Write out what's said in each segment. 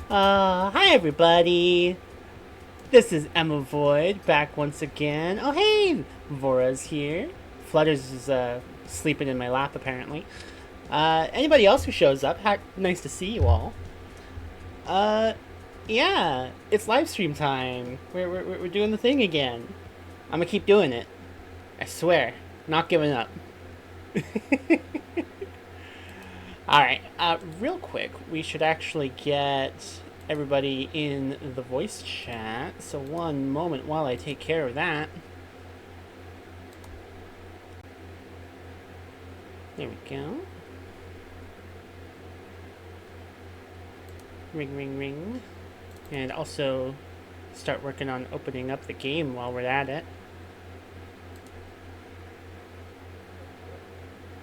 Hi everybody. This is emmavoid back once again. Oh hey, Vora's here. Flutters is sleeping in my lap apparently. Anybody else who shows up, nice to see you all. Uh, yeah, it's live stream time. We're doing the thing again. I'm gonna keep doing it. I swear, not giving up. All right. Real quick, we should actually get everybody in the voice chat. So one moment while I take care of that. There we go. Ring, ring, ring. And also start working on opening up the game while we're at it.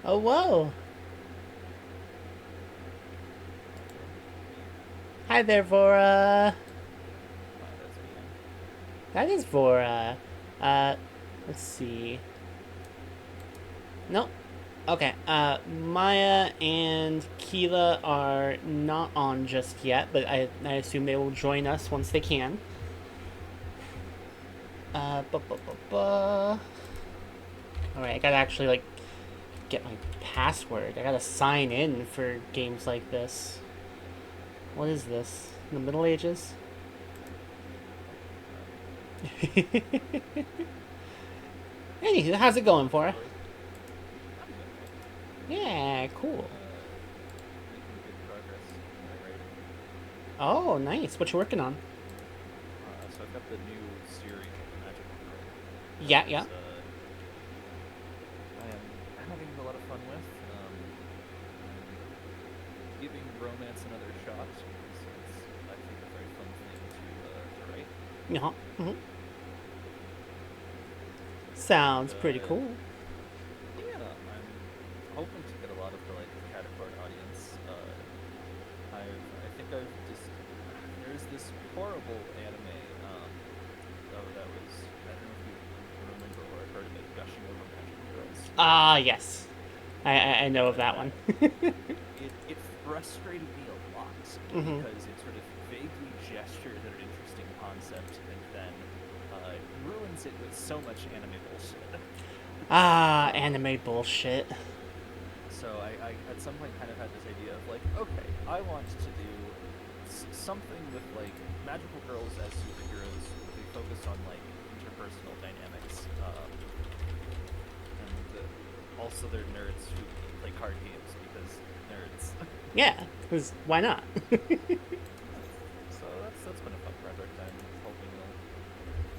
Oh, whoa. Hi there, Vora. That is Vora. Let's see. Nope. Okay, Maya and Keela are not on just yet, but I assume they will join us once they can. Alright, I gotta actually, like, get my password. I gotta sign in for games like this. What is this? The Middle Ages? Anywho, how's it going for? Yeah, cool. Oh, nice. What you working on? So I've got the new series of Magical Girl Yeah, that yeah. I am having a lot of fun with. Giving romance another shot because it's, I think, a very fun thing to write. Uh-huh. Mm-hmm. And Sounds pretty cool. yeah, I'm hoping to get a lot of the Category audience. I think I've just there's this horrible anime. That was I don't know if you remember or heard of it, gushing over magical girls. Ah, yes. I know of that one. That it frustrated me a lot Mm-hmm. because it sort of vaguely gestures at an interesting concept and then ruins it with so much anime bullshit. Ah, anime bullshit. So I at some point kind of had this idea of okay, I want to do something with magical girls as superheroes, but they focus on interpersonal dynamics, and also they're nerds who play card games because nerds. Yeah, because why not? So that's been a fun project. I'm hoping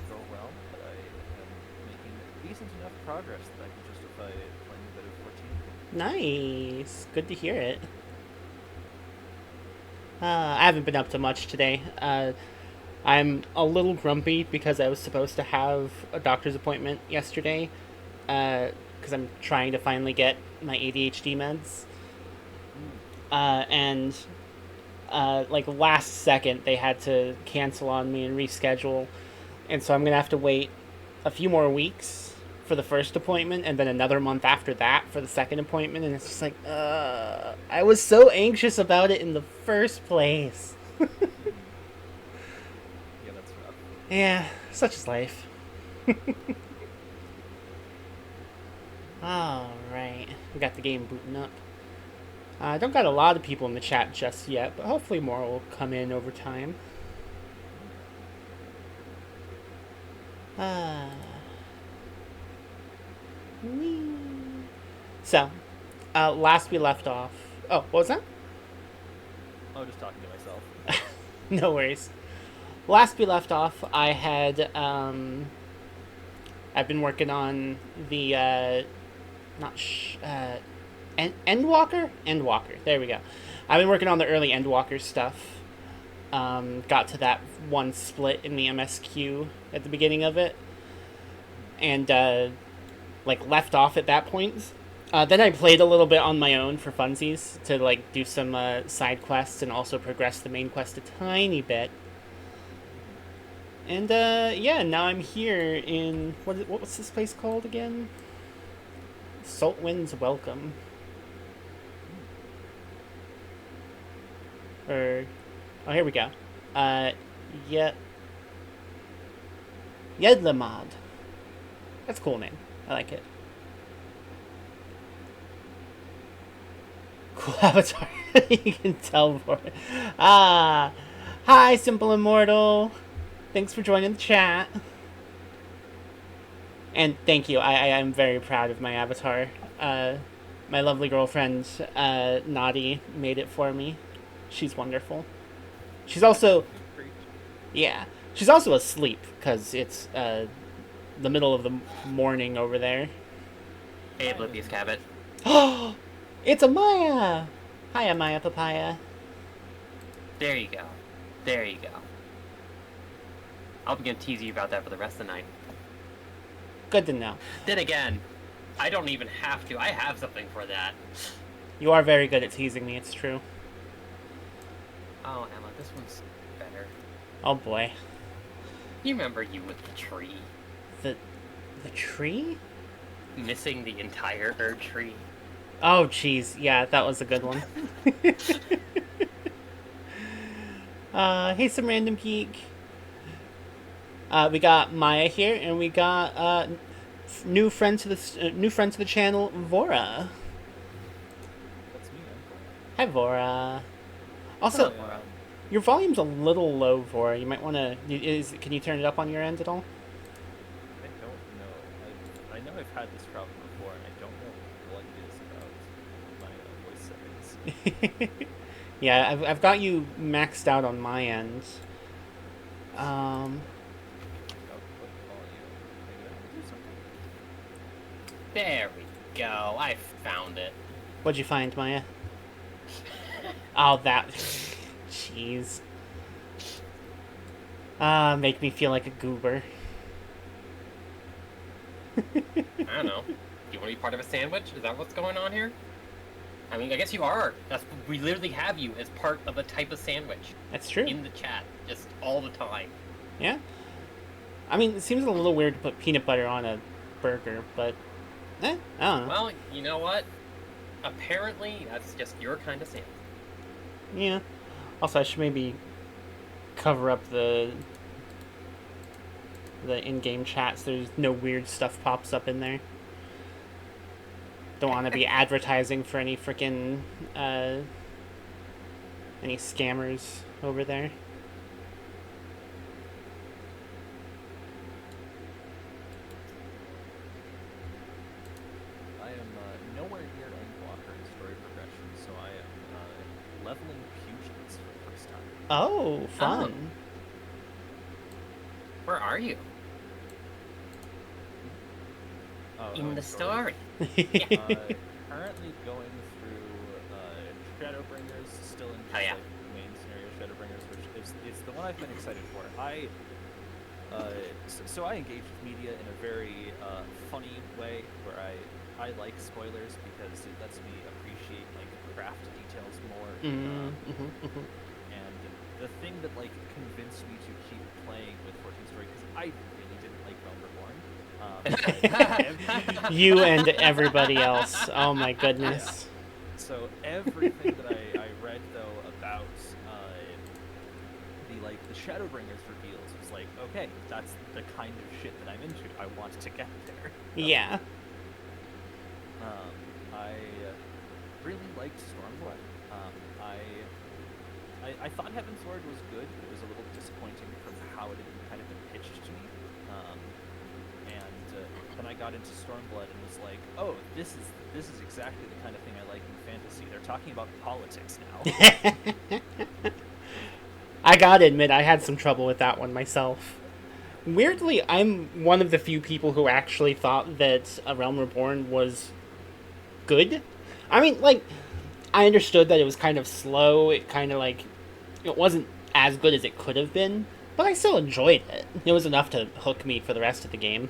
it'll go well, but I am making decent enough progress that I can justify playing a bit of 14. Nice. Good to hear it. I haven't been up to much today. I'm a little grumpy because I was supposed to have a doctor's appointment yesterday. Because I'm trying to finally get my ADHD meds. Mm. And like last second, they had to cancel on me and reschedule, and so I'm gonna have to wait a few more weeks for the first appointment, and then another month after that for the second appointment. And it's just like, I was so anxious about it in the first place. Mm. Yeah, that's rough. Yeah, such is life. All right, we got the game booting up. I don't got a lot of people in the chat just yet, but hopefully more will come in over time. Okay. Ah. So, last we left off. Oh, what was that? Oh, just talking to myself. No worries. Last we left off, I had I've been working on the not Endwalker. Endwalker. There we go. I've been working on the early Endwalker stuff. Got to that one split in the MSQ at the beginning of it, Mm. and like left off at that point. Then I played a little bit on my own for funsies to like do some side quests and also progress the main quest a tiny bit. Mm. And yeah, now I'm here in what was this place called again? Saltwind's Welcome. Mm. Or, oh, here we go. Uh, Ye- Yedlamad. That's a cool name. I like it. Cool avatar. You can tell for it. Ah, hi, Simple Immortal. Thanks for joining the chat. And thank you. I am very proud of my avatar. My lovely girlfriend, Nadi, made it for me. She's wonderful. She's also, Definitely preach. yeah, she's also asleep because it's the middle of the morning over there. Hey, I Oblivious am. Cabot. Oh, it's Amaya. Hi, Amaya Papaya. There you go. There you go. I'll be gonna tease you about that for the rest of the night. Good to know. Then again, I don't even have to. I have something for that. You are very good at teasing me. It's true. Oh, Emma, this one's better. Oh boy, You remember you with the tree? the the tree. Missing the entire herb tree? Oh jeez, yeah, that was a good one. Hey, some random geek. We got Maya here, and we got new friend to the channel, Vora. That's me. Hi, Vora. Hello, Also, Vora. your volume's a little low, Vora. You might want to. Can you turn it up on your end at all? I don't know. I know I've had this problem before, and I don't know what it is about my voice settings. Yeah, I've got you maxed out on my end. Output volume. Maybe that will do something. There we go. I found it. What'd you find, Maya? Oh, that. Jeez. Make me feel like a goober. I don't know. Do you want to be part of a sandwich? Is that what's going on here? I mean, I guess you are. We literally have you as part of a type of sandwich That's true. in the chat, just all the time. Yeah. I mean, it seems a little weird to put peanut butter on a burger, but I don't know. Well, you know what? Apparently, that's just your kind of sandwich. Yeah. Also, I should maybe cover up the in-game chat so there's no weird stuff pops up in there. Don't want to be advertising for any freaking any scammers over there. I am nowhere near Endwalker in story progression, so I am leveling Pugians for the first time. Oh, fun. Where are you? In the story. Currently going through Shadowbringers, still in just, Oh, yeah. like, the main scenario Shadowbringers, which is the one I've been excited for. So I engage with media in a very funny way, where I like spoilers because it lets me appreciate like craft details more. And the thing that like convinced me to keep playing with 14 Story, because I really didn't like Realm Reborn. You and everybody else. Oh my goodness. So everything that I read though about the Shadowbringers reveals was like, okay, that's the kind of shit that I'm into. I want to get there. Yeah. I really liked Stormblood. I thought Heaven's Sword was good, but it was a little disappointing from how it had kind of been pitched to me. And then I got into Stormblood and was like, oh, this is exactly the kind of thing I like in fantasy. They're talking about politics now. I gotta admit, I had some trouble with that one myself. Weirdly, I'm one of the few people who actually thought that A Realm Reborn was good. I mean, like, I understood that it was kind of slow. It kind of, like, it wasn't as good as it could have been, but I still enjoyed it. It was enough to hook me for the rest of the game.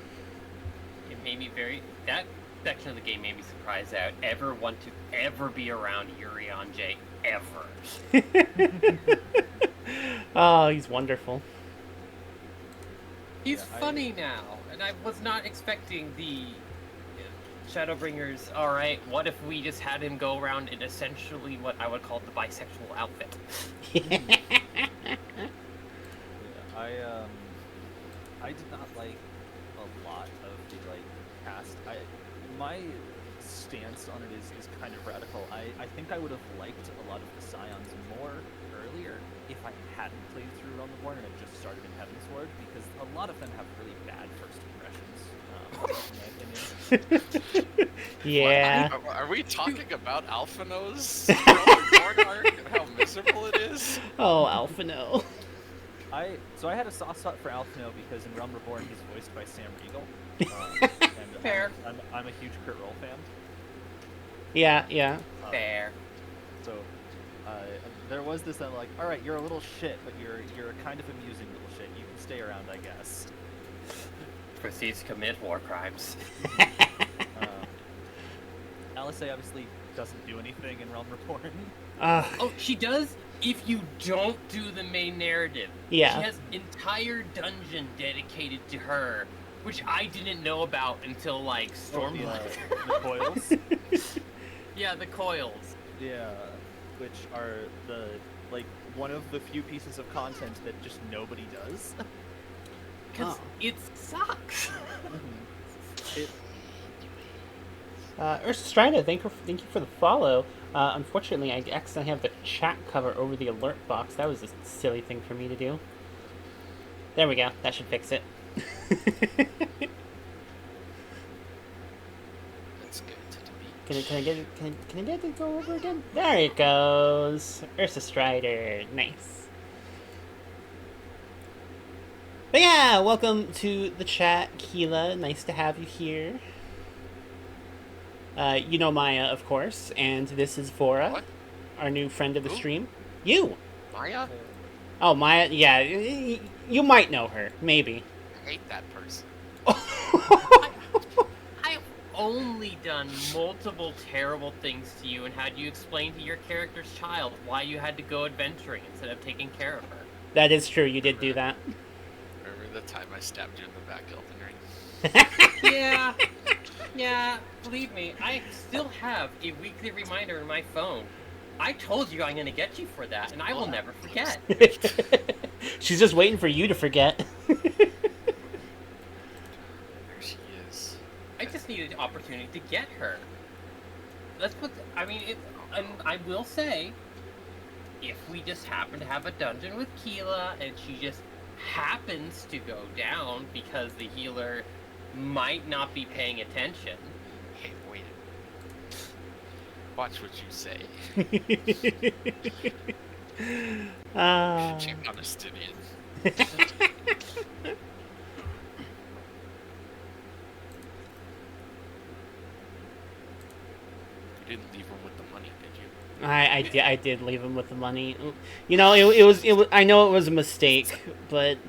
It made me that section of the game made me surprised that I would ever want to ever be around Yuri on J ever. Oh, he's wonderful. He's Yeah, funny now, and I was not expecting the Shadowbringers, alright, what if we just had him go around in essentially what I would call the bisexual outfit? Yeah, I did not like a lot of the cast. My stance on it is kind of radical. I think I would have liked a lot of the Scions more earlier if I hadn't played through Realm Reborn and had just started in Heavensward, because a lot of them have really bad first impressions, in my opinion. Yeah. Are we talking about Alphino's Realm Reborn arc and how miserable it is? Oh, Alphino. So I had a soft spot for Alphino because in Realm Reborn he's voiced by Sam Riegel, and Fair. I'm a huge Kurt Roll fan. Yeah, yeah. Fair. So there was this all right, you're a little shit, but you're a kind of amusing little shit. You can stay around, I guess. Proceeds to commit war crimes. Alice obviously doesn't do anything in Realm Reborn. Oh, she does if you don't do the main narrative. Yeah. She has entire dungeon dedicated to her, which I didn't know about until Stormblood. The coils. Yeah, the coils. Yeah, which are the one of the few pieces of content that just nobody does. Because it sucks. It, Ursa Strider, thank you for the follow. Unfortunately, I accidentally have the chat cover over the alert box. That was a silly thing for me to do. There we go. That should fix it. Let's go to the beach. Can I get it? Can I get it to go over again? There it goes. Ursa Strider. Nice. But yeah, welcome to the chat, Keela. Nice to have you here. You know Maya, of course, and this is Vora, What? our new friend of the Who? stream. You! Maya? Oh, Maya, yeah, you might know her, maybe. I hate that person. I've only done multiple terrible things to you and had you explain to your character's child why you had to go adventuring instead of taking care of her. That is true, you did do that. Remember the time I stabbed you in the back, Elden Ring? Yeah. Yeah, believe me, I still have a weekly reminder in my phone. I told you I'm gonna get you for that, and I will never forget. She's just waiting for you to forget. There she is. I just needed an opportunity to get her. And I will say, if we just happen to have a dungeon with Keela, and she just happens to go down because the healer might not be paying attention. Hey, wait. Watch what you say. Check on Estinian. You didn't leave him with the money, did you? I did leave him with the money. You know, it was I know it was a mistake, but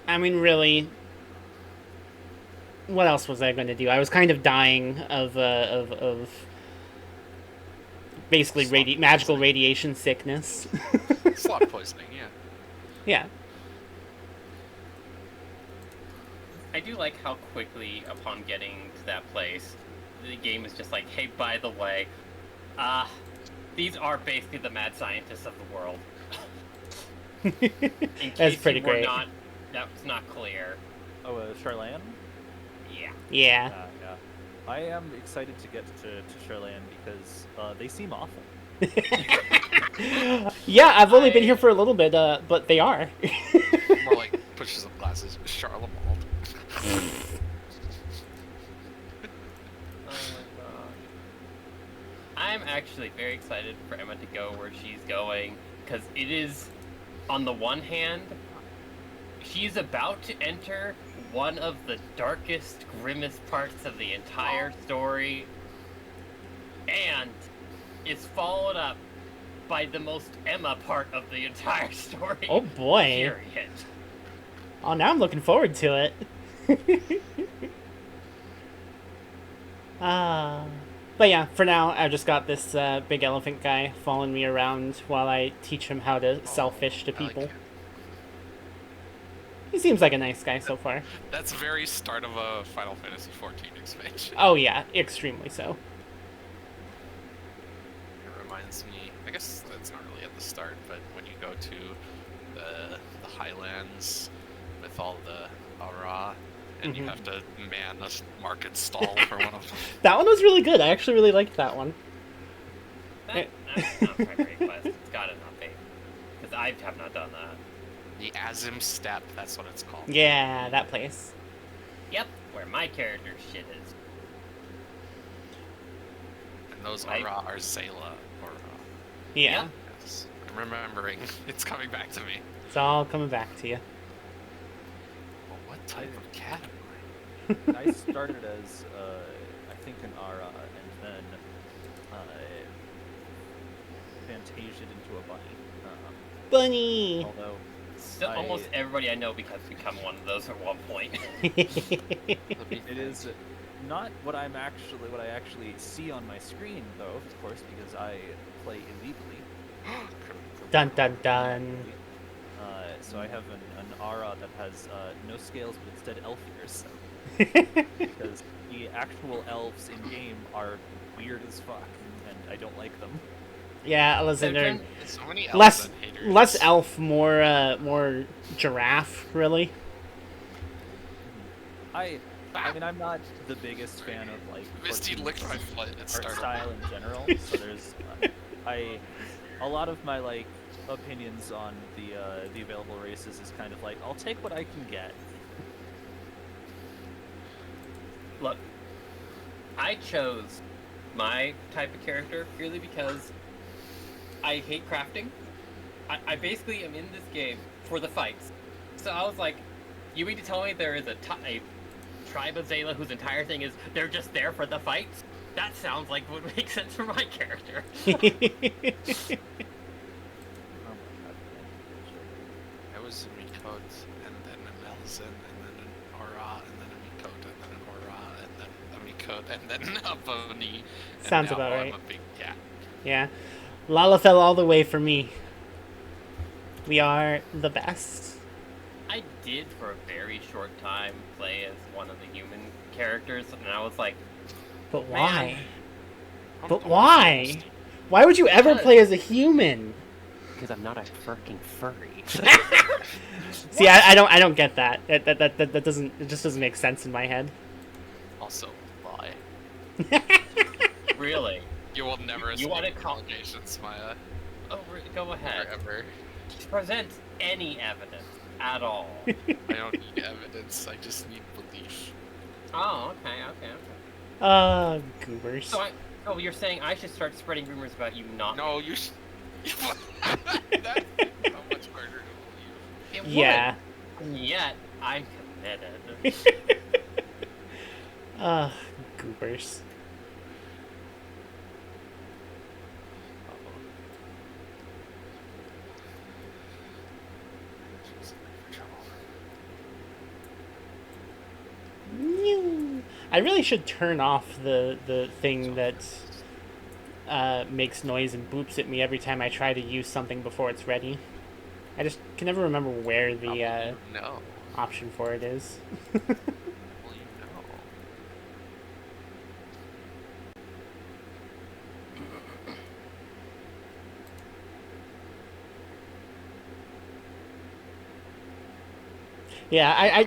I mean, really, what else was I going to do? I was kind of dying of basically magical radiation sickness. Slot poisoning, yeah. Yeah. I do like how quickly, upon getting to that place, the game is just like, hey, by the way, these are basically the mad scientists of the world. In That's case pretty you were great. That was not clear. Oh, Charlan? Yeah. Yeah. Yeah. I am excited to get to Charlan because they seem awful. Yeah, I've only been here for a little bit, but they are. More like pushes up glasses. Charlemagne. Oh my god. I'm actually very excited for Emma to go where she's going, because it is, on the one hand, she's about to enter one of the darkest, grimmest parts of the entire story, and it's followed up by the most Emma part of the entire story. Oh boy. Period. Oh, now I'm looking forward to it. But yeah, for now, I've just got this big elephant guy following me around while I teach him how to sell fish to I like people. it. He seems like a nice guy so far. That's very start of a Final Fantasy XIV expansion. Oh yeah, extremely so. It reminds me, I guess that's not really at the start, but when you go to the Highlands with all the Ara, and you have to man a market stall for one of them. That one was really good. I actually really liked that one. That's not primary quest. It's gotta not be. Because I have not done that. The Azim Steppe, that's what it's called. Yeah, that place. Yep, where my character shit is. And those Ara are Zayla Ara. Yeah. Yes. I'm remembering. It's coming back to me. It's all coming back to you. Well, what type of cat am I started as, I think, an Ara, and then Fantasia'd into a bunny. Bunny! Although, So almost everybody I know becomes become one of those at one point. it is not what I actually see on my screen, though, of course, because I play illegally. Dun dun dun. So I have an Ara that has no scales, but instead elf ears. Because the actual elves in game are weird as fuck, and I don't like them. Yeah, listen, they're So many elves less and haters. less elf, more giraffe, really. I mean, I'm not the biggest fan of like Misty cartoon licked my foot at art start. style in general. So there's, a lot of my like opinions on the available races is kind of like I'll take what I can get. Look, I chose my type of character purely because I hate crafting. I basically am in this game for the fights. So I was like, you mean to tell me there is a tribe of Zayla whose entire thing is they're just there for the fights? That sounds like would make sense for my character. I was a Mikot, and then a Melzen, and then an Aura, and then a Mikot, and then an Aura, and then a Mikot, and then a Boni. And Sounds now about I'm right. a big cat. Yeah. Lala fell all the way for me. We are the best. I did for a very short time play as one of the human characters, and I was like, But why? Man. But why? Why would you ever Because- play as a human? because I'm not a freaking furry. See, I don't get that. That doesn't, it just doesn't make sense in my head. Also, lie. Really? You will never You escape wanna the call- allegations, Maya. Oh, go ahead. Never ever. Present any evidence at all. I don't need evidence, I just need belief. Oh, okay. Goobers. So you're saying I should start spreading rumors about you not? No, you should. That's so much harder to believe. It would. Yeah. And yet, I'm committed. Goobers. I really should turn off the thing that makes noise and boops at me every time I try to use something before it's ready. I just can never remember where the No. option for it is. Well, you know. Yeah,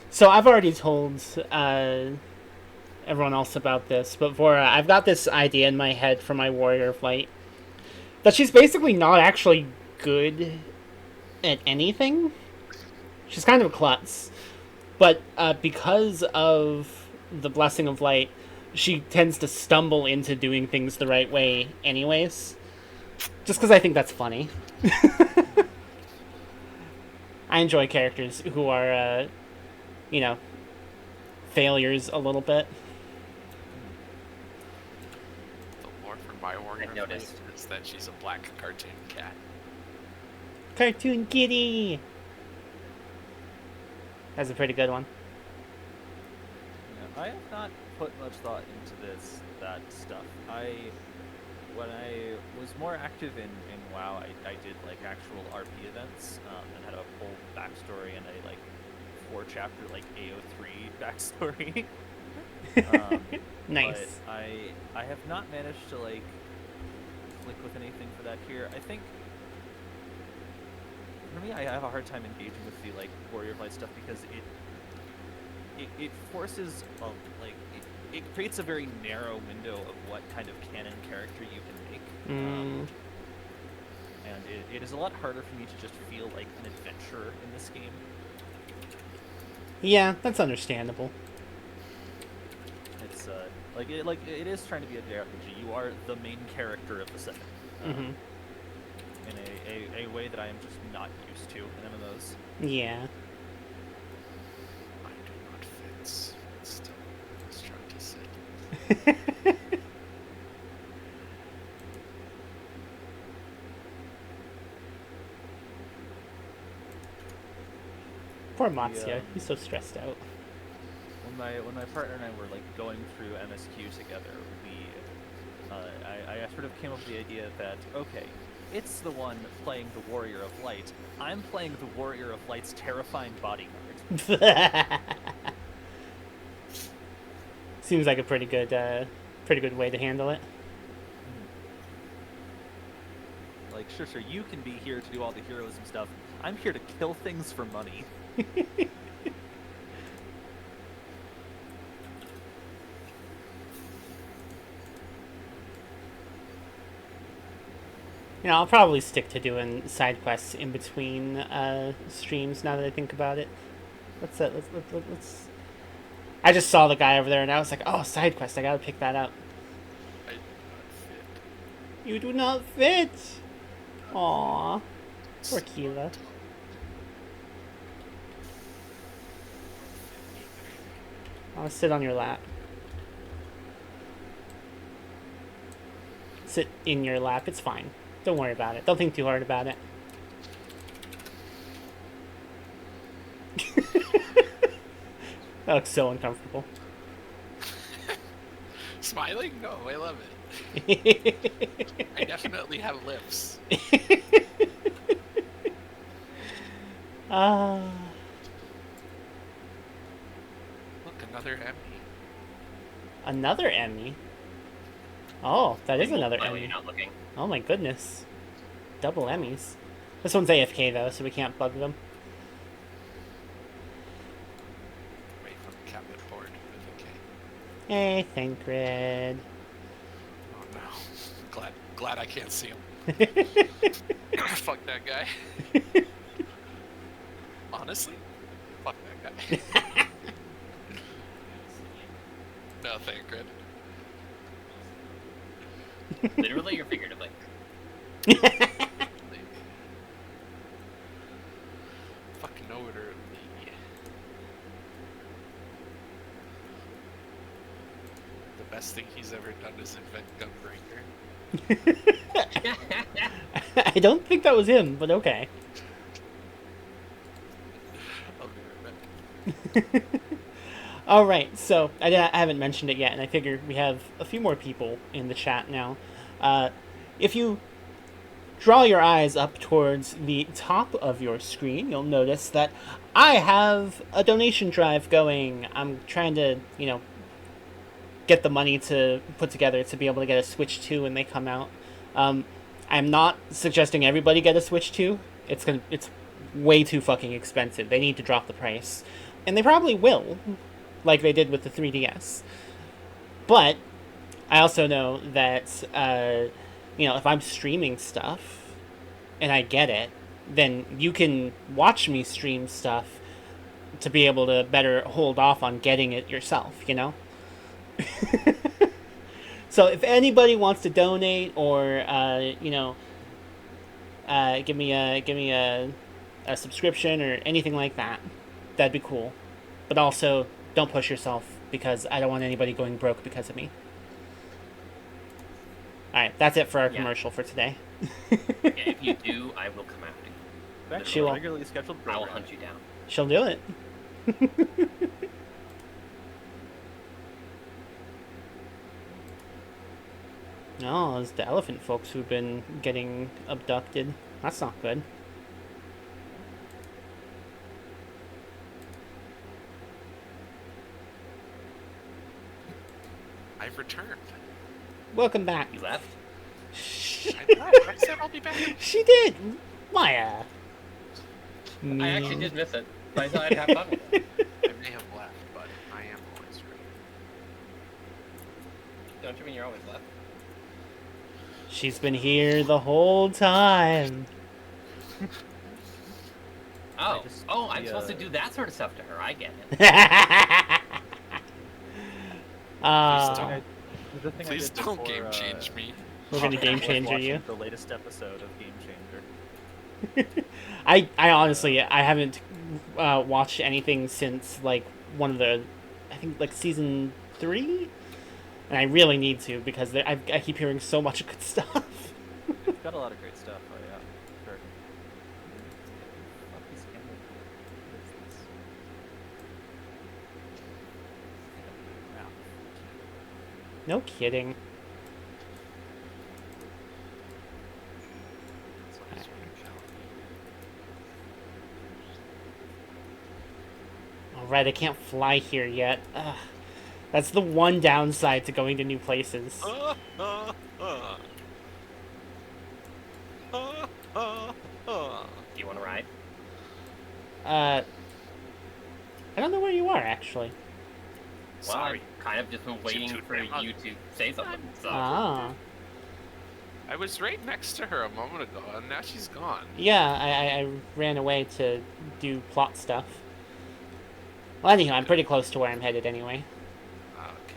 so I've already told everyone else about this, but Vora, I've got this idea in my head for my warrior flight that she's basically not actually good at anything. She's kind of a klutz, but because of the blessing of light, she tends to stumble into doing things the right way anyways. Just because I think that's funny. I enjoy characters who are, failures a little bit. The lore for my warrior noticed. is that she's a black cartoon cat. Cartoon kitty! That's a pretty good one. Yeah, I have not put much thought into that stuff. When I was more active in WoW, I did like actual RP events and had a whole backstory and a like 4-chapter like AO3 backstory. um, Nice. But I have not managed to like click with anything for that here. I think for me, I have a hard time engaging with the like Warrior of Light stuff because it forces like it creates a very narrow window of what kind of canon character you can make. And it is a lot harder for me to just feel like an adventurer in this game. Yeah, that's understandable. It's like it is trying to be a JRPG. You are the main character of the setting, in a way that I am just not used to in MMOs. Yeah. I do not fit. Still trying to sit. Poor Matsuya, he's so stressed out. When my partner and I were like going through MSQ together, I sort of came up with the idea that okay, it's the one playing the Warrior of Light. I'm playing the Warrior of Light's terrifying bodyguard. Seems like a pretty good way to handle it. Like, sure, you can be here to do all the heroism stuff. I'm here to kill things for money. You know, I'll probably stick to doing side quests in between streams. Now that I think about it, let's. I just saw the guy over there, and I was like, "Oh, side quest! I gotta pick that up." I do not fit. You do not fit. Aww, poor Keela. I'll sit on your lap. Sit in your lap. It's fine. Don't worry about it. Don't think too hard about it. That looks so uncomfortable. Smiling? No, I love it. I definitely have lips. Look, another Emmy. Another Emmy? Oh, that is another You're Emmy. not looking. Oh my goodness. Double Emmys. This one's AFK though, so we can't bug them. Wait for the cabinet board. Okay. Hey, Thancred. Oh no. Glad I can't see him. Fuck that guy. Honestly, fuck that guy. No, Thancred. Literally or figuratively? Fucking orderly. The best thing he's ever done is invent Gunbreaker. I don't think that was him, but okay. I'll be right back. Alright, so I haven't mentioned it yet, and I figure we have a few more people in the chat now. If you draw your eyes up towards the top of your screen, you'll notice that I have a donation drive going. I'm trying to, get the money to put together to be able to get a Switch 2 when they come out. I'm not suggesting everybody get a Switch 2. It's way too fucking expensive. They need to drop the price. And they probably will, like they did with the 3DS. But I also know that, if I'm streaming stuff and I get it, then you can watch me stream stuff to be able to better hold off on getting it yourself, So if anybody wants to donate or, give me a subscription or anything like that, that'd be cool. But also, don't push yourself, because I don't want anybody going broke because of me. Alright, that's it for our commercial for today. If you do, I will come after you. Back to She will. regularly scheduled I will program. hunt you down. She'll do it. No, it's the elephant folks who've been getting abducted. That's not good. I've returned. Welcome back. You left? I left. I said I'll be back. She did! Maya! I actually did miss it, but I thought I'd have fun with it. I may have left, but I am always right. Don't you mean you're always left? She's been here the whole time. Oh, just- I'm the, supposed to do that sort of stuff to her. I get it. uh, The thing I Please did don't before, game change me. we're gonna game was changer watching you. The latest episode of Game Changer. I honestly, I haven't watched anything since, like, one of the, I think, like, season 3? And I really need to, because I keep hearing so much good stuff. It's got a lot of great stuff. Oh yeah, sure. Fuck is emmavoid? What is this? Wow. No kidding. So I just wanna kill. Alright, I can't fly here yet. Ugh. That's the one downside to going to new places. Do you want to ride? I don't know where you are, actually. Well, Sorry. I've kind of just been waiting Toot for Grandma. you to say something. So. Ah. I was right next to her a moment ago, and now she's gone. Yeah, I ran away to do plot stuff. Well, anyhow, I'm pretty close to where I'm headed anyway. Okay.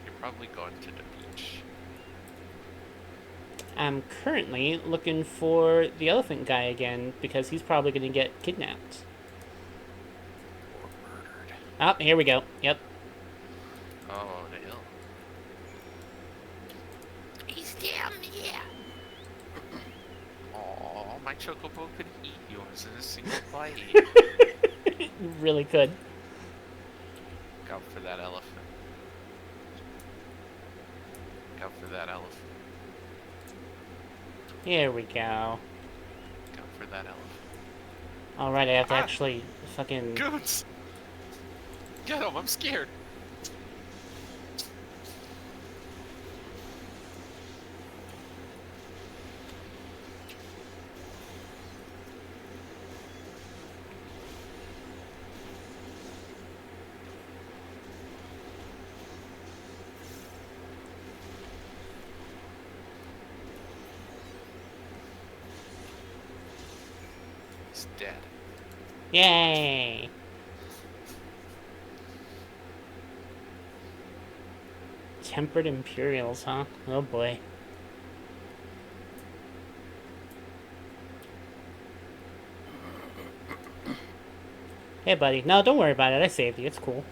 You're probably going to the beach. I'm currently looking for the elephant guy again, because he's probably going to get kidnapped. Or murdered. Oh, here we go. Yep. Oh, the hill. He's down here. Oh, my chocobo could eat yours in a single bite. Really could. Look out for that elephant. Look out for that elephant. Here we go. Look out for that elephant. Alright, I have to Ah! actually fucking... Goons! Get him, I'm scared. He's dead. Yay! Tempered Imperials, huh? Oh boy. Hey, buddy. No, don't worry about it. I saved you. It's cool.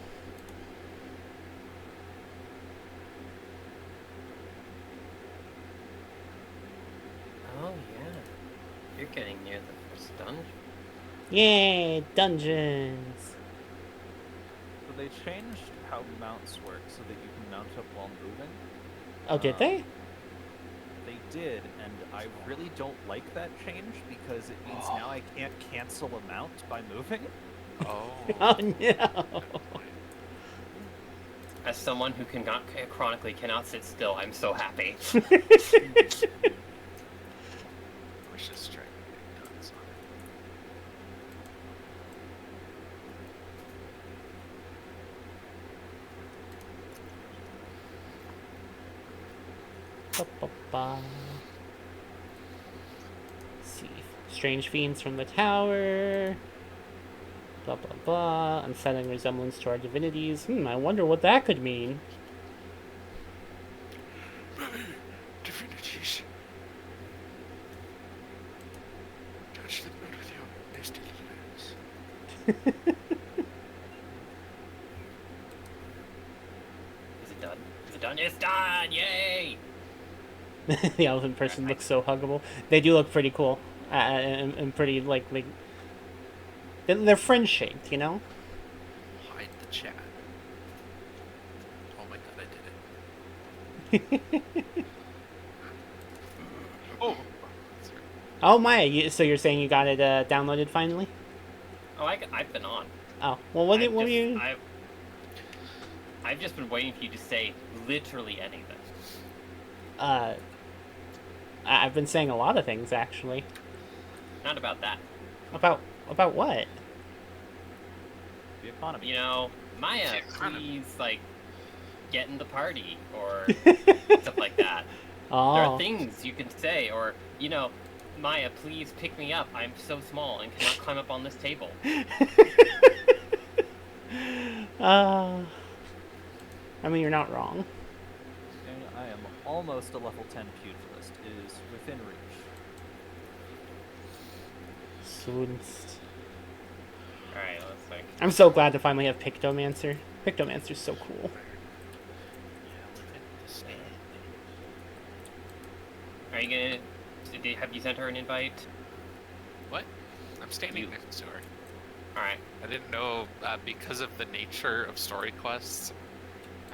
Oh yeah. You're getting near the first dungeon. Yay! Dungeons! So they changed how mounts work so that you can mount up while moving. Oh, did they? They did, and I really don't like that change because it means now I can't cancel a mount by moving. Oh. Oh, no! Good point. As someone who chronically cannot sit still, I'm so happy. Wish this strike had guns on it. Ba-ba-ba. Let's see. Strange fiends from the tower. Blah blah blah. Unsettling resemblance to our divinities. I wonder what that could mean. Divinities. Touch the blood with your nasty little hands. Is it done? Is it done? It's done! Yay! The elephant person looks so huggable. They do look pretty cool. And pretty, like they're friend-shaped, you know? Hide the chat. Oh my god, I did it. Oh! Sorry. Oh, Maya, so you're saying you got it downloaded finally? Oh, I've been on. Oh, well, what do you... I've just been waiting for you to say literally anything. I've been saying a lot of things, actually. Not about that. About what? The economy. You know, Maya, The economy. please, like, get in the party, or stuff like that. There Oh. are things you can say, or, you know, Maya, please pick me up. I'm so small and cannot climb up on this table. I mean, you're not wrong. And I am almost a level 10 pugilist. It is within reach. Sonst. Alright, let's think. I'm so glad to finally have Pictomancer. Pictomancer's so cool. Are you gonna... Have you sent her an invite? What? I'm standing You- next to her. Alright. I didn't know, because of the nature of story quests,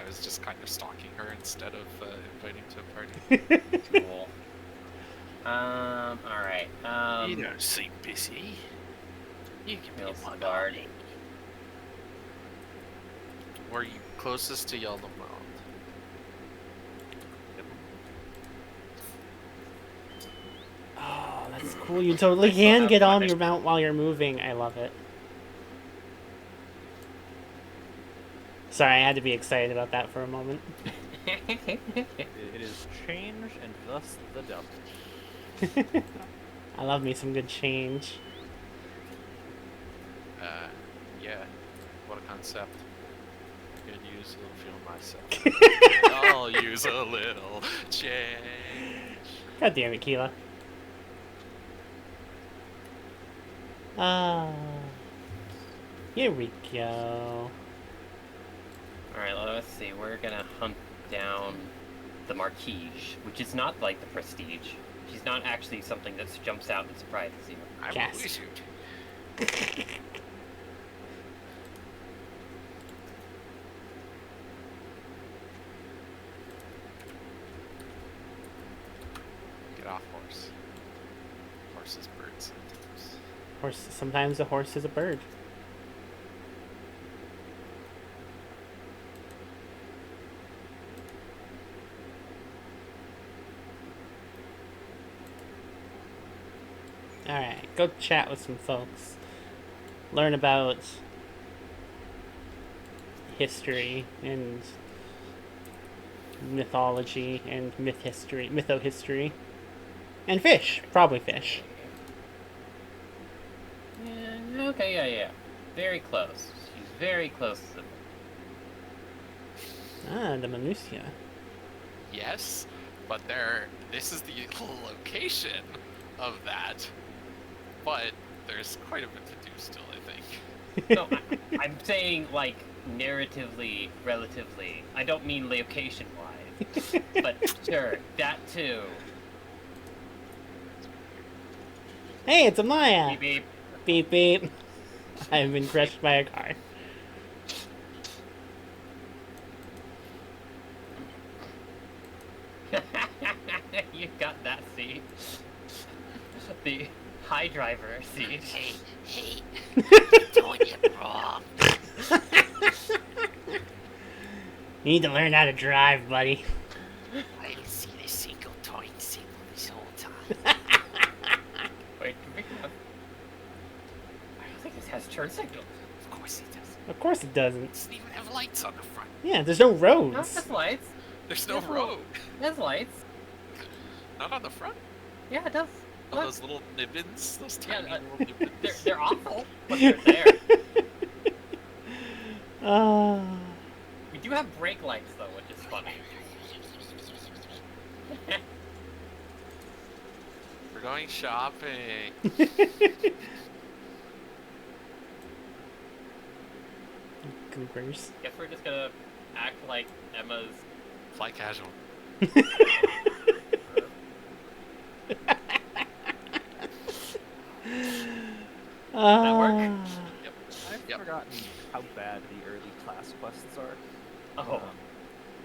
I was just kind of stalking her instead of inviting to a party. Cool. Alright. You don't seem busy. You can be Real my guard. party. Were you closest to Yellow Mound? Oh, that's cool. You totally I still can have get on my- your mount while you're moving. I love it. Sorry, I had to be excited about that for a moment. It is change and thus the devil. I love me some good change. Yeah. What a concept. Could use a little fuel myself. I'll use a little change. God damn it, Keela. Here we go. Alright, let's see. We're gonna hunt down the Marquise, which is not like the Prestige. She's not actually something that jumps out and surprises you. I'm Yes. a wizard. Get off horse. Horse is bird sometimes. Horse. Sometimes a horse is a bird. Alright, go chat with some folks. Learn about history and mythology and mytho-history. And fish. Probably fish. Yeah, okay, yeah. Very close. She's very close to them. Ah, the Minutia. Yes, but this is the location of that. But there's quite a bit to do still, I think. No, I'm saying, like, narratively, relatively. I don't mean location-wise. But sure, that too. Hey, it's a Maya! Beep beep. Beep beep. I've been crushed by a car. You got that seat. The high driver seat. Hey, you're doing it wrong. You need to learn how to drive, buddy. I didn't see a single turning signal this whole time. Wait, do we have... I don't think this has turn signals. Of course it does. Of course it doesn't. It doesn't even have lights on the front. Yeah, there's no No, it roads. has lights. There's no Yeah. road. It has lights. Not on the front. Yeah, it does. Oh, Look. those little nibbins. Those Yeah, tiny little nibbins. they're awful, but they're there. We do have brake lights, though, which is funny. We're going shopping. Goobers. Guess we're just gonna act like Emma's... Fly casual. that work? Yep. I've Yep. forgotten how bad the early class quests are. Oh.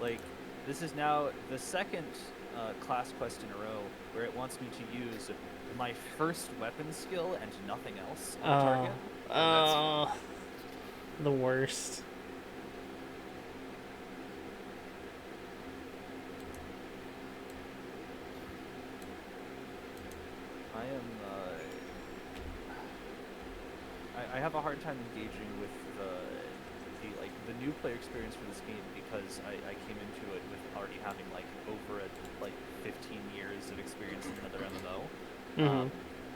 Like, this is now the second class quest in a row where it wants me to use my first weapon skill and nothing else on the target. The worst. I have a hard time engaging with the new player experience for this game because I came into it with already having like over 15 years of experience in another MMO. Mm-hmm. And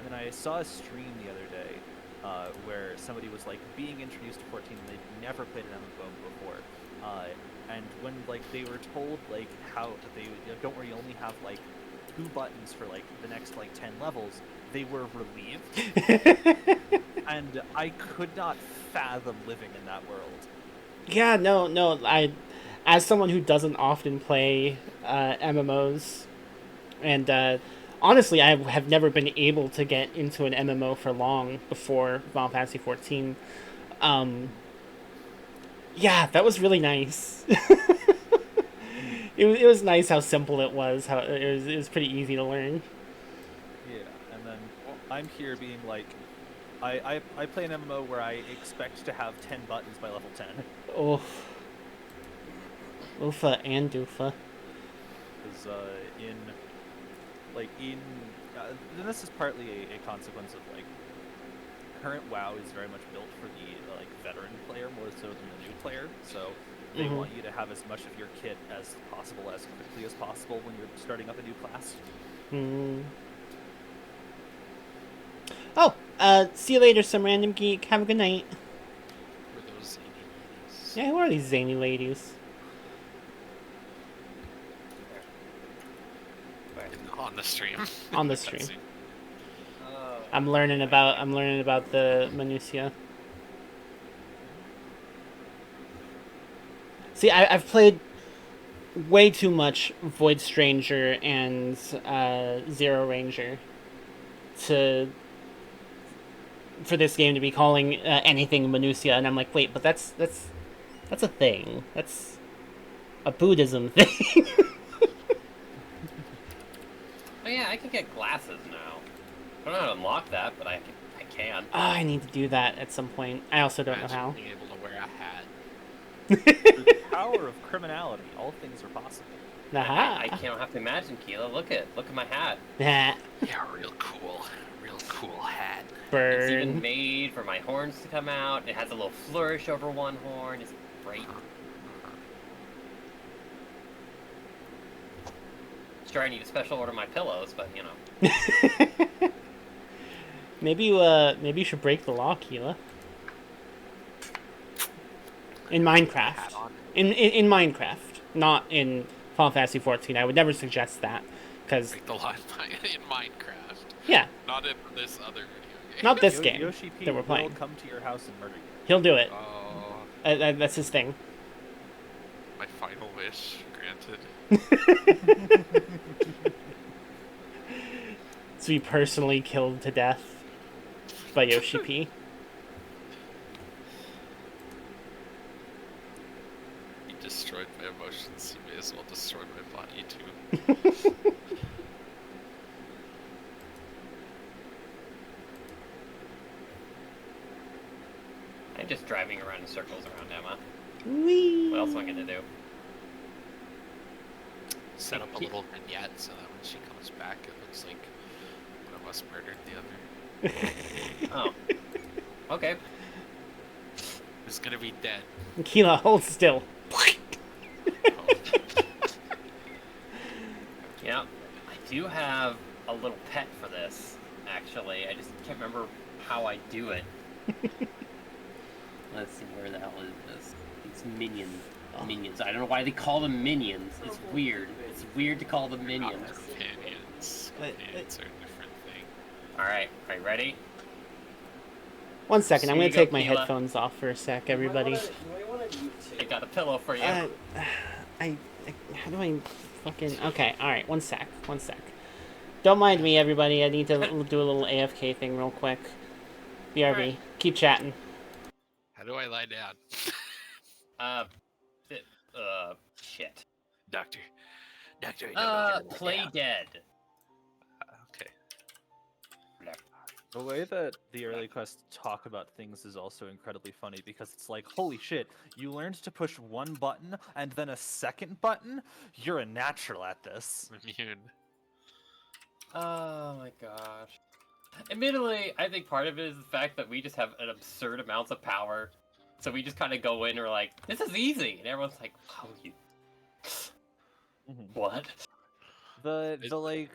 then I saw a stream the other day where somebody was like being introduced to 14 and they'd never played an MMO before. And when like they were told like how they don't worry, you only have like 2 buttons for like the next like 10 levels, they were relieved. And I could not fathom living in that world. Yeah, no. As someone who doesn't often play MMOs, and honestly, I have never been able to get into an MMO for long before Final Fantasy XIV. Yeah, that was really nice. It was nice how simple it was. How it was pretty easy to learn. Yeah, and then I'm here being like, I play an MMO where I expect to have 10 buttons by level 10. Oof. Oofa and doofa. Because and this is partly a consequence of like current WoW is very much built for the like veteran player more so than the new player. So they want you to have as much of your kit as possible as quickly as possible when you're starting up a new class. Oh, see you later, some random geek. Have a good night. Who are those zany ladies? Yeah, who are these zany ladies? On the stream. On the stream. Cutscene. I'm learning about the minutia. See, I've played way too much Void Stranger and Zero Ranger for this game to be calling anything minutia, and I'm like, wait, but that's a thing. That's a Buddhism thing. Oh yeah, I can get glasses now. I don't know how to unlock that, but I can. Oh, I need to do that at some point. I also don't know Imagine how. being able to wear a hat. Through the power of criminality, all things are possible. Aha. I can't have to imagine, Keela. Look at my hat. Nah. Yeah, real cool hat. It's even Burn. made for my horns to come out. It has a little flourish over one horn. It's great. Sure, I need to special order my pillows, but you know. Maybe you should break the law, Keela. In Minecraft. In Minecraft, not in Final Fantasy XIV. I would never suggest that, because Break the law in Minecraft. yeah, Not in this other video game. not this game Yoshi P that we're will playing. come to your house and murder you. He'll do it. Oh, That's his thing. my final wish granted. To be personally killed to death by Yoshi P. You destroyed my emotions, you may as well destroy my body too. I'm just driving around in circles around Emma. Whee! What else am I gonna do? Set up a little vignette so that when she comes back it looks like one of us murdered the other. Oh. Okay. Who's gonna be dead? Keela, hold still. Oh. Yeah. I do have a little pet for this, actually. I just can't remember how I do it. Let's see, where the hell is this? It's minions. Minions. I don't know why they call them minions. It's weird. It's weird to call them minions. Not companions. Companions are a different thing. Alright, are you ready? One second, I'm So gonna you go, take my Keela. headphones off for a sec, everybody. I got a pillow for you. How do I fucking... Okay, alright, one sec. Don't mind me, everybody. I need to do a little AFK thing real quick. BRB. Alright. Keep chatting. How do I lie down? Shit. Doctor, I know when to lie Play down. dead. Okay. The way that the early quests talk about things is also incredibly funny because it's like, holy shit, you learned to push one button and then a second button? You're a natural at this. Immune. Oh my gosh. Admittedly, I think part of it is the fact that we just have an absurd amounts of power. So we just kind of go in and we're like, this is easy. And everyone's like, oh, you... What? The like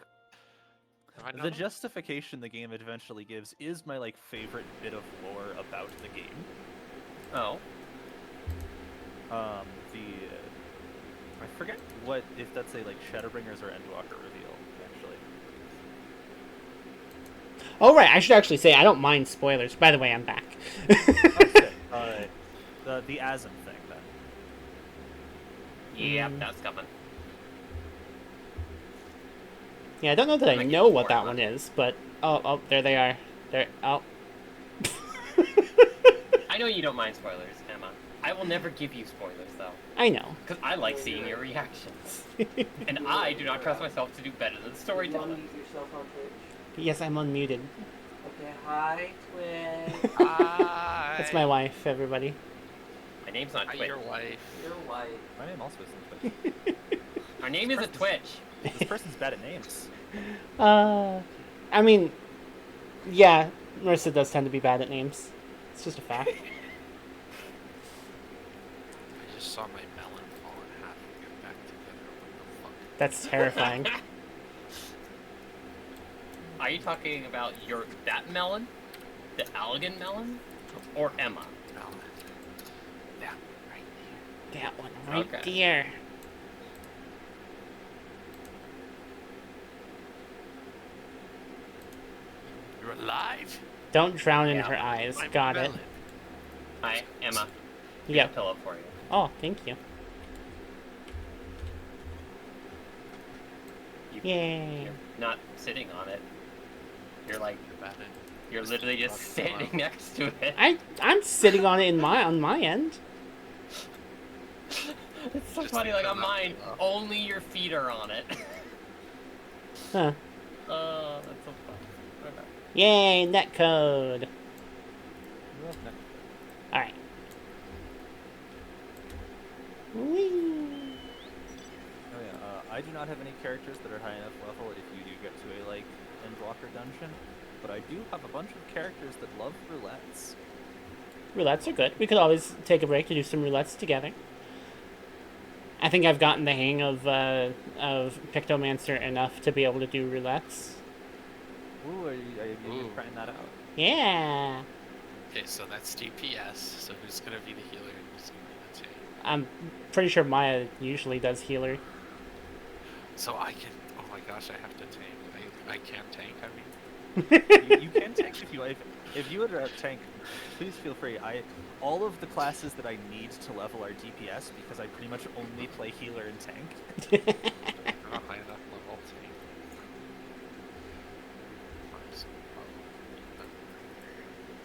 Have I the done them? justification the game eventually gives is my like favorite bit of lore about the game. Oh. I forget what if that's a like Shadowbringers or Endwalker reveal actually. Oh, right. I should actually say I don't mind spoilers. By the way, I'm back. Oh, shit. The Asm thing then. Yep, that's coming. Yeah, I don't know that I Like know what before, that huh? one is, but oh, there they are. There. Oh. I know you don't mind spoilers, Emma. I will never give you spoilers, though. I know. Because I like seeing your reactions. And I do not trust myself to do better than storytelling. Unmute yourself on Twitch. Yes, I'm unmuted. Okay, hi, Twitch. Hi. That's my wife, everybody. My name's not Hi, Twitch. your wife. Your wife. My name also isn't Twitch. Our name is a Twitch. This person's bad at names. I mean, yeah, Marissa does tend to be bad at names. It's just a fact. I just saw my melon fall in half and get back together. What the fuck? That's terrifying. Are you talking about that melon? The elegant melon? Or Emma? Melon. Yeah, right here. That one right Okay. there. You're alive. Don't drown in Yeah. her eyes. My Got it. melon. Hi, Emma. Yep. A pillow for you. Oh, thank you. Yay. You're not sitting on it. You're like, You're bad at you're literally just Rock standing pillow. next to it. I'm sitting on it on my end. It's so Just funny, like on because mine, I'm- only your feet are on it. Huh. Oh, that's so funny. Okay. Yay, netcode. Alright. Whee. Oh yeah, I do not have any characters that are high enough level if you do get to a like Endwalker dungeon, but I do have a bunch of characters that love roulettes. Roulettes are good. We could always take a break to do some roulettes together. I think I've gotten the hang of Pictomancer enough to be able to do roulettes. Ooh, are you Ooh. trying that out? Yeah. Okay, so that's DPS. So who's gonna be the healer and who's gonna be the tank? I'm pretty sure Maya usually does healer. So I can. Oh my gosh, I have to tank. I can tank. I mean, You can tank if you like. If you would tank, please feel free. All of the classes that I need to level are DPS because I pretty much only play healer and tank. I'm not high enough level tank.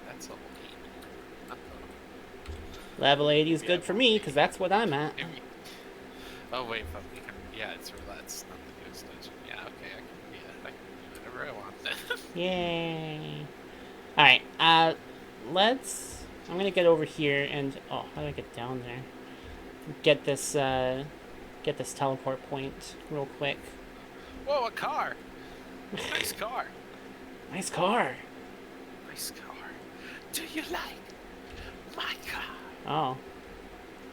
That's level 8. Not the- Level 80 is good for me, because that's what I'm at. Maybe- Oh wait, but we can. Yeah, it's roulette's not the ghost dungeon. Yeah, okay, I can do whatever I want then. Yay. Alright, I'm gonna get over here and, oh, how do I get down there? Get this teleport point real quick. Whoa, a car! Nice car! Nice car. Nice car. Do you like my car? Oh.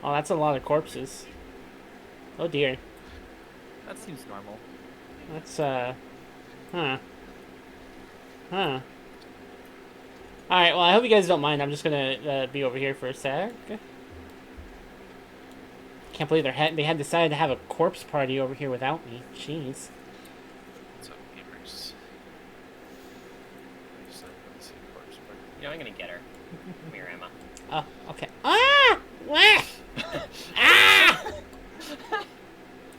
Oh, that's a lot of corpses. Oh dear. That seems normal. That's, huh. Alright, well, I hope you guys don't mind. I'm just gonna be over here for a sec. Can't believe they had decided to have a corpse party over here without me. Jeez. What's up, gamers? I just want to see a corpse party. You know, I'm gonna get her. Come here, Emma. Oh, okay. Ah! Wah! Ah!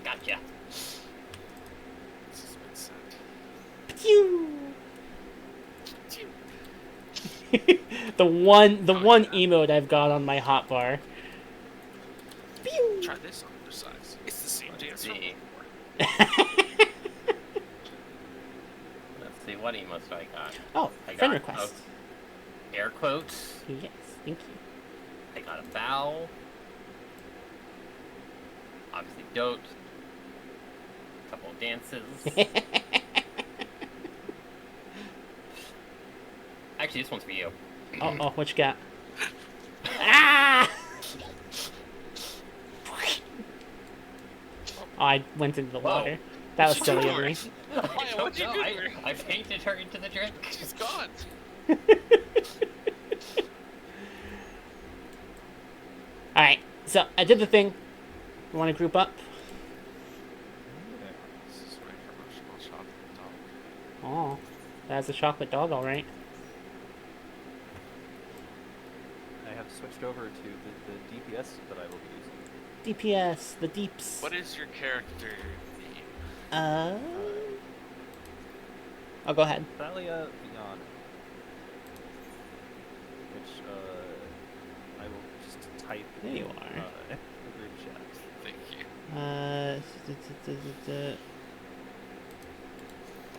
Gotcha. This has been sent. Pew! the one emote I've got on my hotbar. Pew! Try this on precise. It's the same dance from see. before. Let's see, what emotes do I got? Oh, I friend got request. Air quotes. Yes, thank you. I got a bow. Obviously, dote. Couple of dances. Actually, this one's for you. Oh, what you got? Ah! Oh, I went into the Whoa. water. That was silly of me. What'd you do? I painted her into the drink. She's gone. Alright, so I did the thing. You want to group up? This is my promotional chocolate dog. Oh, that's a chocolate dog, alright. I have switched over to the DPS that I will be using. DPS, the deeps. What is your character name? Oh, go ahead. Thalia Beyond. Which, I will just type There you in, are. the group chat. Thank you.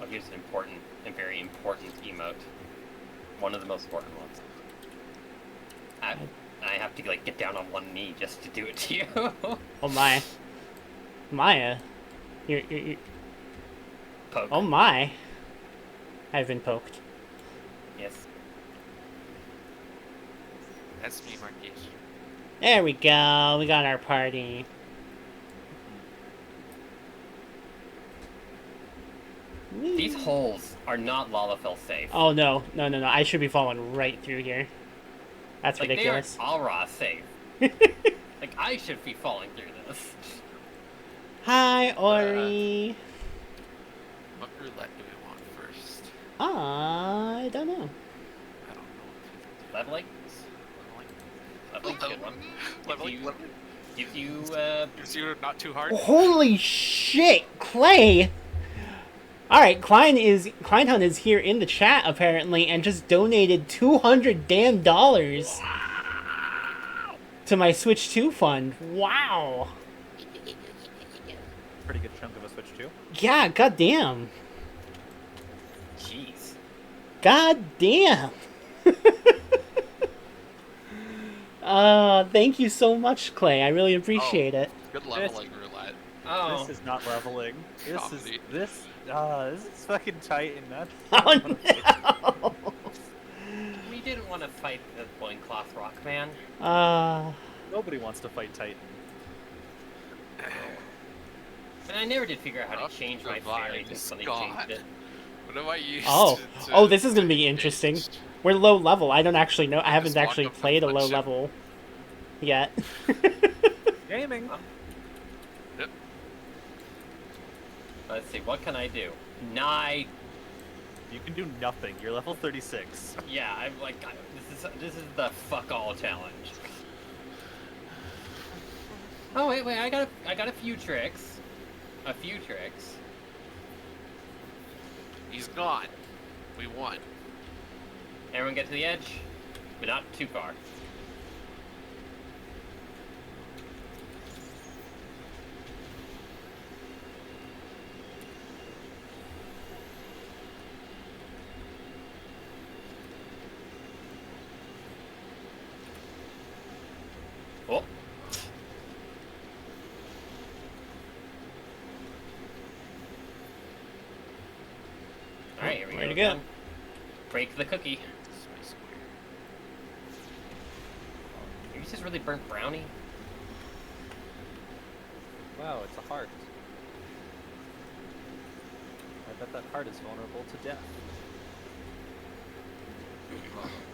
Oh, here's an important and very important emote. One of the most important ones. I have to like get down on one knee just to do it to you. Oh my. Maya. You're... Poke. Oh my. I've been poked. Yes. That's me, Marquise. There we go. We got our party. These holes are not Lalafell safe. Oh no. No. I should be falling right through here. That's like ridiculous. They aren't Alra safe. Like I should be falling through this. Hi, Ori. What roulette do we want first? I don't know. I don't know what Leveling? people do. Leveling's a good one. Leveling. Gives you Gives you not too hard. Holy shit, Clay! Alright, Kleinhunt is here in the chat apparently and just donated $200 damn to my Switch 2 fund. Wow. Pretty good chunk of a Switch too. Yeah, goddamn. jeez. Goddamn. Thank you so much, Clay. I really appreciate it. Good leveling roulette. Oh, This is not leveling. Comedy. This is fucking Titan. That's Oh no. we didn't want to fight the loincloth rock man. Nobody wants to fight Titan. And I never did figure out how Oh, to change my divine fairy until they God. changed it. What have I used? Oh, this is gonna be interesting. We're low level. I don't actually know. I haven't just walk actually up to played a low affliction. level yet. Gaming. Yep. Let's see, what can I do? Nye. You can do nothing. You're level 36. Yeah, I'm like, this is the fuck all challenge. Oh wait, I got a few tricks. A few tricks. He's gone. We won. Everyone get to the edge, but not too far. Oh. Alright, here we Way go. to go. Break the cookie. Maybe this is really burnt brownie. Wow, it's a heart. I bet that heart is vulnerable to death.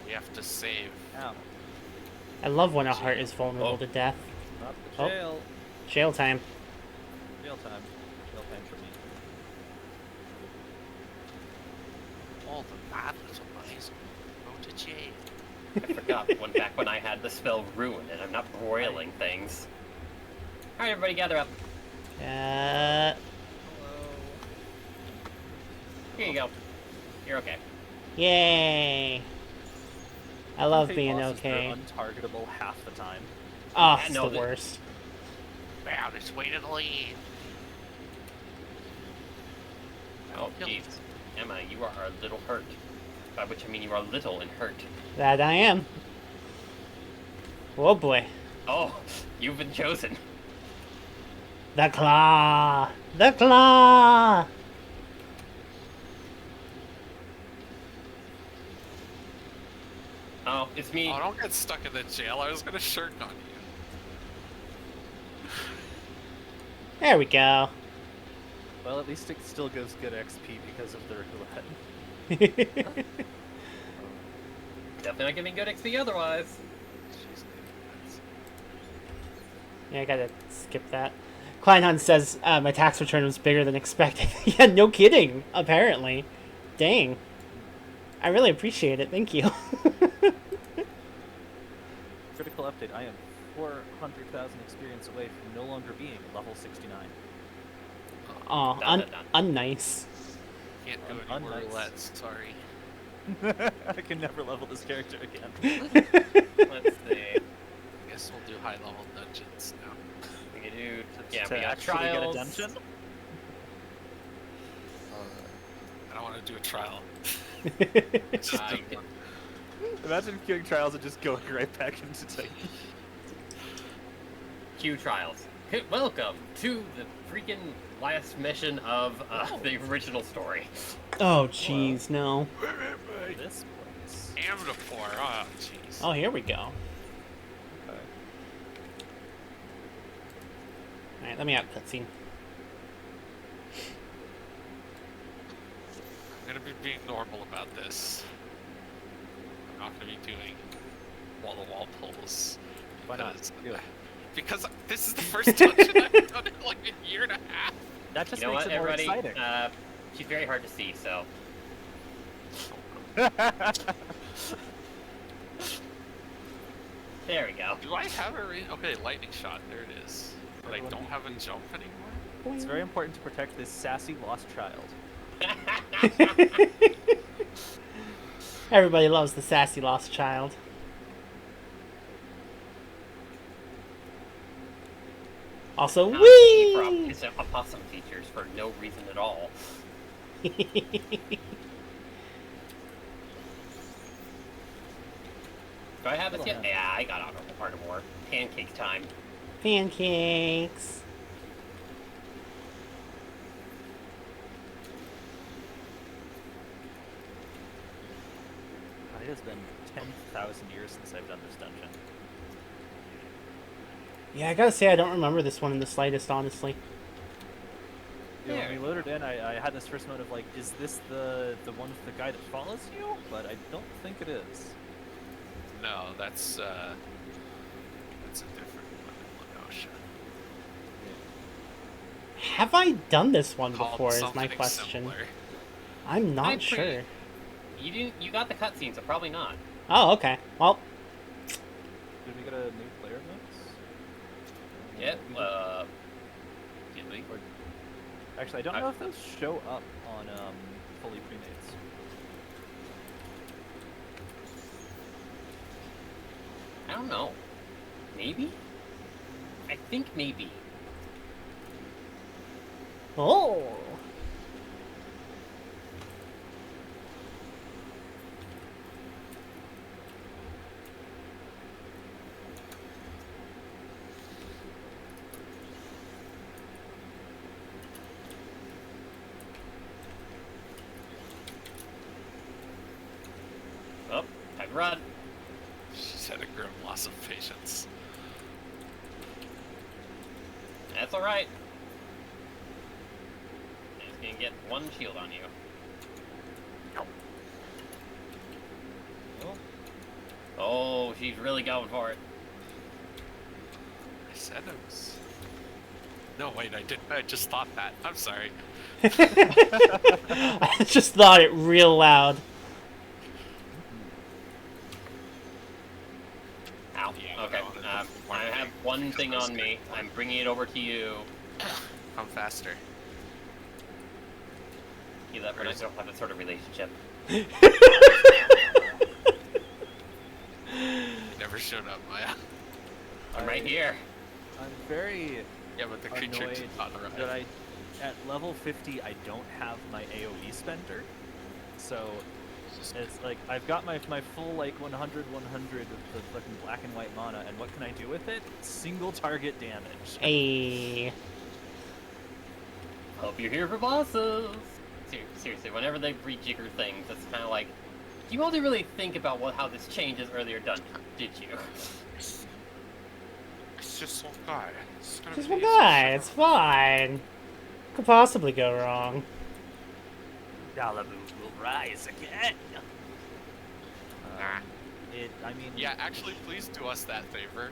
We have to save. Ow. I love when a heart is vulnerable Oh. to death. Not the Oh. jail. Jail time. Jail time. Jail time for me. All the bad little boys go to jail. I forgot back when I had the spell Ruin and I'm not broiling things. Alright, everybody gather up. Uh, Here you go. You're okay. yay. I love Fate being bosses, they're okay. untargetable half the time. Oh, Yeah, it's no, the the- worst. Found its way to the lead. Oh, jeez. Emma, you are a little hurt. By which I mean you are little and hurt. That I am. Oh boy. Oh, you've been chosen. The claw! The claw! Oh, it's me. Oh, don't get stuck in the jail. I was gonna shirk on you. There we go. Well, at least it still gives good XP because of the roulette. Definitely not giving good XP otherwise. Jeez, that's- Yeah, I gotta skip that. Kleinhund says my tax return was bigger than expected. Yeah, no kidding, apparently. Dang. I really appreciate it, thank you. Critical update, I am 400,000 experience away from no longer being level 69. Aw, Dun, dun, dun. unnice. Can't do any more Unnice. roulettes. Sorry. I can never level this character again. Let's see. I guess we'll do high level dungeons now. We can do. To Yeah, we got actually trials. get a dungeon? I don't want to do a trial. I can- Imagine queuing trials and just going right back into Titan. Q trials. Welcome to the freaking last mission of the original story. Oh, jeez, no. This place. Amnapore. Oh, jeez. Oh, here we go. Okay. Alright, let me out cutscene. I'm gonna be being normal about this. I'm not gonna be doing wall-to-wall pulls. Why not? because- Do it. Because this is the first dungeon I've done in like a year and a half. That just You know makes what, it more everybody? exciting. She's very hard to see, so. There we go. Do I have a okay, lightning shot, there it is. But I don't have a jump anymore? It's very important to protect this sassy lost child. Everybody loves the sassy lost child. Also, For wee! it's a possum features for no reason at all. Do I have this yet? Yeah, I got Honorable Carnivore. Pancake time. Pancakes. It has been 10,000 years since I've done this dungeon. Yeah, I gotta say, I don't remember this one in the slightest, honestly. You know, when There we you loaded in, I had this first moment of like, is this the one with the guy that follows you? But I don't think it is. No, that's a different one. Oh shit. Have I done this one Called before, is my something question. similar. I'm not I'm sure. pretty- You didn't. You got the cutscene, so probably not. Oh, okay. Well, Did we get a new player mix? Yep. We did- Did we? Actually, I don't know if those show up on fully premates. I don't know. Maybe. I think maybe. oh. Oh, time to run. She's had a grim loss of patience. That's all right. I'm just gonna get one shield on you. Oh, Oh, she's really going for it. I said it was. No, wait, I didn't. I just thought that. I'm sorry. I just thought it real loud. Ow. Yeah, Okay. no, that's I have one thing on me. I'm bringing it over to you. Come faster. You that I don't have that sort of relationship. You never showed up, Maya. I'm right here. I'm very Yeah, but the creature annoyed did not arrive. that at level 50, I don't have my AoE spender. So it's like I've got my full like 100 of the fucking black and white mana, and what can I do with it? Single target damage. Hey. Hope you're here for bosses. Seriously, whenever they rejigger things, it's kind of like, You all didn't really think about how this changes earlier done, did you? It's just one guy. It's gonna Just be one easy guy. shit. It's fine. Could possibly go wrong. Dalamud will rise again. Nah. I mean, Yeah, actually, please do us that favor.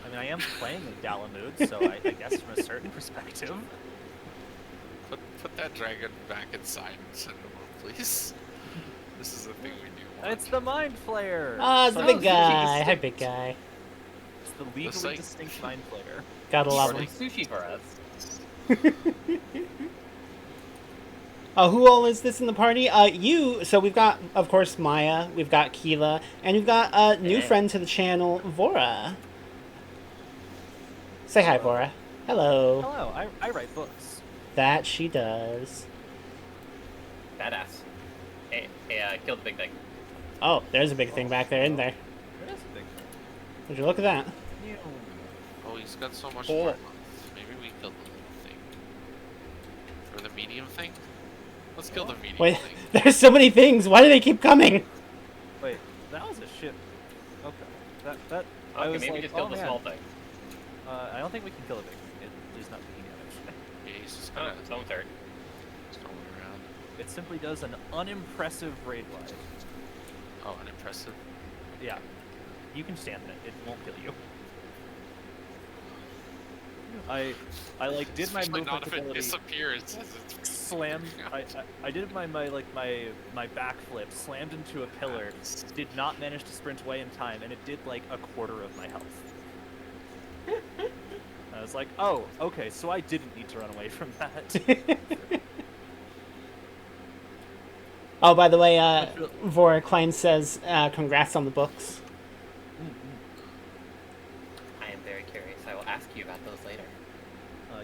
I mean, I am playing a Dalamud, so I guess from a certain perspective. Put that dragon back inside and send him home, please. This is the thing we do want. It's the Mind Flayer. Ah, it's the Sorry, big guy. Hi, distinct. big guy. It's the legally like- distinct Mind Flayer. Gotta love Ordered him. sushi for us. Oh, who all is this in the party? You. So we've got, of course, Maya. We've got Keela, and we've got a new Hey. friend to the channel, Vora. Say hi, Vora. Hello. Hello, I write books. That she does. Badass. Hey, kill the big thing. Oh, there's a big thing back there, isn't there? It is a big thing. Would you look at that? Oh, he's got so much Oh. more. Maybe we kill the little thing. Or the medium thing? Let's kill the medium Wait, thing. there's so many things. Why do they keep coming? Wait, that was a ship. Okay. That. I Okay, was maybe like, just kill oh, the man. small thing. I don't think we can kill the big thing. It is not taking damage. Yeah, he's just Oh, gonna it's own turn. roll around. It simply does an unimpressive raid wide. Oh, unimpressive. Yeah. You can stand in it. It won't kill you. I like did my Especially movement not if it ability. disappears. Slammed. I did my my backflip, slammed into a pillar, did not manage to sprint away in time, and it did like a quarter of my health. I was like, oh, okay, so I didn't need to run away from that. Oh, by the way, Vora Klein says, congrats on the books. I am very curious. I will ask you about those later.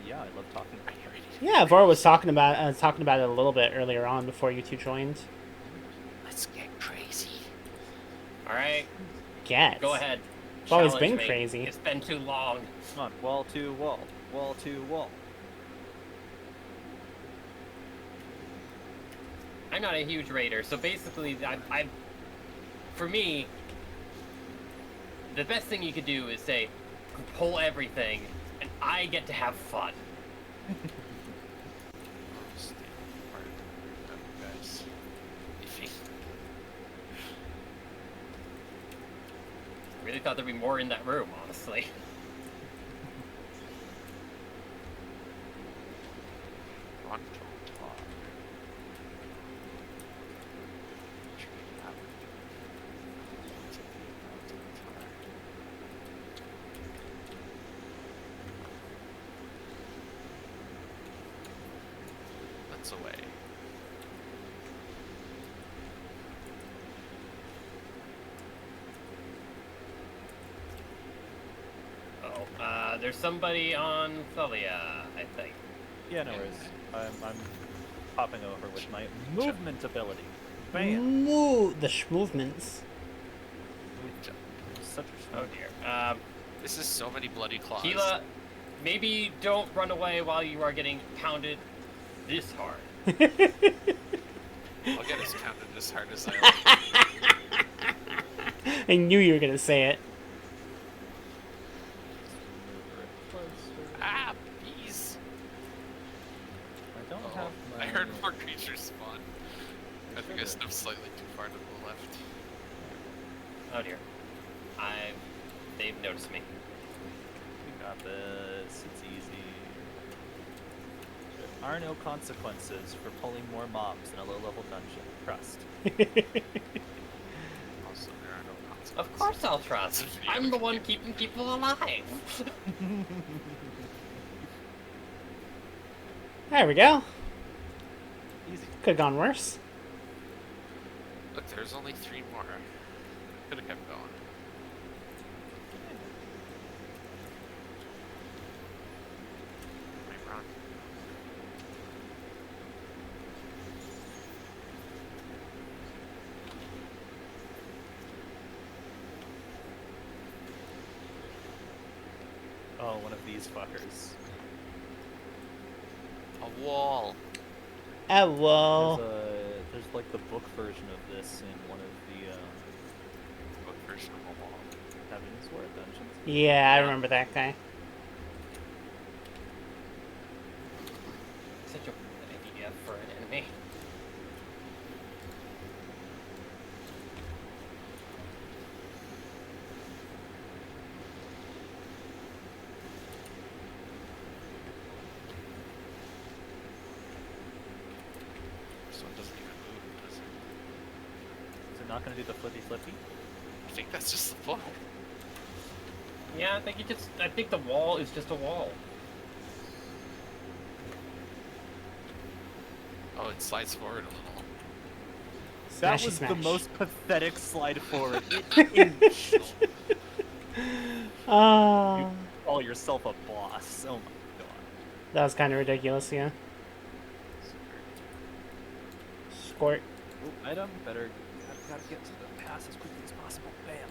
Yeah, I love talking about it. Yeah, Vora was talking about it a little bit earlier on before you two joined. Let's get crazy. All right, Get. go ahead. It's always Challenge been me. crazy. It's been too long. Come on, wall to wall, wall to wall. I'm not a huge raider, so basically, for me, the best thing you could do is say, pull everything, and I get to have fun. Guys. Really thought there'd be more in that room, honestly. That's away. Oh, there's somebody on Thalia, I think. Yeah, no worries. I'm popping over with my movement ability. Bam. The movements. Such a Oh dear. This is so many bloody claws. Keela, maybe don't run away while you are getting pounded this hard. I'll get as pounded as hard as I like. I knew you were gonna say it. Ah, bees! I don't Oh, have my... I heard more creatures spawn. I think I stepped slightly too far to the left. Oh dear. They've noticed me. We got this. It's easy. There are no consequences for pulling more mobs in a low-level dungeon. Trust. Also, there are no consequences. Of course I'll trust. I'm the one keeping people alive. There we go. Easy. Could have gone worse. Look, there's only 3 more. Could have kept going. Might run. Oh, one of these fuckers. A wall. Oh, well. There's like the book version of this in one of the Book version of a wall. Heaven's Ward dungeons. Yeah, I Yeah. remember that guy. Such a good idea for an enemy. This one doesn't even move, does it? Is it not going to do the flippy flippy? I think that's just the book. Yeah, I think the wall is just a wall. Oh, it slides forward a little. That Smashy was the smash. most pathetic slide forward. Inch. Oh, You call yourself a boss. Oh my god. that was kind of ridiculous, yeah. Squirt. Oh, item. Better. Gotta get to the pass as quickly as possible. Bam.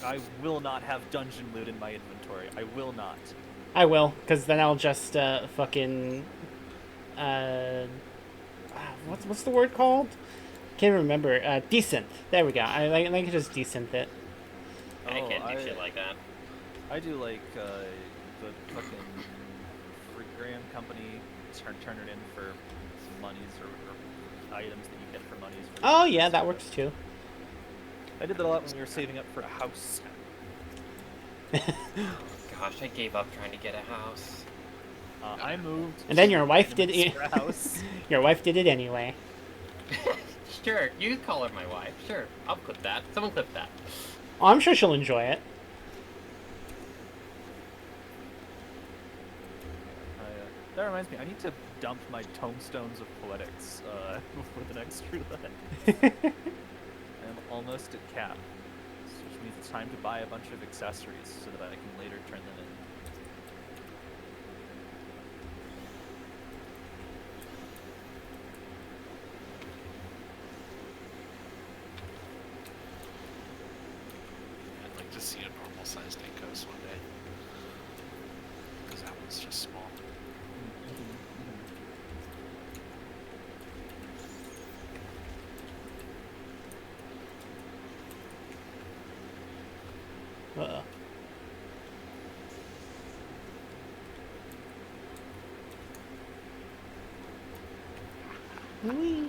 I will not have dungeon loot in my inventory. I will not. I will, because then I'll just fucking what's the word called? Can't remember. Decent. There we go. I can just decent it. I can't do shit like that. I do like the fucking free gram company turn it in for monies or items that you get for monies. For Oh yeah, that works too. I did that a lot when we were saving up for a house. Gosh, I gave up trying to get a house. I moved. And then your wife to did it. a house. Your wife did it anyway. Sure, you can call her my wife. Sure, I'll clip that. Someone clip that. Oh, I'm sure she'll enjoy it. That reminds me, I need to dump my tomestones of poetics before the next roulette. I'm almost at cap, which means it's time to buy a bunch of accessories so that I can later turn them in. I'd like to see a normal sized Incos one day. Because that one's just small. Uh-oh. Whee.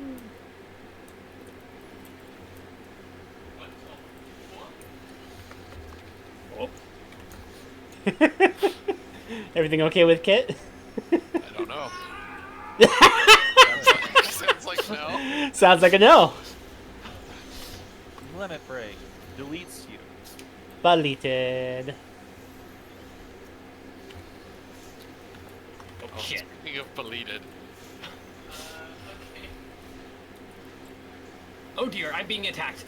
Oh, Everything okay with Kit? I don't know. Sounds like no. Sounds like a no. Limit break deletes you. Deleted. oh Oh, shit. Speaking of deleted, Oh dear, I'm being attacked.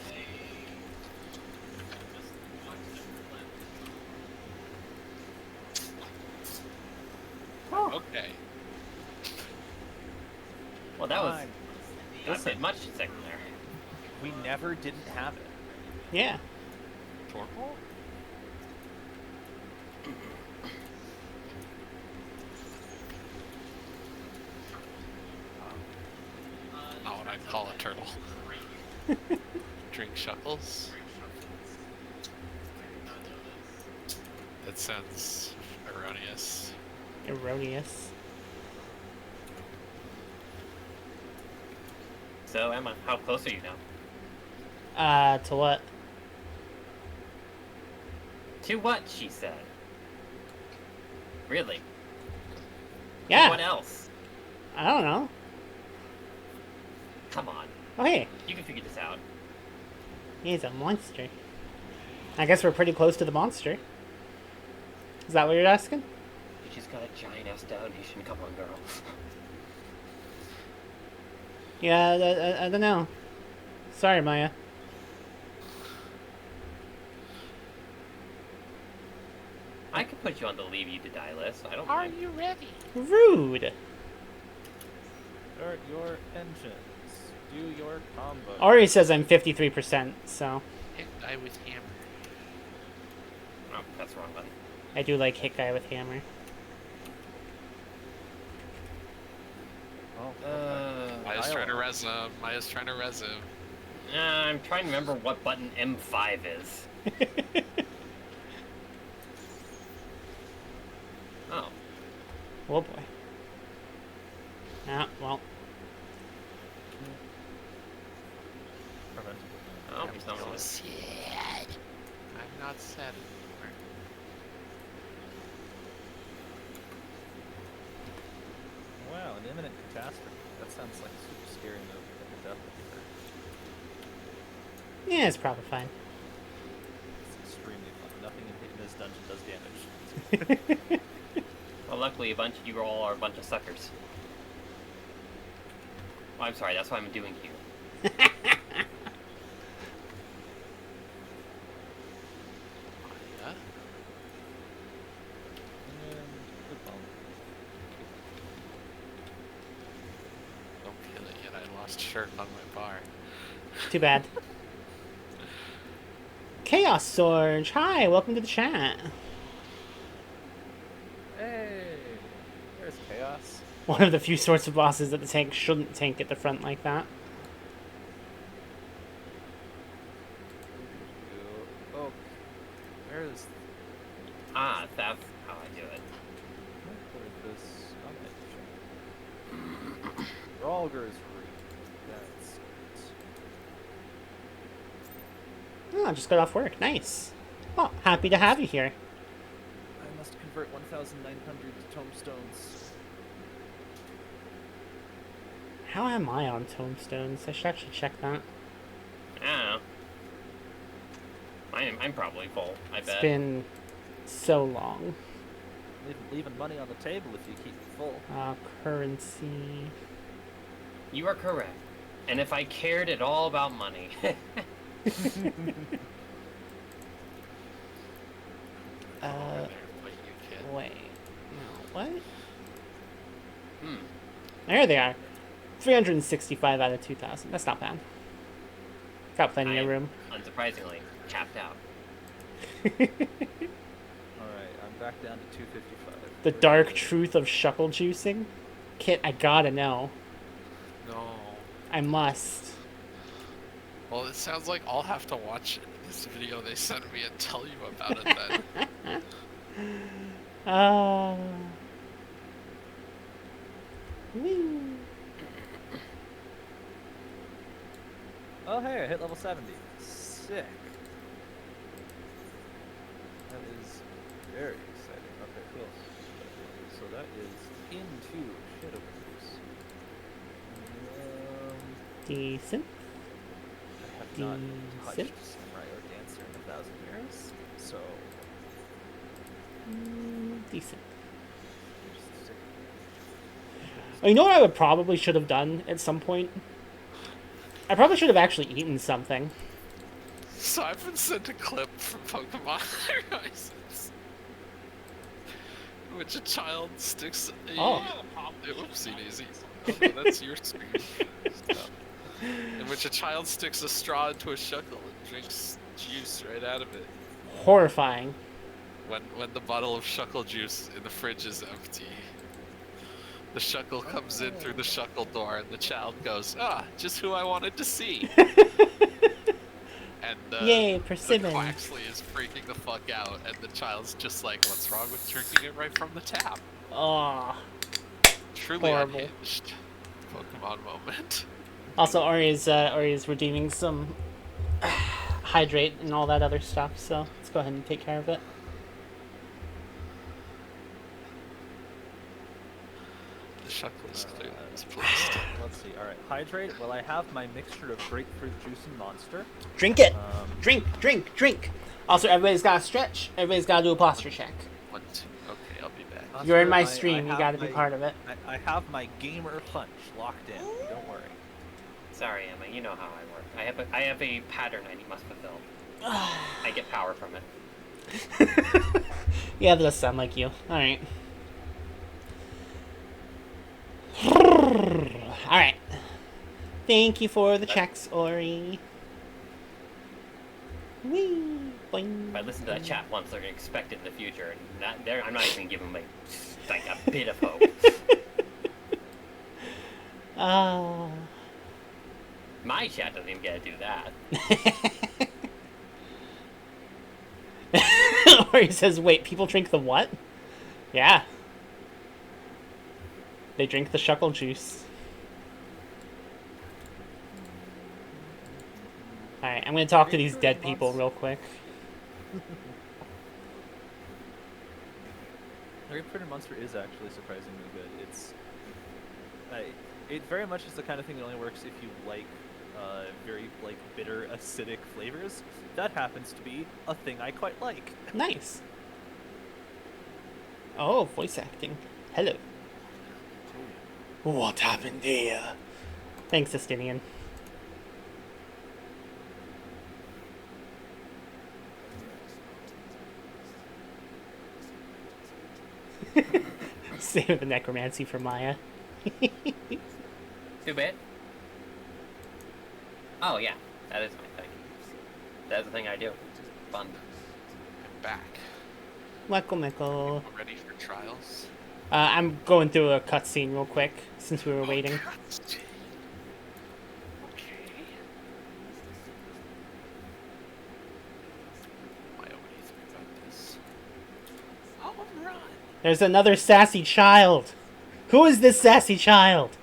okay. Well, that was Fine. a Listen. bit much second there. We never didn't have it. Yeah. Torpor? Not what I'd call a turtle. Drink shuckles? That sounds erroneous. Erroneous. So, Emma, how close are you now? To what? To what, she said. Really? Yeah. What else? I don't know. Come on. Oh, hey. You can figure this out. He's a monster. I guess we're pretty close to the monster. Is that what you're asking? You just got a giant ass donation. Come on, girl. Yeah, I don't know. Sorry, Maya. I could put you on the leave you to die list. I don't Are mind. you ready? Rude. Start your engines. Do your combo. Ori says I'm 53%, so Hit die with hammer. Oh, that's the wrong button. I do like hit guy with hammer. Oh, okay. Maya's trying to res him. Maya's trying to res him. I'm trying to remember what button M5 is. Oh. Oh boy. Ah, well. Perfect. Oh, he's not really. sad. I'm not sad anymore. Wow, an imminent catastrophe. That sounds like a super scary movie that could definitely hurt. Yeah, it's probably fine. It's extremely fun. Nothing in this dungeon does damage. Well, luckily, you all are a bunch of suckers. Oh, I'm sorry. That's what I'm doing here. Yeah? And good bump. Don't kill it yet. I lost shirt on my bar. Too bad. Chaos Sorge, hi, welcome to the chat. Hey, there's chaos. One of the few sorts of bosses that the tank shouldn't tank at the front like that. Oh, there's Ah, that's how I do it. this. Ralger's Reef. That's Oh, I just got off work, nice. Oh, happy to have you here. I must convert 1,900 tombstones. How am I on tombstones? I should actually check that. I don't know. I'm probably full, I It's bet. been so long. Leaving money on the table if you keep it full. Currency. You are correct. And if I cared at all about money... But you can't. Wait. No, what? hmm. There they are. 365 out of 2,000. That's not bad. Got plenty of room. Unsurprisingly, capped out. Alright, I'm back down to 255. The dark truth of shuckle juicing? Kit, I gotta know. No. I must. Well, it sounds like I'll have to watch this video they sent me and tell you about it then. Woo. Oh hey, I hit level 70. Sick. That is very exciting. Okay, cool. So that is into Shadow Cruise. Decent. I have not touched Decent. Samurai or Dancer in 1,000 years, so Decent. just stick. Oh, you know what I would probably should have done at some point? I probably should have actually eaten something. So I've been sent a clip from Pokemon Horizons, in which a child sticks a... Oh. Oopsie daisy. Oh, no, that's your screen. Stop. In which a child sticks a straw into a shuckle and drinks juice right out of it. Horrifying. When the bottle of shuckle juice in the fridge is empty, the shuckle comes in through the shuckle door and the child goes, "Ah, just who I wanted to see." And Yay, the persimmon. Quaxley is freaking the fuck out, and the child's just like, "What's wrong with drinking it right from the tap?" Oh. Truly Horrible. unhinged Pokemon moment. Also, Ori is redeeming some hydrate and all that other stuff, so let's go ahead and take care of it. The shuckle is clearly misplaced. Let's see. Alright, hydrate. Well, I have my mixture of grapefruit juice and monster. Drink it! Um, Drink, drink, drink! Also, everybody's got to stretch. Everybody's got to do a posture check. 1, 2. Okay, I'll be back. Monster, You're in my I stream. You have got to be my- part of it. I have my gamer punch locked in. Don't worry. Sorry, Emma. You know how I work. I have a pattern I must fulfill. I get power from it. Yeah, that does sound like you. Alright. Alright. Thank you for the checks, Ori. Whee! Boing. If I listen to that chat once, they're gonna expect it in the future, and I'm not even giving them like a bit of hope. Ah. My chat doesn't even get to do that. Or he says, wait, people drink the what? Yeah. They drink the shuckle juice. Alright, I'm gonna talk to these dead people real quick. The Printed Monster is actually surprisingly good. It very much is the kind of thing that only works if you like very like bitter, acidic flavors. That happens to be a thing I quite like. Nice. Oh, voice acting. Hello. What happened here? Thanks, Justinian. Save the necromancy for Maya. Too bad. Oh yeah, that is my thing. That's the thing I do. Fun. I'm back. Wacko Mecko. Ready for trials? I'm going through a cutscene real quick since we were waiting. Cutscene. Okay. Why would you think about this? All right. There's another sassy child. Who is this sassy child?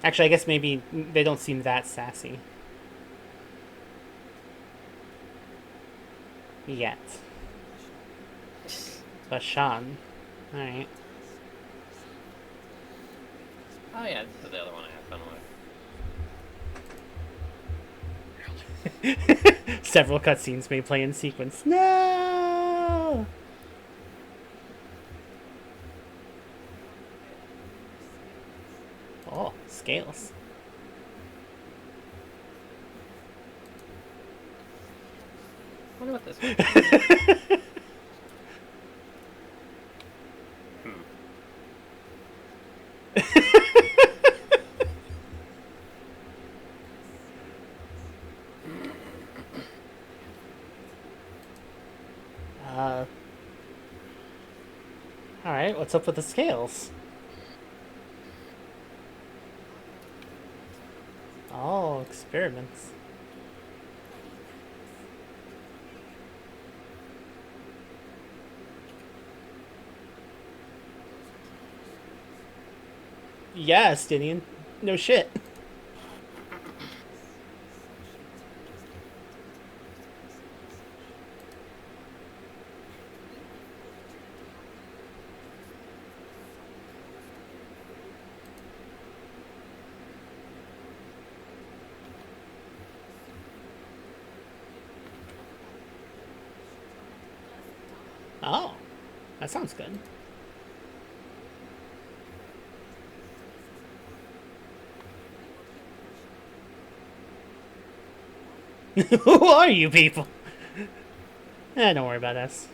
Actually, I guess maybe they don't seem that sassy. Yet. Bashan. Alright. Oh yeah, this is the other one I have fun with. Several cutscenes may play in sequence. No! Oh, scales. I wonder what this one Alright, what's up with the scales? Oh, experiments. Yeah, Stinian. No shit. Oh, that sounds good. Who are you people? Don't worry about us.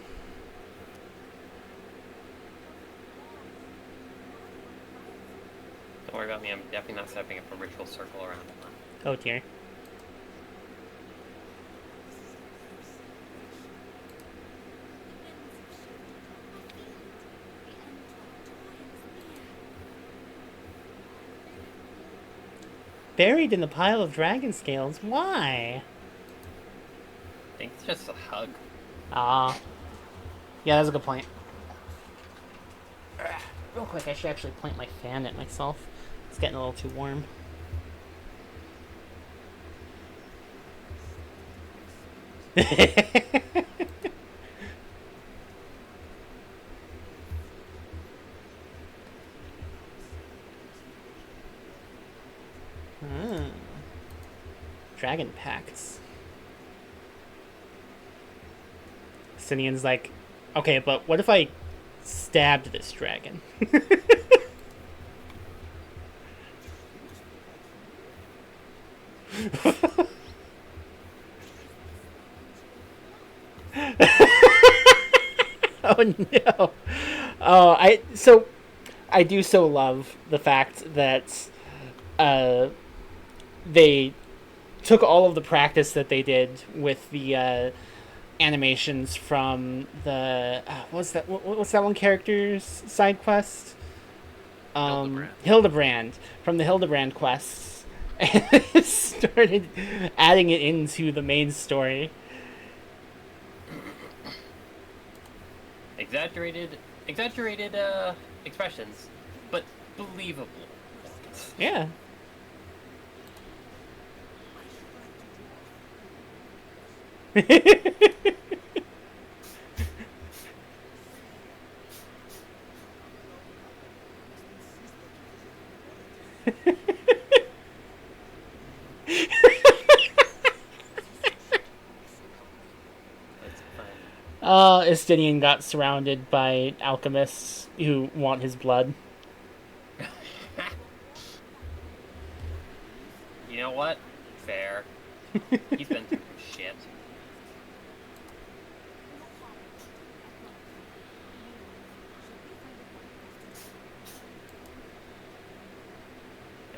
Don't worry about me, I'm definitely not setting up a ritual circle around it. Oh dear. Buried in the pile of dragon scales. Why? I think it's just a hug. Ah. Yeah, that's a good point. Real quick, I should actually point my fan at myself. It's getting a little too warm. Dragon pacts. Sinian's like, okay, but what if I stabbed this dragon? Oh no. Oh, I do so love the fact that they took all of the practice that they did with the animations from the what's that one character's side quest? Hildebrand, from the Hildebrand quests, and started adding it into the main story. Exaggerated expressions, but believable. Yeah. That's fine. Estinian got surrounded by alchemists who want his blood. You know what? Fair. He's been through shit.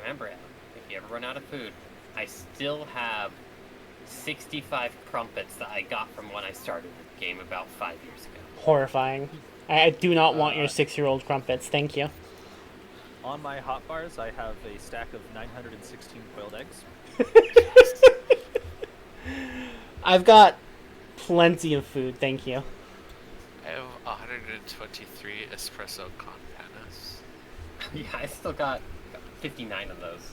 Remember, Adam, if you ever run out of food, I still have 65 crumpets that I got from when I started the game about 5 years ago. Horrifying. I do not want your 6-year-old crumpets. Thank you. On my hot bars, I have a stack of 916 boiled eggs. I've got plenty of food. Thank you. I have 123 espresso con panas. Yeah, I still got 59 of those.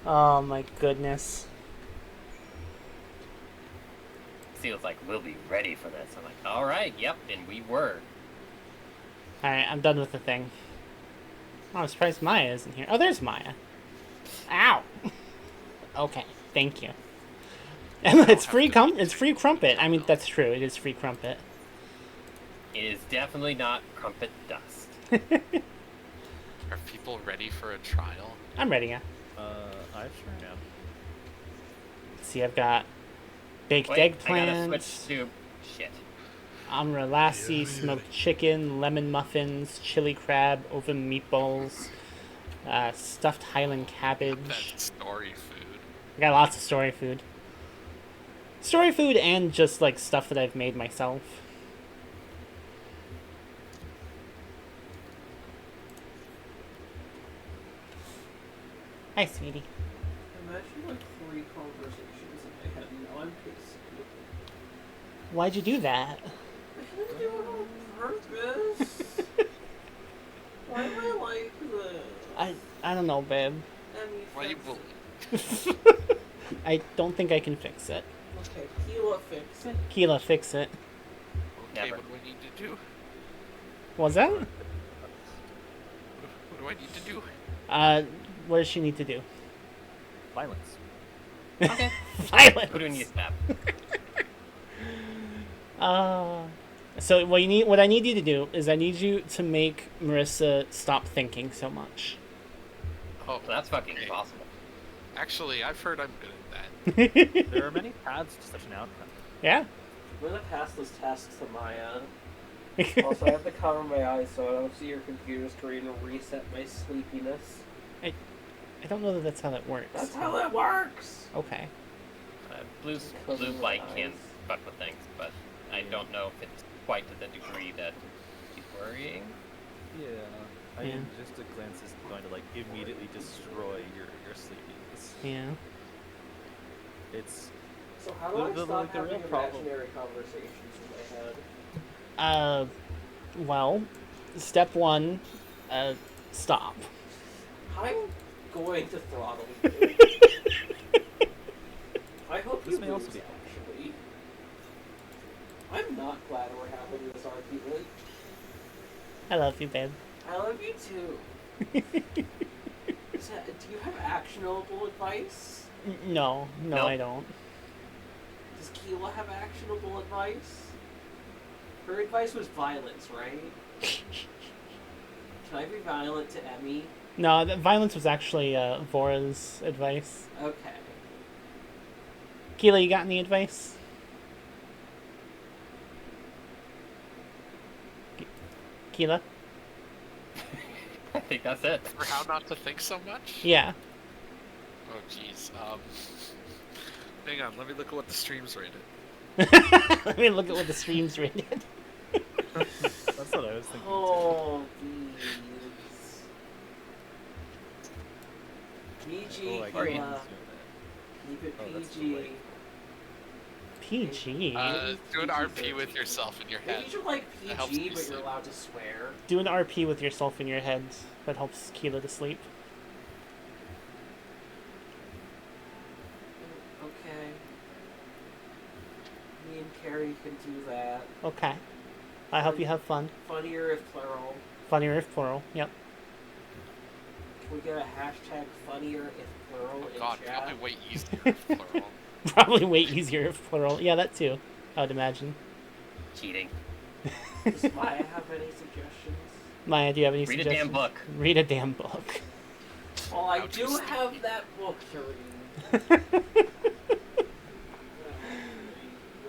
Oh my goodness. Seal's like, we'll be ready for this. I'm like, alright, yep, and we were. Alright, I'm done with the thing. Oh, I'm surprised Maya isn't here. Oh, there's Maya. Ow! Okay, thank you. It's free it's free crumpet. I mean, that's true. It is free crumpet. It is definitely not crumpet dust. Are people ready for a trial? I'm ready, yeah. I sure am. Let's see, I've got baked Wait, eggplant, I gotta switch to... Shit. Amra lassi, smoked chicken, lemon muffins, chili crab, oven meatballs, stuffed Highland cabbage. That's story food. I got lots of story food. Story food and just like stuff that I've made myself. Hi, sweetie. Imagine like 3 conversations in my head. Now I'm pissed. Why'd you do that? I didn't do it on purpose. Why am I like this? I don't know, babe. Why you fix bully? it. I don't think I can fix it. Okay, Keela fix it. Keela, fix it. Okay, Never. what do I need to do? Was that? What do I need to do? What does she need to do? Violence. Okay. Violence. Who do we need to stab? So what I need you to do is I need you to make Marissa stop thinking so much. Oh, That's fucking okay. impossible. Actually, I've heard I'm good at that. There are many paths to such an outcome. Yeah. I'm gonna pass this test to Maya. Also, I have to cover my eyes so I don't see your computer screen and reset my sleepiness. I don't know that that's how that works. That's how that works! Okay. Blue Because of light my can eyes. fuck with things, but I don't know if it's quite to the degree that he's worrying. Yeah. I Yeah. mean, just a glance is going to like immediately destroy your sleepiness. Yeah. It's So how do I The- stop like, the real having problem- imaginary conversations in my head? Well, step 1, stop. I'm going to throttle you. I hope This you may lose, also be- actually. I'm not glad we're having this argument. I love you, babe. I love you too. Do you have actionable advice? No, Nope. I don't. Does Keela have actionable advice? Her advice was violence, right? Can I be violent to Emmy? No, the violence was actually Vora's advice. Okay. Keela, you got any advice? Keela? I think that's it. For how not to think so much? Yeah. Oh, jeez. Hang on, let me look at what the stream's rated. Let me look at what the stream's rated. That's what I was thinking. Oh, bees. PG, Oh, I Or can't you- Kayla. Keep it Oh, that's too PG. late. PG. Do an RP with yourself in your Maybe head. you should like That helps PG, me but you're sleep. allowed to swear. Do an RP with yourself in your head. That helps Keela to sleep. Okay. Me and Carrie can do that. Okay. I hope you have fun. Funnier if plural. Funnier if plural. Yep. Can we get a hashtag funnier if plural in God, chat? probably way easier if plural. Probably way easier if plural. Yeah, that too. I would imagine. Cheating. Does Maya have any suggestions? Maya, do you have any Read a suggestions? damn book. Read a damn book. Well, I How do twisted. have that book to read.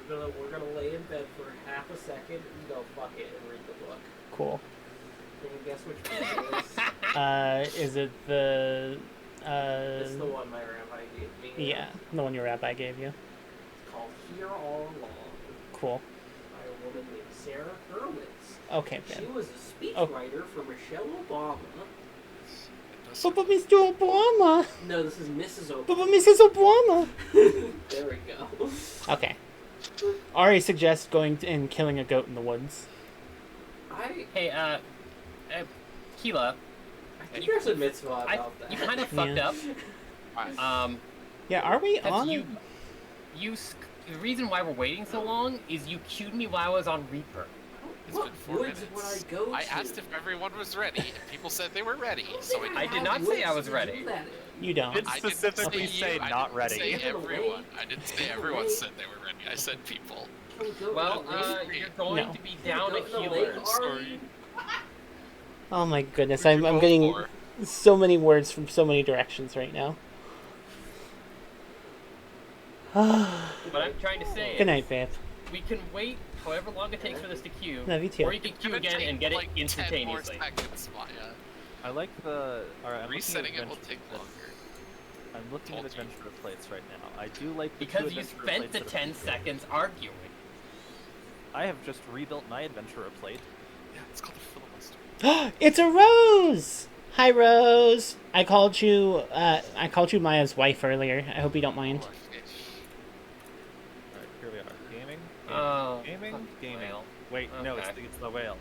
We're gonna lay in bed for half a second and go fuck it and read the book. Cool. Can you guess which book it is? Is it the It's the one my rabbi gave me. yeah, the one your rabbi gave you. It's called Here All Along Cool. by a woman named Sarah Hurwitz. Okay, She Ben. was a speechwriter for Michelle Obama. It does But Mr. Obama. No, this is Mrs. But Obama. Mrs. Obama. There we go. Okay. Ari suggests going and killing a goat in the woods. Hey, Keela, I think there's a mitzvah I, about that. you kind of fucked Yeah. up. Fine. Yeah, are we That's on? the reason why we're waiting so long is you queued me while I was on Reaper. It's What been 4 woods minutes. would I go to? I asked if everyone was ready, and people said they were ready. don't So think I did have not say I woods was to ready. do that in. You don't. Did I didn't specifically say say you, I not didn't ready. Say Give it everyone. away. I didn't say Give it everyone away. said they were ready. I said people. Can we go Well, to the lake? you're going No. to be Can we down go a to the healer. lake, Sorry. Ari? Oh my goodness, Who'd you I'm vote getting for? so many words from so many directions right now. What I'm trying to say Good is night, babe. we can wait however long it takes for this to queue, Love you too. or you can It's queue gonna again take and get it like 10 more instantaneously. seconds, Maya. I like the. Alright, I'm Resetting looking it at will take longer. I'm looking at Told you. adventure plates right now. I do like the two Because you adventurer spent plates the that are 10 featured. seconds arguing. I have just rebuilt my adventurer plate. Yeah, it's called a filibuster. It's a Rose. Hi, Rose. I called you Maya's wife earlier. I hope you don't mind. Oh, fish. Alright, here we are. Gaming. Oh, Gaming. fucking Gaming. whale. Wait, no, Okay. it's the whale.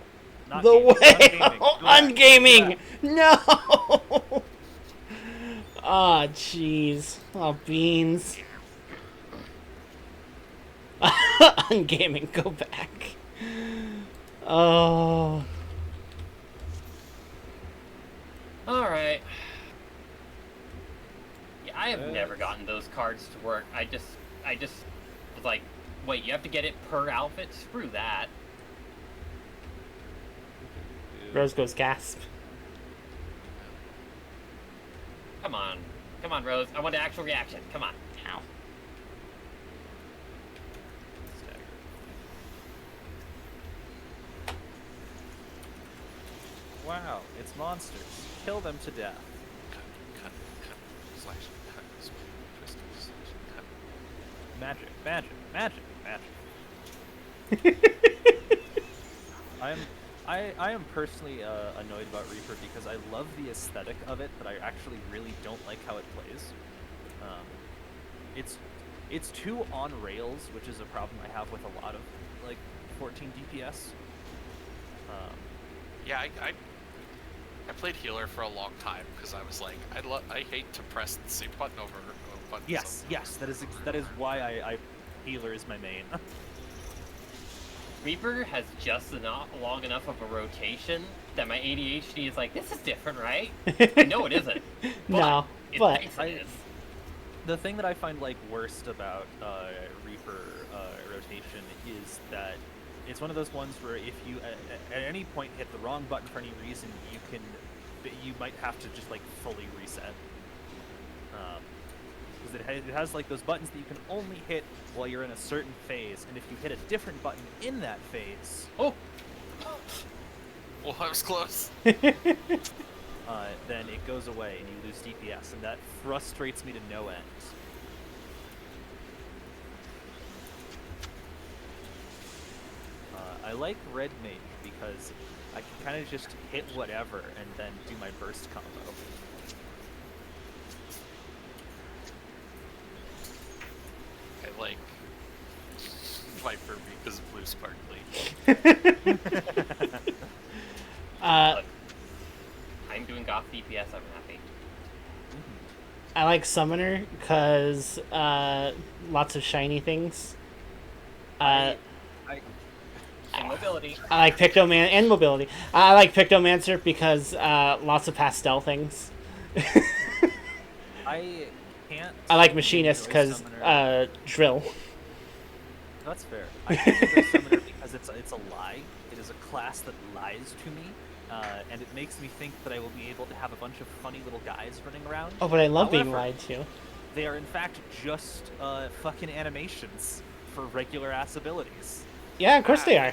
Not The gaming, whale. ungaming. Ungaming. No. Ah, jeez. Oh, beans. Ungaming. Go back. Oh. Alright. Yeah, I have never gotten those cards to work. I just was like, wait, you have to get it per outfit? Screw that. Rose goes gasp. Come on. Come on, Rose. I want an actual reaction. Come on. Ow. Wow, it's monsters. Kill them to death. Cut, slash, cut, swing, twist, slash, cut. Magic, magic, magic, magic. I am personally annoyed about Reaper because I love the aesthetic of it, but I actually really don't like how it plays. It's too on rails, which is a problem I have with a lot of like 14 DPS. Yeah, I played healer for a long time because I was like, I hate to press the same button over a button. Yes, yes, that is why I healer is my main. Reaper has just long enough of a rotation that my ADHD is like, this is different, right? I know it isn't. No, it but thinks it is. The thing that I find like worst about Reaper rotation is that it's one of those ones where if you at any point hit the wrong button for any reason, you might have to just like fully reset. Because it has like those buttons that you can only hit while you're in a certain phase, and if you hit a different button in that phase, Oh, Well, I was close. then it goes away and you lose DPS, and that frustrates me to no end. like red mage because I can kind of just hit whatever and then do my burst combo. I like Viper because of blue sparkly. Look, I'm doing goth DPS. I'm happy. I like Summoner because lots of shiny things. I And mobility. I like Pictoman and mobility. I like Pictomancer because lots of pastel things. I can't. I like Machinist enjoy because Summoner. drill. That's fair. I can't enjoy Summoner because it's a lie. It is a class that lies to me, and it makes me think that I will be able to have a bunch of funny little guys running around. Oh, but I love being However, lied to. They are in fact just fucking animations for regular ass abilities. Yeah, of course they are.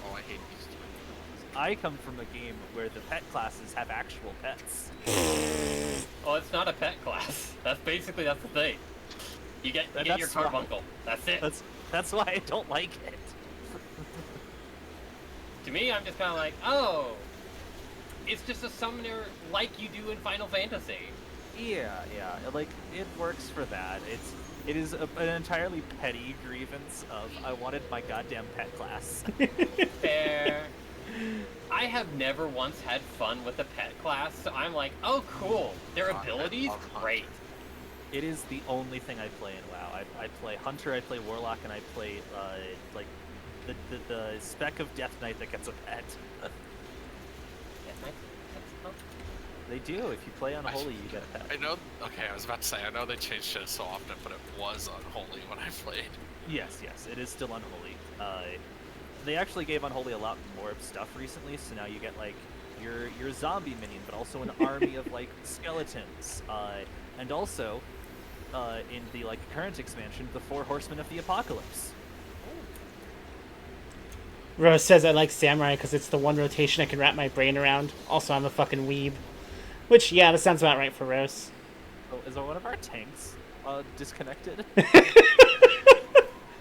Oh, I hate these two. I come from a game where the pet classes have actual pets. Oh, it's not a pet class. That's the thing. You get your That's why- carbuncle. That's it. That's why I don't like it. To me, I'm just kind of like, oh, it's just a summoner like you do in Final Fantasy. Yeah, like it works for that. It is an entirely petty grievance of I wanted my goddamn pet class. Fair. I have never once had fun with a pet class, so I'm like, oh, cool. Their abilities, great. It is the only thing I play in WoW. I play Hunter, I play Warlock, and I play like the spec of Death Knight that gets a pet. They do. If you play Unholy, you get a pet. I know. Okay, I was about to say I know they changed it so often, but it was Unholy when I played. Yes, it is still Unholy. They actually gave Unholy a lot more stuff recently, so now you get like your zombie minion, but also an army of like skeletons, and also in the like current expansion, the 4 Horsemen of the Apocalypse. Rose says I like Samurai because it's the one rotation I can wrap my brain around. Also, I'm a fucking weeb. Which, yeah, that sounds about right for Rose. Oh, is one of our tanks disconnected?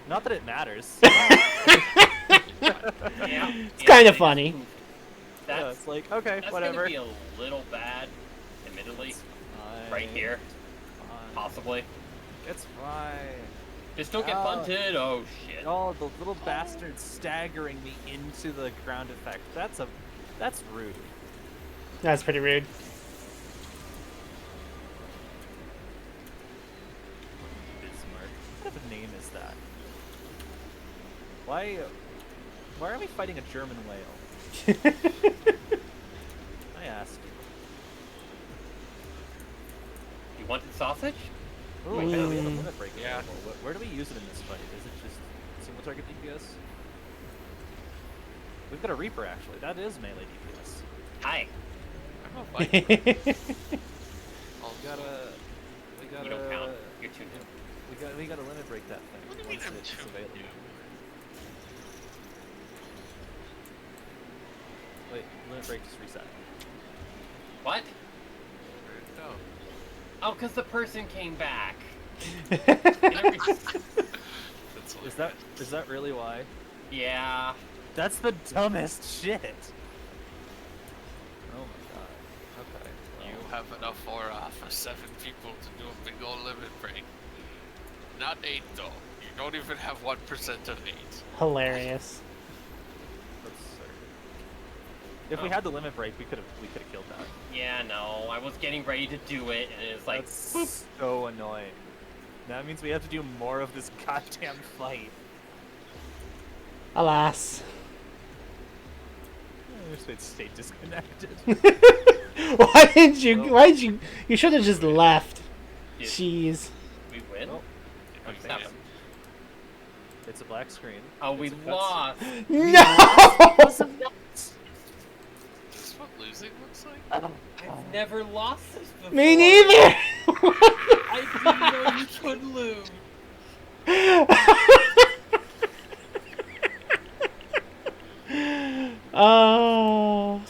Not that it matters. Yeah. It's kind of funny. That's, Yeah, it's like, okay, that's whatever. gonna be a little bad, admittedly. Fine, Right here, fine. possibly. It's fine. Just don't get Oh. bunted. Oh shit. Oh, the little bastard staggering me into the ground effect. That's rude. That's pretty rude. Bismarck. What type of name is that? Why are we fighting a German whale? I asked. You wanted sausage? Ooh, Wait, we have a Mm. limit break Yeah. available. Where do we use it in this fight? Is it just single target DPS? We've got a Reaper actually. That is melee DPS. Hi. I'm a Viper. We gotta. You don't count. You're too new. We gotta limit break that thing. What do you mean once I'm it's too available. new? Wait, limit break just reset. What? Where'd it go? Oh, because the person came back. That's Is that really why? Yeah. That's the dumbest shit. Oh my god. Okay. You have enough aura for 7 people to do a big old limit break. Not 8 though. You don't even have 1% of 8. Hilarious. Absurd. If we had the limit break, we could have killed that. Yeah, no. I was getting ready to do it, and it's like, That's boop. so annoying. That means we have to do more of this goddamn fight. Alas. I wish they'd stay disconnected. Why did you? You should have just left. Yeah. Jeez. We win? Oh, What just okay. happened? it's a black screen. Oh, It's we a cutscene. lost. No! Is this what losing looks like? I've never lost this before. Me neither! I didn't know you could lose. Oh.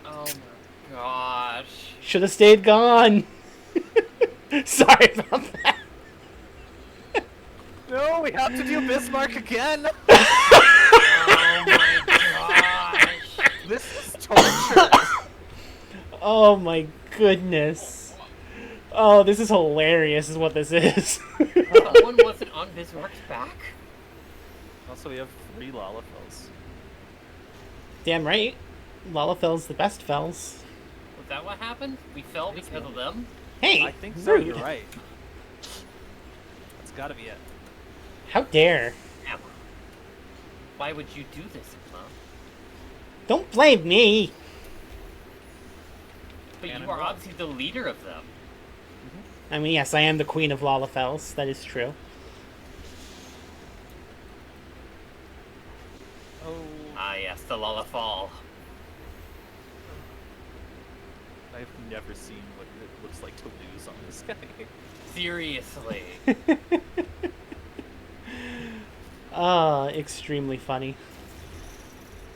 Oh my gosh. Should have stayed gone. Sorry about that. No, we have to do Bismarck again. Oh my gosh! This is torture. Oh my goodness. Oh, this is hilarious is what this is. Someone wasn't on Bismarck's back? Also, we have 3 Lalafels. Damn right. Lalafell's the best fells. Was that what happened? We fell because of them? Hey, I think so. rude. You're right. That's gotta be it. How dare. Emma. Why would you do this, Emma? Don't blame me. But Canon you are block. obviously the leader of them. I mean, yes, I am the queen of Lalafells. That is true. Oh, Ah yes, the Lullafall. I've never seen what it looks like to lose on this guy. Seriously. Extremely funny.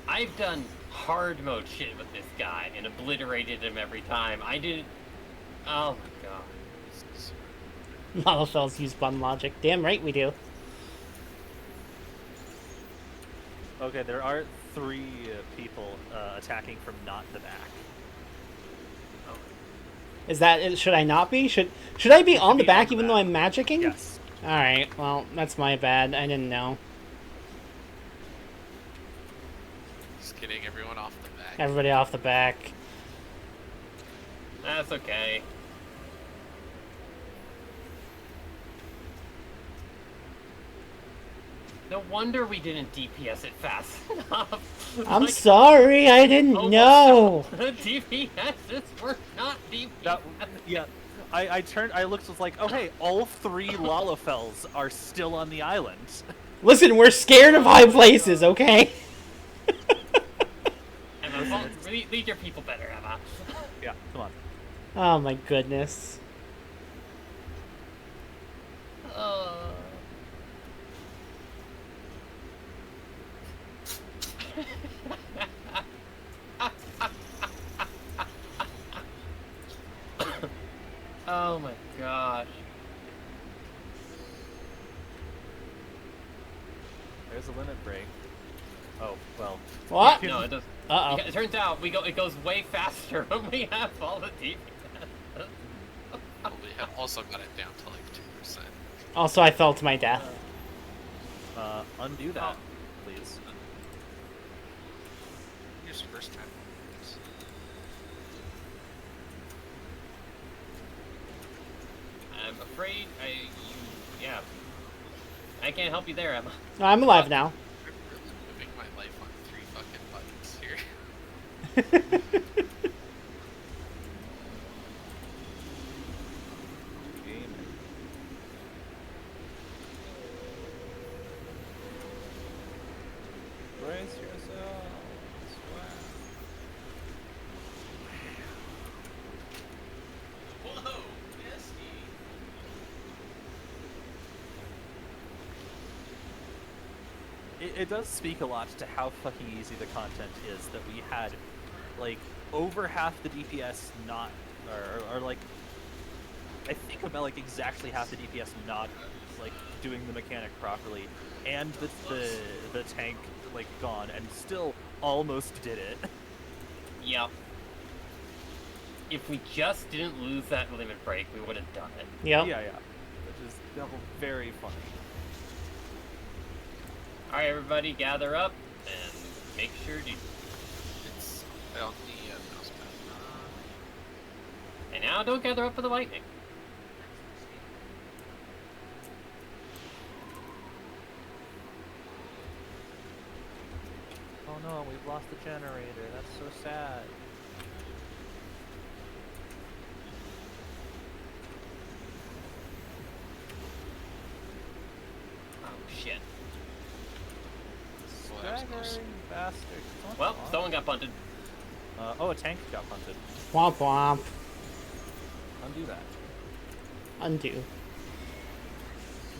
I've done hard mode shit with this guy and obliterated him every time. I did. Oh my god. Lalafells use bun logic. Damn right we do. Okay, there are 3 people attacking from not the back. Is that... Should I not be? Should I be on the be back on the even though back. I'm magicking? Yes. Alright, well, that's my bad. I didn't know. Just getting everyone off the back. Everybody off the back. That's okay. No wonder we didn't DPS it fast enough. I'm sorry, I didn't Oh, know. DPSs were not DPS. That, yeah. I turned. I looked. Was like, oh hey, all 3 Lalafels are still on the island. Listen, we're scared of high places, okay? Emma, lead your people better, Emma. Yeah, come on. Oh my goodness. Oh my gosh. There's a limit break. Oh well. What? No, it does. Uh-oh. It turns out it goes way faster when we have all the DPS. Well, we have also got it down to like 2%. Also, I fell to my death. Undo that, please. Here's the first time. I'm afraid yeah. I can't help you there, Emma. I'm alive now. I'm really moving my life on 3 fucking buttons here. Brace yourselves. Whoa, Misty. It does speak a lot to how fucking easy the content is that we had, like, over half the DPS not, or like, I think about like exactly half the DPS not like doing the mechanic properly, and the tank like gone, and still almost did it. Yep. If we just didn't lose that limit break, we would have done it. Yep. Yeah, which is very funny. Alright, everybody, gather up and make sure to. It's on the mouse pad. And now, don't gather up for the lightning. Oh no, we've lost the generator. That's so sad. Oh, shit. Staggering bastard. Come Well, on. someone got punted. Oh, a tank got punted. Womp womp. Undo that. Undo.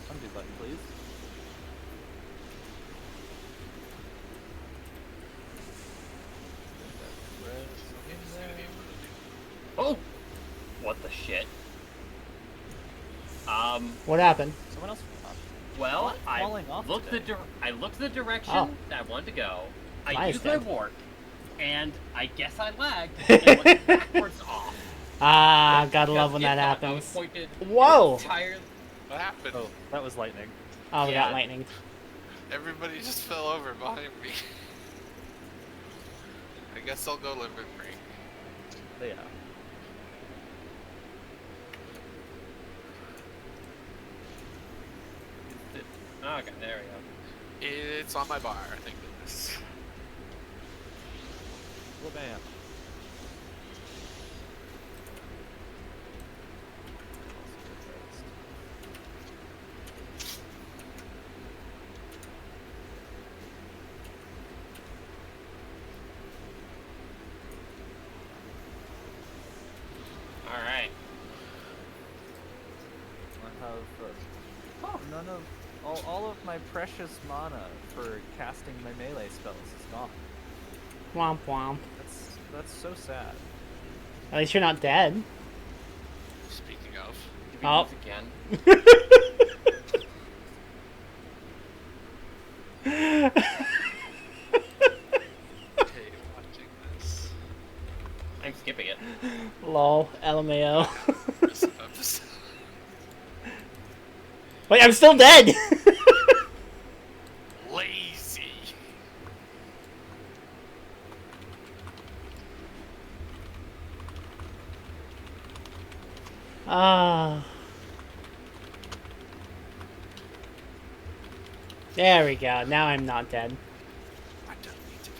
Undo button, please. Oh! What the shit? What happened? Someone else. Well, What's I falling off looked today? I looked the direction Oh. that I wanted to go. I Mine is used my dead. warp, and I guess I lagged and went backwards off. Ah, gotta love when Because that it thought I was happens. pointed Whoa! entirely. What happened? Oh, that was lightning. Oh, we got Yeah. lightning. Everybody just fell over behind me. I guess I'll go limit break. Yeah. Okay, there we go. It's on my bar, thank goodness. Well, bam. All right. I have none of all of my precious mana for casting my melee spells is gone. Womp womp. That's so sad. At least you're not dead. Speaking of, Did we Oh. lose again? hey, watching this. I'm skipping it. Lol. LMAO. I'm just Wait, I'm still dead! lazy. Ah. There we go. Now I'm not dead. I don't need to be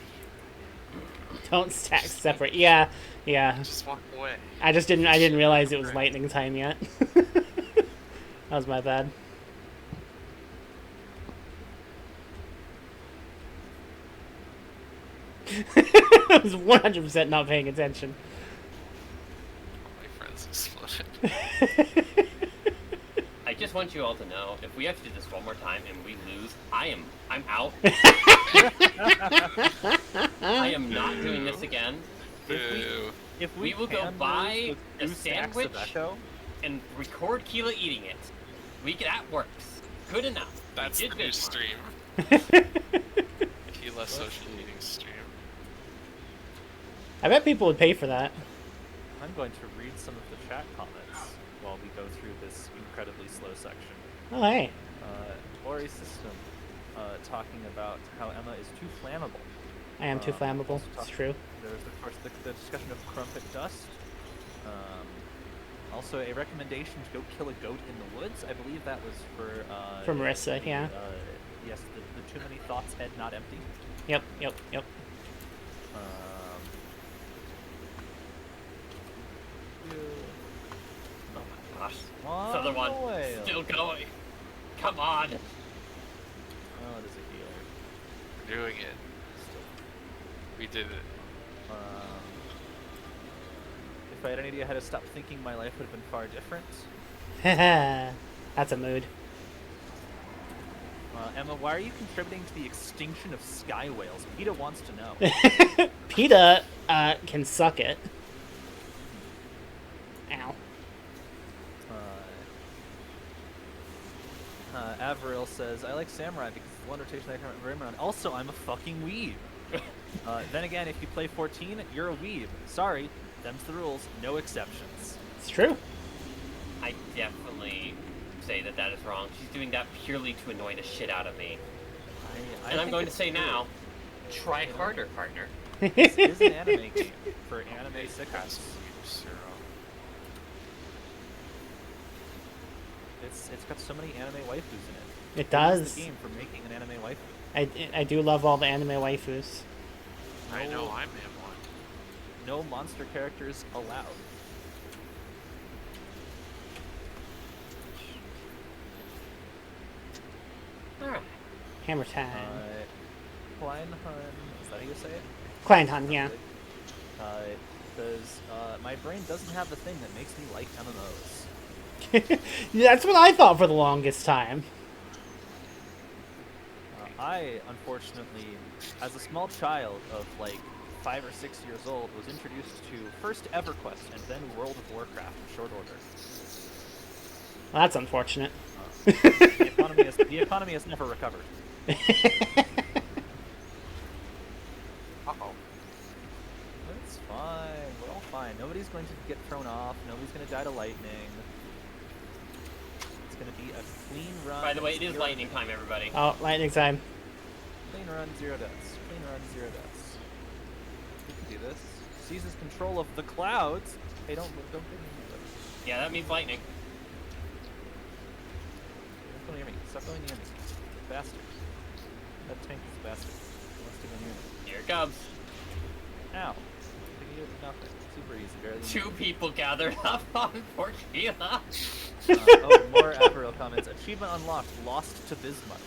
here. Don't stack separate. Yeah, yeah. Just walk away. I didn't realize it was lightning time yet. That was my bad. I was 100% not paying attention. My friends exploded. I just want you all to know, if we have to do this one more time and we lose, I'm out. I am not doing this again. Boo. If We will go can buy lose with a 2 stacks of sandwich. Echo, And record Keela eating it. That works. Good enough. That's We the did new benchmark. stream. Keela social eating stream. I bet people would pay for that. I'm going to read some of the chat comments while we go through this incredibly slow section. Oh, hey. Ori System talking about how Emma is too flammable. I am too flammable. Also It's talk- true. There's, of course, the discussion of crumpet dust. Also, a recommendation to go kill a goat in the woods. I believe that was for Marissa, the, yeah. Yes, the too many thoughts head not empty. Yep. Oh my gosh. Come on, This other one. whale. Still going. Come on. Oh, there's a healer. We're doing it. We did it. If I had any idea how to stop thinking, my life would have been far different. That's a mood. Emma, why are you contributing to the extinction of sky whales? PETA wants to know. PETA can suck it. Ow. Avril says, I like Samurai because it's the one rotation I can remember on. Also, I'm a fucking weeb. Then again, if you play 14, you're a weeb. Sorry, them's the rules, no exceptions. It's true. I definitely say that is wrong. She's doing that purely to annoy the shit out of me. I And I'm think going to it's say true. now, try harder, partner. This is an anime game for anime Pass sickos. Zero. It's got so many anime waifus in it. It It does. is the game for making an anime waifu. I do love all the anime waifus. I know I'm in one. No monster characters allowed. Alright. Hammer time. Kleinhun, is that how you say it? Kleinhun, yeah. Because my brain doesn't have the thing that makes me like MMOs. That's what I thought for the longest time. I, unfortunately, as a small child of like 5 or 6 years old, was introduced to first EverQuest and then World of Warcraft in short order. Well, that's unfortunate. The economy has never recovered. Uh-oh. It's fine. We're all fine. Nobody's going to get thrown off. Nobody's going to die to lightning. It's going to be a clean run. By the way, it is lightning time, everybody. Oh, lightning time. Clean run, 0 deaths. Clean run, 0 deaths. We can do this. Seizes control of the clouds. Hey, don't get me. Yeah, that means lightning. Don't go near me. Stop going near me. Bastard. That tank is a bastard. He wants to go near me. Here it comes. Ow. They do nothing. Super easy. Barely. Two people gathered up on Porkila. More Avril comments. Achievement unlocked. Lost to Bismuth.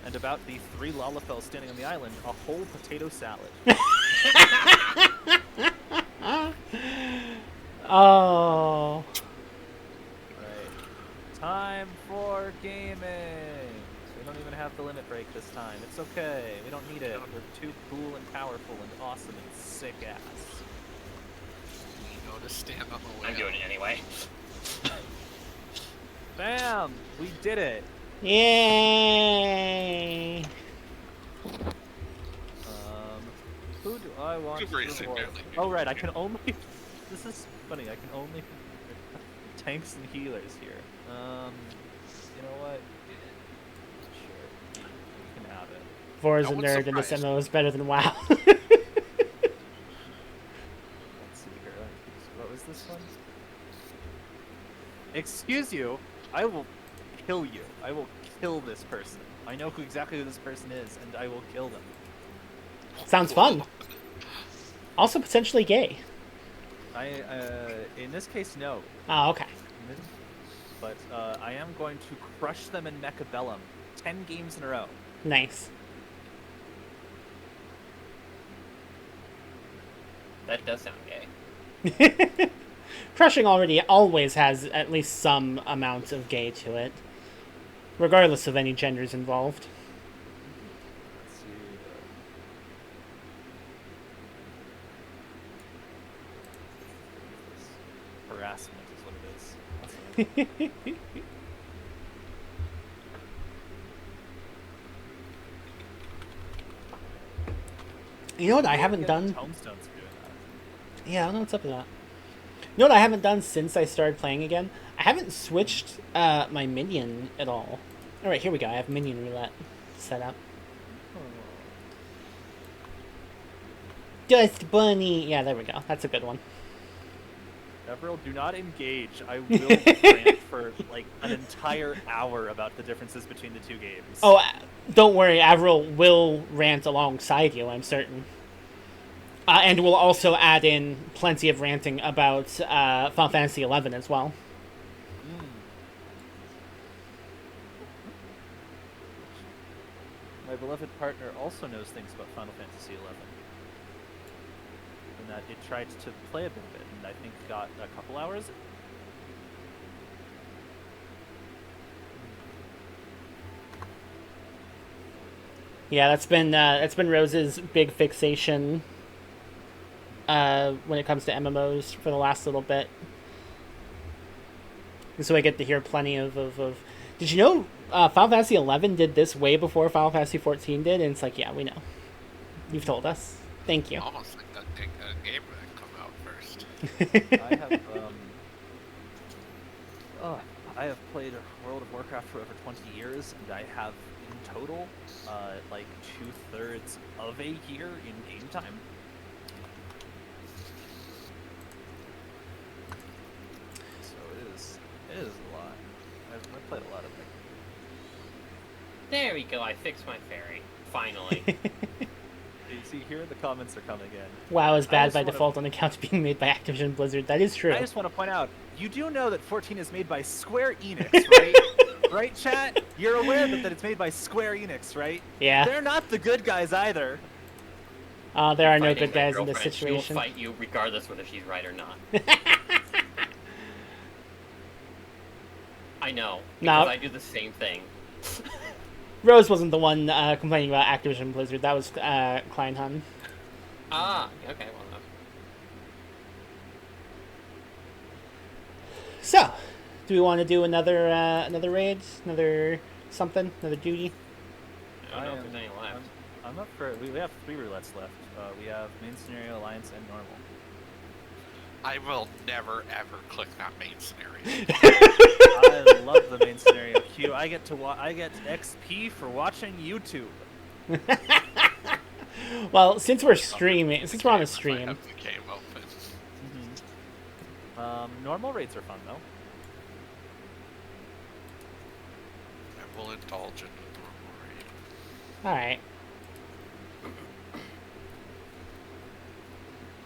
And about the 3 Lalafels standing on the island, a whole potato salad. Oh. Right. Time for gaming. We don't even have the limit break this time. It's okay. We don't need it. We're too cool and powerful and awesome and sick ass. We know to stand on the way. I'm doing it anyway. Bam! We did it. Yay! Who do I want Good to racing, reward? barely. Oh right, I can only. This is funny. I can only tanks and healers here. You know what? Sure, you can have it. Vor's a No one's nerd, and this surprised. MMO is better than WoW. Let's see here. What was this one? Excuse you. I will kill you. I will kill this person. I know exactly who this person is, and I will kill them. Sounds fun. Also potentially gay. In this case, no. Oh, okay. But I am going to crush them in Mechabellum 10 games in a row. Nice. That does sound gay. Crushing already always has at least some amount of gay to it, regardless of any genders involved. Let's see. Harassment is what it is. You know what I haven't done? Tombstones are doing that. Yeah, I don't know what's up with that. You know what I haven't done since I started playing again? I haven't switched my minion at all. Alright, here we go. I have minion roulette set up. Dust Bunny! Yeah, there we go. That's a good one. Avril, do not engage. I will rant for like an entire hour about the differences between the two games. Oh, don't worry. Avril will rant alongside you, I'm certain. And we'll also add in plenty of ranting about Final Fantasy XI as well. My beloved partner also knows things about Final Fantasy XI. And that it tried to play a bit of it, and I think got a couple hours. Yeah, that's been Rose's big fixation when it comes to MMOs for the last little bit. And so I get to hear plenty of Did you know Final Fantasy XI did this way before Final Fantasy XIV did? And it's like, yeah, we know. You've told us. Thank you. Almost like that game that come out first. I have played World of Warcraft for over 20 years, and I have in total like 2/3 of a year in game time. So it is a lot. I've played a lot of it. There we go. I fixed my fairy. Finally. You see here, the comments are coming in. WoW is I bad just by wanna- default on accounts being made by Activision Blizzard. That is true. I just want to point out, you do know that 14 is made by Square Enix, right? Right, chat? You're aware that it's made by Square Enix, right? Yeah. They're not the good guys either. There are no Fighting good my guys in this girlfriend. situation. She will fight you regardless whether she's right or not. I know. No. Because I do the same thing. Rose wasn't the one complaining about Activision Blizzard. That was Kleinhun. Ah, okay, well, no. So, Do we want to do another raid, another something, another duty? I don't know if there's any left. I'm up for. We have 3 roulettes left. We have main scenario, alliance, and normal. I will never ever click that main scenario. I love the main scenario queue. I get XP for watching YouTube. Well, since we're streaming, since we're on a If I stream, have the game open. Normal raids are fun though. I will indulge in the normal raid. all right.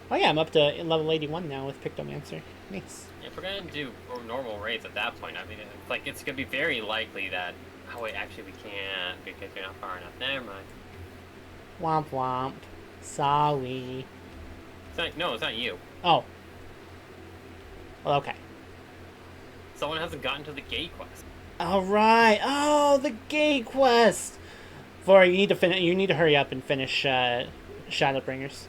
Oh yeah, I'm up to level 81 now with Pictomancer. Nice. If we're gonna do normal raids at that point, I mean, it's like it's gonna be very likely that. Oh wait, actually we can't because you're not far enough. Never mind. Womp womp. Sorry. No, it's not you. Oh. Well, okay. Someone hasn't gotten to the gate quest. All right. Oh, the gate quest. Vora, you need to finish. You need to hurry up and finish Shadowbringers.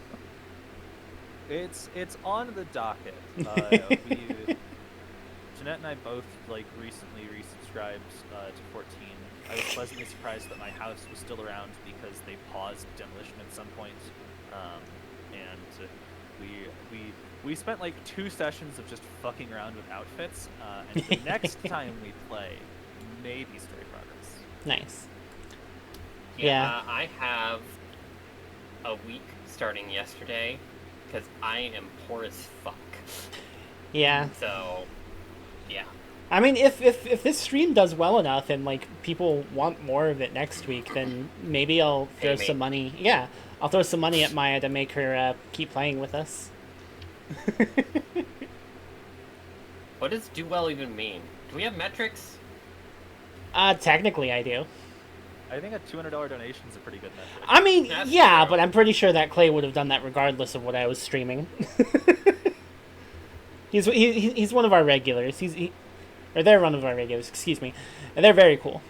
It's on the docket. Jeanette and I both recently resubscribed to 14. I was pleasantly surprised that my house was still around because they paused demolition at some point, and we spent 2 sessions of just fucking around with outfits. And the next time we play, maybe story progress. Nice. Yeah. I have a week starting yesterday because I am poor as fuck. Yeah. So, yeah. I mean, if this stream does well enough and people want more of it next week, then maybe I'll throw some money. Yeah, I'll throw some money at Maya to make her keep playing with us. What does do well even mean? Do we have metrics? Technically I do. I think a $200 donation is a pretty good metric. I mean, That's yeah, true. but I'm pretty sure that Clay would have done that regardless of what I was streaming. He's one of our regulars. Or they're one of our regulars, excuse me. And they're very cool.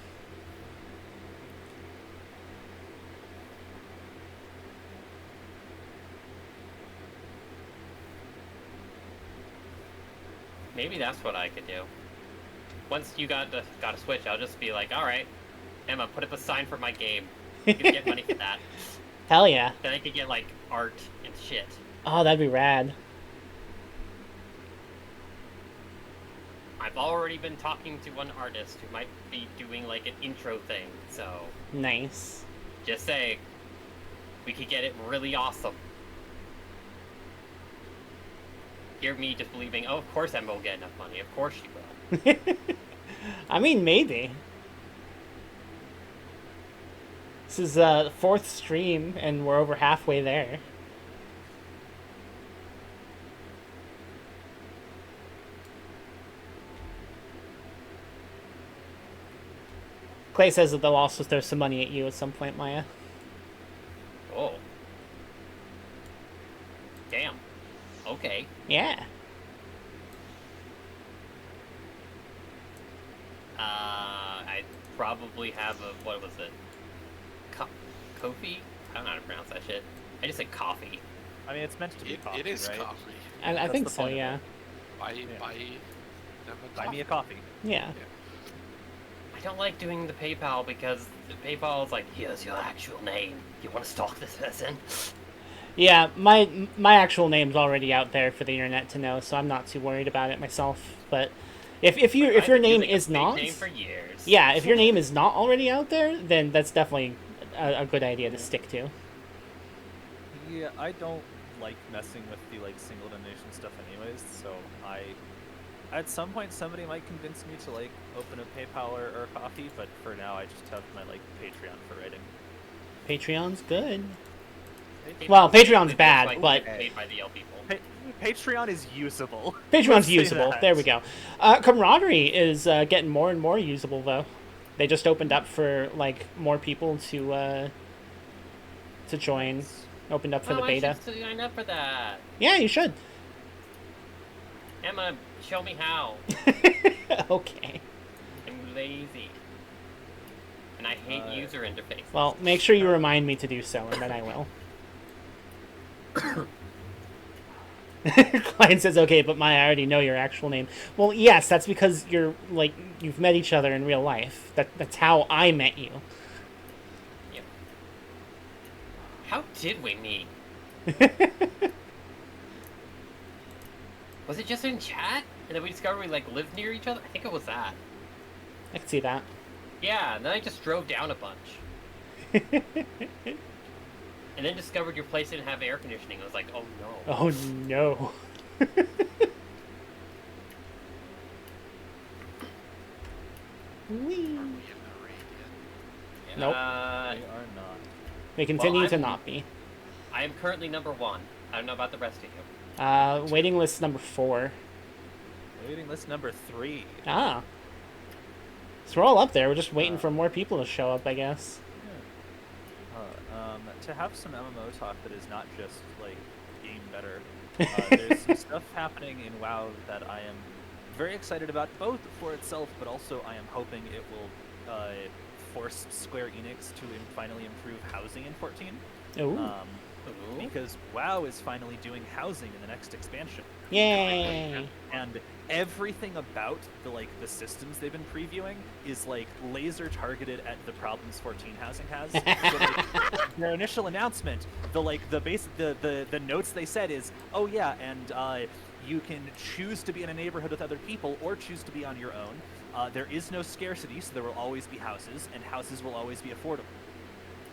Maybe that's what I could do. Once you got a Switch, I'll just be like, all right, Emma, put up a sign for my game. You can get money for that. Hell yeah. Then I could get art and shit. Oh, that'd be rad. I've already been talking to one artist who might be doing an intro thing, so Nice. just say we could get it really awesome. Hear me just believing, oh, of course Emma will get enough money. Of course she will. I mean, maybe. This is the 4th stream, and we're over halfway there. Clay says that they'll also throw some money at you at some point, Maya. Oh. Damn. Okay. Yeah. I probably have a, what was it? Kofi? I don't know how to pronounce that shit. I just said coffee. I mean, it's meant to be coffee, It is right? coffee. I That's think the so, point of yeah. it. Buy Yeah. them a Buy me a coffee. Yeah. I don't like doing the PayPal because the PayPal is here's your actual name. You want to stalk this person? Yeah, my actual name's already out there for the internet to know, so I'm not too worried about it myself. But if your I've been name using a is fake not, name for years. yeah, if your name is not already out there, then that's definitely a good idea to stick to. Yeah, I don't like messing with the single donation stuff anyways, so at some point somebody might convince me to open a PayPal or coffee, but for now I just have my Patreon for writing. Patreon's good. PayPal- Well, Patreon's it's bad, but paid by the L people. Patreon is usable. Patreon's Let's say usable. that. There we go. Camaraderie is getting more and more usable, though. They just opened up for more people to join. Opened up for the beta. I should sign up for that. Yeah, you should. Emma, show me how. Okay. I'm lazy. And I hate user interfaces. Well, make sure you remind me to do so, and then I will. Client says, okay, but Maya, I already know your actual name. Well, yes, that's because you've met each other in real life. That's how I met you. Yep. How did we meet? Was it just in chat? And then we discovered we, like, lived near each other? I think it was that. I can see that. Yeah, and then I just drove down a bunch. And then discovered your place didn't have air conditioning. I was like, oh no. Oh no. Whee. Are we in the raid yet? Nope. They are not. They continue Well, to not be. I am currently number 1. I don't know about the rest of you. Waiting list number 4. Waiting list number 3. Ah. So we're all up there. We're just waiting for more people to show up, I guess. To have some MMO talk that is not just like game better. There's some stuff happening in WoW that I am very excited about, both for itself, but also I am hoping it will force Square Enix to finally improve housing in 14. Ooh. Because WoW is finally doing housing in the next expansion. Yay! And everything about the systems they've been previewing is like laser targeted at the problems 14 housing has. So, like, their initial announcement, the notes they said is, oh yeah, and you can choose to be in a neighborhood with other people or choose to be on your own. There is no scarcity, so there will always be houses, and houses will always be affordable.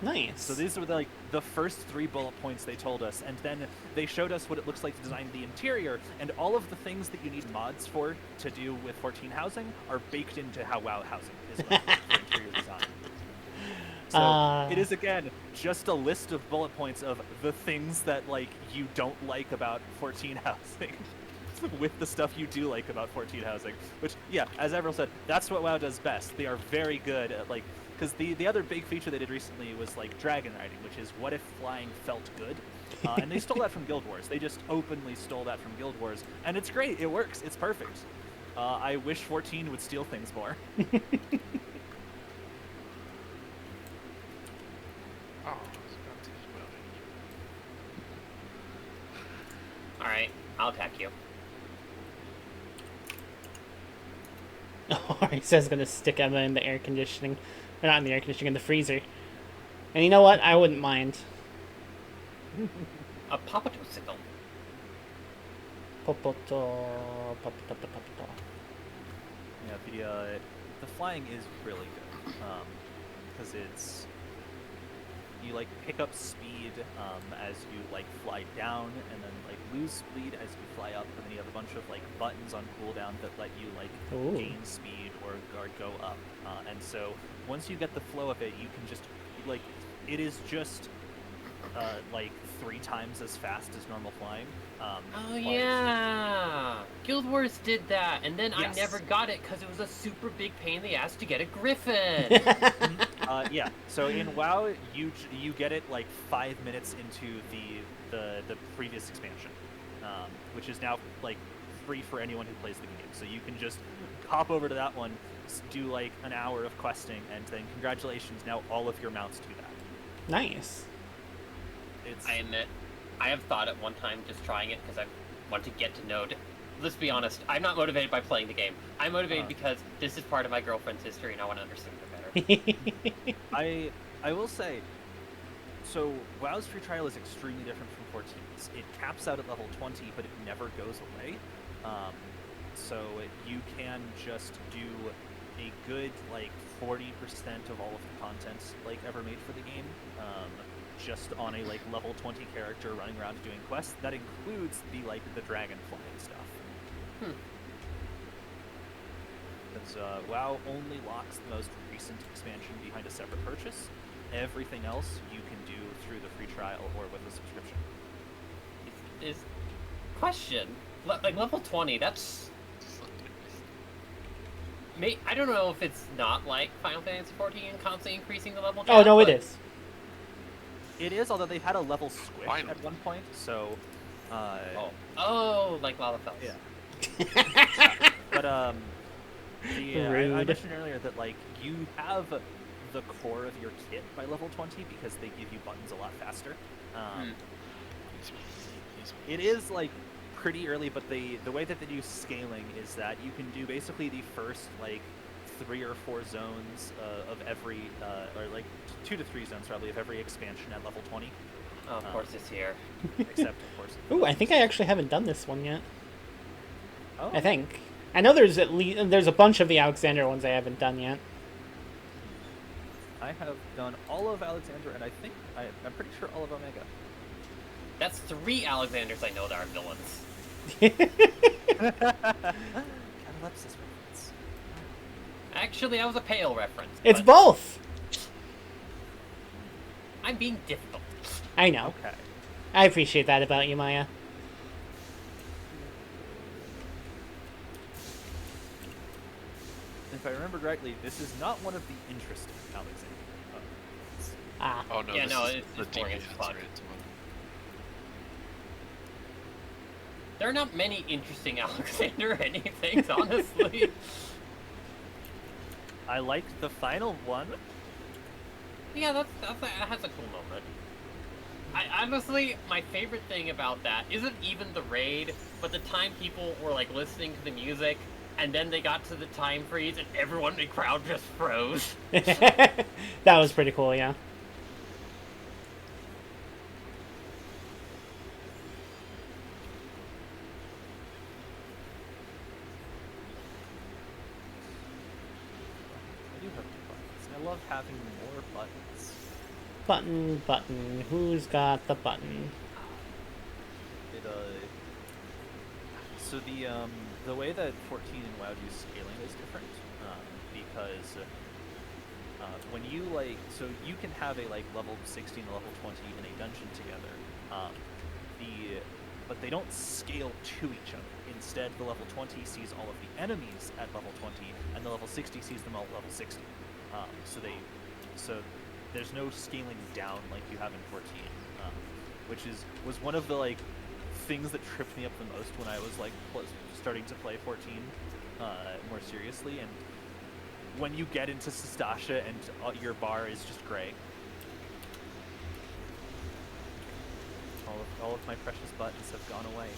Nice. So these were the first 3 bullet points they told us, and then they showed us what it looks like to design the interior, and all of the things that you need mods for to do with 14 housing are baked into how WoW housing is like for interior design. So it is again just a list of bullet points of the things that you don't like about 14 housing. With the stuff you do like about 14 housing, which, yeah, as Avril said, that's what WoW does best. They are very good at because the other big feature they did recently was dragon riding, which is what if flying felt good, and they stole that from Guild Wars. They just openly stole that from Guild Wars, and it's great. It works. It's perfect. I wish 14 would steal things more. Oh, I was about to email it. Alright, I'll attack you. Oh, he says gonna stick Emma in the air conditioning. Or not in the air conditioning, in the freezer. And you know what? I wouldn't mind. A Papato signal. Popoto. Yeah, the flying is really good because it's you pick up speed as you fly down, and then lose speed as you fly up, and then you have a bunch of buttons on cooldown that let you Ooh. gain speed or go up, and so once you get the flow of it, you can just it is just 3 times as fast as normal flying. Oh yeah, Guild Wars did that, and then Yes. I never got it because it was a super big pain in the ass to get a griffin. Yeah. So in WoW, you get it 5 minutes into the previous expansion, which is now free for anyone who plays the game. So you can just hop over to that one, do an hour of questing, and then congratulations, now all of your mounts do that. Nice. It's I admit, I have thought at one time just trying it because I want to get to know. Let's be honest, I'm not motivated by playing the game. I'm motivated because this is part of my girlfriend's history and I want to understand it better. I will say, so WoW's free trial is extremely different from 14's. It caps out at level 20, but it never goes away. So you can just do a good 40% of all of the content ever made for the game, just on a level 20 character running around doing quests. That includes the dragon flying stuff. Because WoW only locks the most recent expansion behind a separate purchase. Everything else you can do through the free trial or with a subscription. Is question level 20? That's I don't know if it's not like Final Fantasy XIV and constantly increasing the level. Oh, no, it but is. It is, although they've had a level squish Finally. at one point, so... Oh, like Lalafels. Yeah. But, I Rude. mentioned earlier that, you have the core of your kit by level 20 because they give you buttons a lot faster. It is, pretty early, but the way that they do scaling is that you can do basically the first like 3 or 4 zones of every, or like 2 to 3 zones probably of every expansion at level 20. Oh, of course it's here. Except of course. Ooh, I think I actually haven't done this one yet. Oh. I think. I know there's at least there's a bunch of the Alexander ones I haven't done yet. I have done all of Alexander, and I think I'm pretty sure all of Omega. That's 3 Alexanders I know that are villains. Catalepsis reference. Actually, that was a Pale reference. It's but both. I'm being difficult. I know. Okay. I appreciate that about you, Maya. If I remember rightly, this is not one of the interesting Alexander. Ah. Oh no, Yeah, this no, is it's the boring as DPS, fuck. right? There are not many interesting Alexander anythings, honestly. I liked the final one. Yeah, that has a cool moment. Honestly, my favorite thing about that isn't even the raid, but the time people were like listening to the music, and then they got to the time freeze, and everyone in the crowd just froze. That was pretty cool, yeah. I do have 2 buttons. I love having more buttons. Button, button. Who's got the button? It so the way that 14 and WoW do scaling is different, because when you so you can have a like level 16 and level 20 in a dungeon together, but they don't scale to each other. Instead, the level 20 sees all of the enemies at level 20, and the level 60 sees them all at level 60. So there's no scaling down like you have in 14, which was one of the like things that tripped me up the most when I was like starting to play 14 more seriously. And when you get into Sastasha and your bar is just gray, all of my precious buttons have gone away.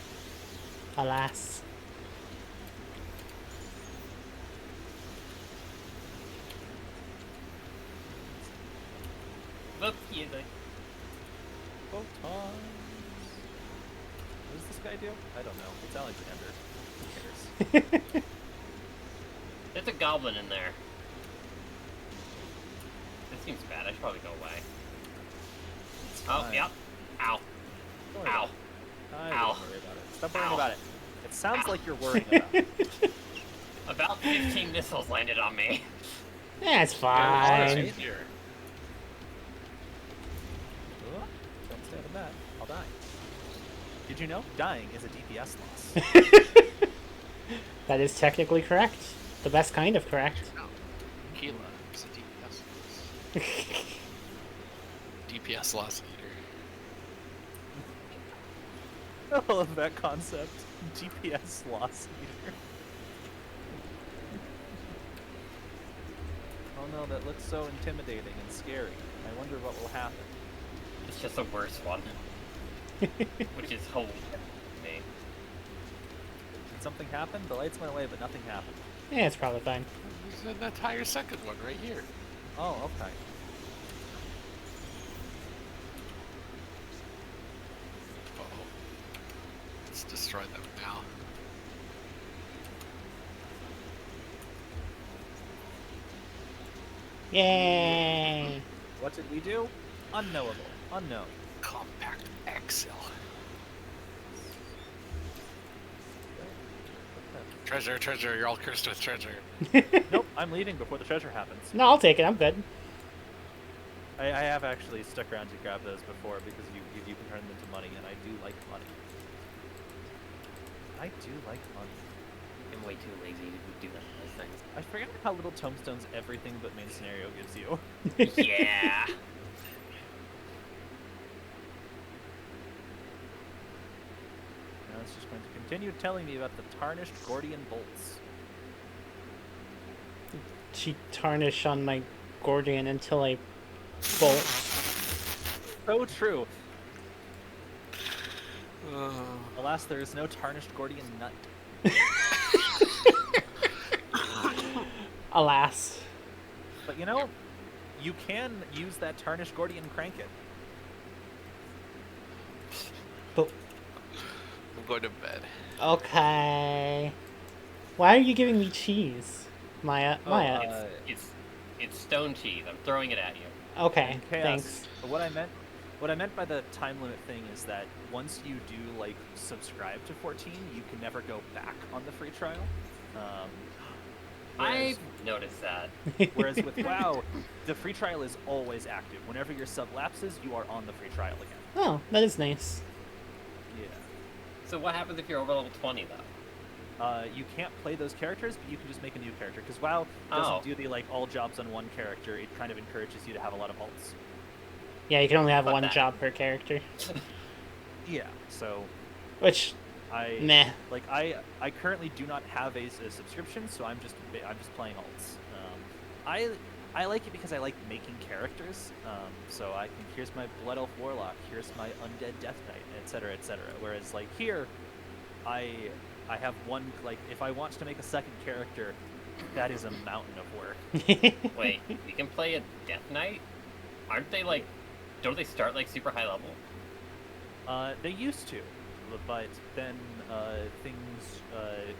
Alas. Whoopsie. Photons. What does this guy do? I don't know. It's Alexander. Who cares? There's a goblin in there. This seems bad. I should probably go away. It's Oh, fine. yep. Ow. Don't worry Ow. about it. I Ow. wouldn't worry about it. Stop worrying Ow. about it. It sounds Ow. like you're worrying about it. About 15 missiles landed on me. That's Yeah, fine. it's here. Don't stand in that. I'll die. Did you know? Dying is a DPS loss. That is technically correct. The best kind of correct. No. Keela is a DPS loss. DPS loss leader. I love that concept. DPS loss leader. Oh no, that looks so intimidating and scary. I wonder what will happen. It's just a worse one. Which is holy me. Did something happen? The lights went away, but nothing happened. Yeah, it's probably fine. There's an entire second one right here. Oh, okay. Uh-oh. Let's destroy them now. Yay! What did we do? Unknowable. Unknown. Compact Excel. Treasure, treasure, you're all cursed with treasure. Nope, I'm leaving before the treasure happens. No, I'll take it. I'm good. I have actually stuck around to grab those before because you can turn them into money, and I do like money. I do like money. I'm way too lazy to do those things. I forget how little tombstones everything but main scenario gives you. Yeah. Now it's just going to continue telling me about the tarnished Gordian bolts. She tarnish on my Gordian until I bolt. So true. Alas, there is no tarnished Gordian nut. Alas. But you know, you can use that tarnished Gordian crank it. But I'm going to bed. okay. Why are you giving me cheese, Maya? Oh, Maya. It's stone cheese. I'm throwing it at you. Okay. And Chaos. Thanks. But what I meant by the time limit thing is that once you do like subscribe to 14, you can never go back on the free trial. I've noticed that. Whereas with WoW, the free trial is always active. Whenever your sub lapses, you are on the free trial again. Oh, that is nice. Yeah. So what happens if you're over level 20 though? You can't play those characters, but you can just make a new character. Because WoW doesn't do the like all jobs on one character. It kind of encourages you to have a lot of ults. Yeah, you can only have Fuck one that. job per character. Yeah. So Which, meh. I currently do not have a subscription, so I'm just playing alts. I like it because I like making characters. So I can here's my Blood Elf Warlock, here's my Undead Death Knight, etc., etc. Whereas like here, I have one, like if I want to make a second character, that is a mountain of work. Wait, you can play a Death Knight? Aren't they like? Don't they start like super high level? They used to, but then things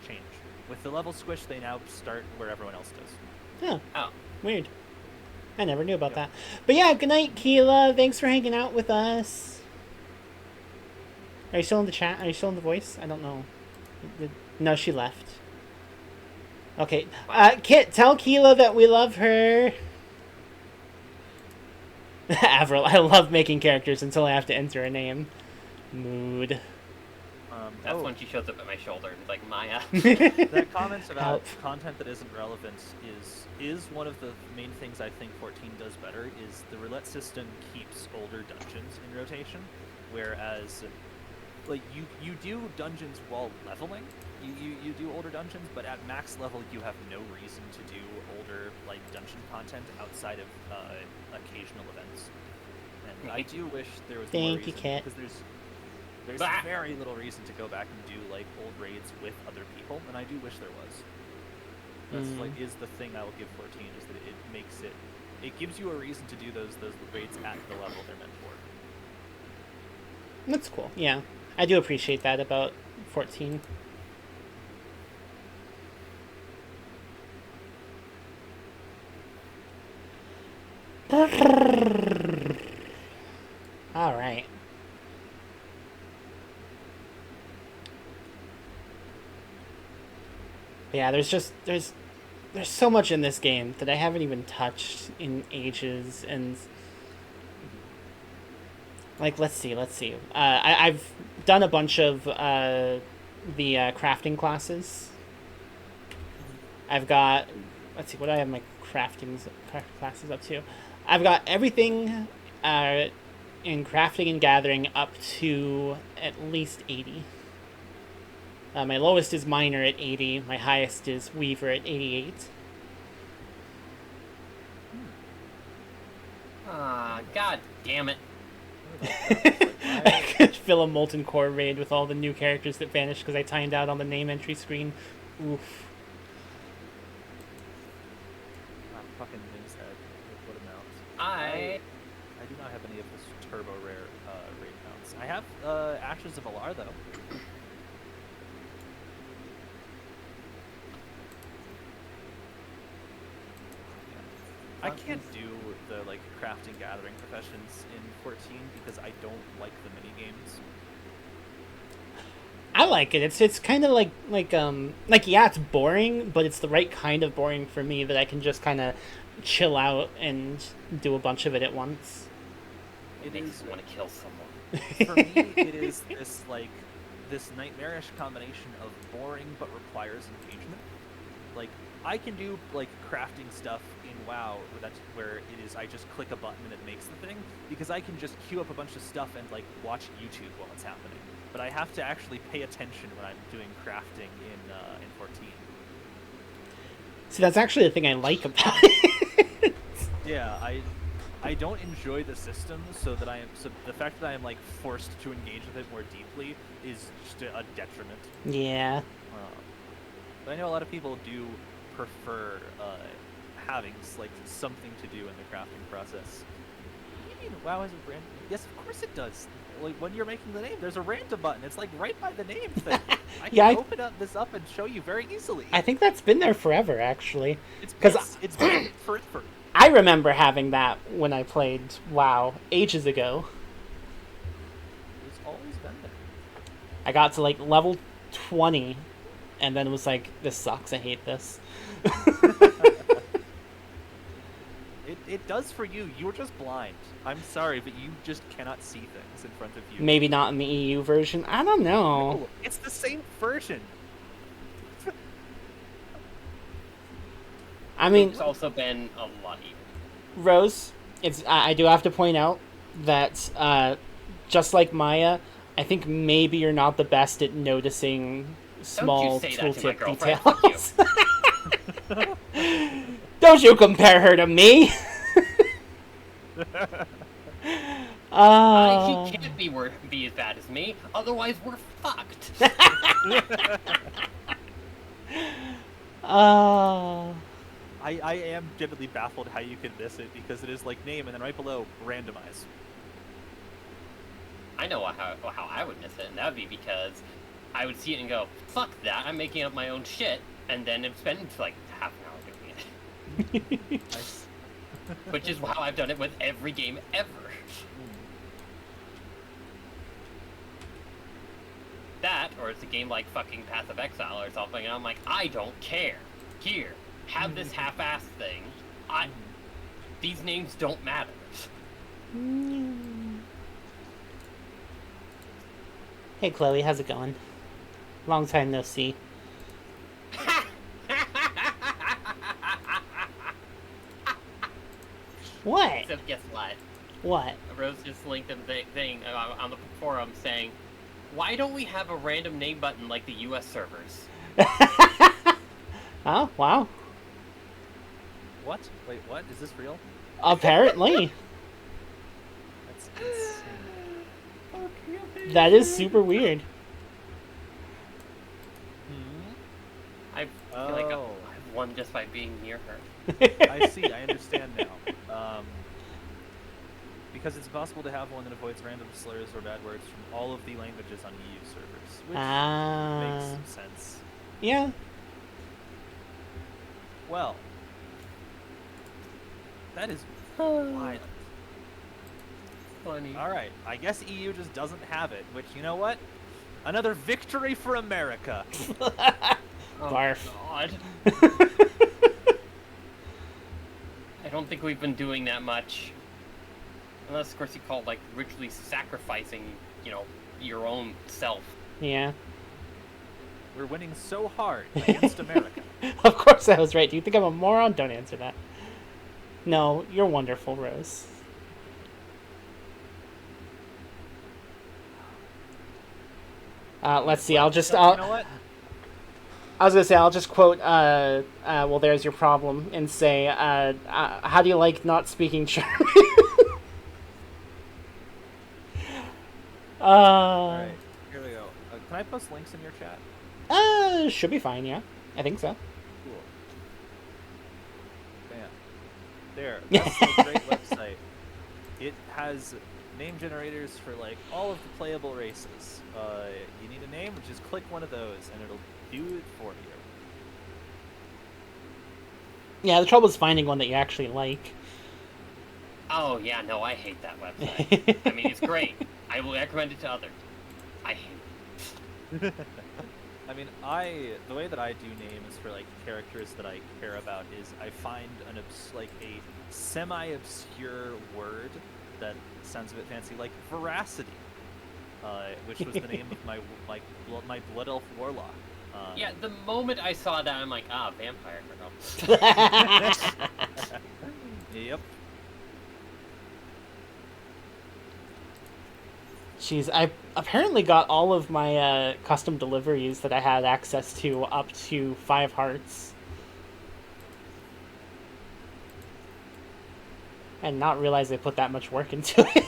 change. With the level squish, they now start where everyone else does. Huh. Oh, Weird. I never knew about that. But yeah, good night, Keela. Thanks for hanging out with us. Are you still in the chat? Are you still in the voice? I don't know. No, she left. Okay. Kit, tell Keela that we love her. Avril, I love making characters until I have to enter a name. Mood. that's when she shows up at my shoulder. It's like Maya. That comment about Help. content that isn't relevant is one of the main things I think 14 does better. Is the roulette system keeps older dungeons in rotation, whereas like you do dungeons while leveling. You do older dungeons, but at max level you have no reason to do older like dungeon content outside of occasional events. And I do wish there was more Thank you, reason, Kit. because there's Bah! very little reason to go back and do like old raids with other people, and I do wish there was. That's like is the thing I will give 14 is that it gives you a reason to do those raids at the level they're meant for. That's cool. Yeah. I do appreciate that about 14. All right. Yeah, there's so much in this game that I haven't even touched in ages, and like let's see. I've done a bunch of the crafting classes. I've got, let's see, what do I have my crafting classes up to? I've got everything in crafting and gathering up to at least 80. My lowest is miner at 80. My highest is weaver at 88. Ah, god damn it. I could fill a molten core raid with all the new characters that vanished because I timed out on the name entry screen. Oof. Fucking Ming's head. What amount? I I do not have any of this turbo rare raid mounts. I have Ashes of Alar though. I can't do the like crafting gathering professions in 14 because I don't like the mini games. I like it. It's kind of like yeah, it's boring, but it's the right kind of boring for me that I can just kind of chill out and do a bunch of it at once. it makes me want to kill someone. For me, it is this nightmarish combination of boring but requires engagement. Like I can do like crafting stuff in WoW where it is I just click a button and it makes the thing, because I can just queue up a bunch of stuff and like watch YouTube while it's happening. But I have to actually pay attention when I'm doing crafting in 14. See, that's actually the thing I like about it. Yeah, I don't enjoy the system, so the fact that I am like forced to engage with it more deeply is just a detriment. Yeah. But I know a lot of people do prefer having like something to do in the crafting process. What do you mean WoW has a random? Yes, of course it does. Like when you're making the name, there's a random button. It's like right by the name thing. I can Yeah, open this up and show you very easily. I think that's been there forever, actually. It's been forever. I remember having that when I played WoW ages ago. It's always been there. I got to like level 20, and then was like, this sucks, I hate this. It does for you. You're just blind. I'm sorry, but you just cannot see things in front of you. Maybe not in the EU version. I don't know. No, it's the same version. I mean, It's also been a lot easier. Rose, I do have to point out that just like Maya, I think maybe you're not the best at noticing small say that to my tooltip girlfriend. details. Don't you compare her to me? He can't be as bad as me, otherwise we're fucked. I am genuinely baffled how you can miss it, because it is like name and then right below randomize. I know how I would miss it, and that would be because I would see it and go, fuck that, I'm making up my own shit, and then it'd spend like half an hour doing it. Nice. Which is how I've done it with every game ever. That, or it's a game like fucking Path of Exile or something, and I'm like, I don't care. Here, have this half-ass thing. These names don't matter. Hey Chloe, how's it going? Long time no see. What? Except guess what? What? Rose just linked a thing on the forum saying, why don't we have a random name button like the US servers? Oh, wow. What? Wait, what? Is this real? Apparently. That's insane. That is super weird. I feel like I've won just by being near her. I see. I understand now. Because it's possible to have one that avoids random slurs or bad words from all of the languages on EU servers, which makes some sense. Yeah. Well, that is wild. Funny. All right, I guess EU just doesn't have it. Which, you know what? Another victory for America. Barf. God. I don't think we've been doing that much. Unless, of course, you call it, like, ritually sacrificing, your own self. Yeah. We're winning so hard against America. Of course I was right. Do you think I'm a moron? Don't answer that. No, you're wonderful, Rose. Let's see. You know what? I was gonna say I'll just quote. Well, there's your problem, and say, how do you like not speaking German? All right, here we go. Can I post links in your chat? Should be fine. Yeah, I think so. Cool. Bam. There. That's a great website. It has name generators for like all of the playable races. You need a name, just click one of those, and it'll do it for you. Yeah, the trouble is finding one that you actually like. Oh, yeah, no, I hate that website. I mean, it's great. I will recommend it to others. I hate it. I mean, the way that I do names for like characters that I care about is I find a semi-obscure word that sounds a bit fancy, like veracity, which was the name of my blood elf warlock. Yeah, the moment I saw that, I'm like, vampire girl. Yep. Jeez, I apparently got all of my custom deliveries that I had access to up to 5 hearts. And not realize they put that much work into it.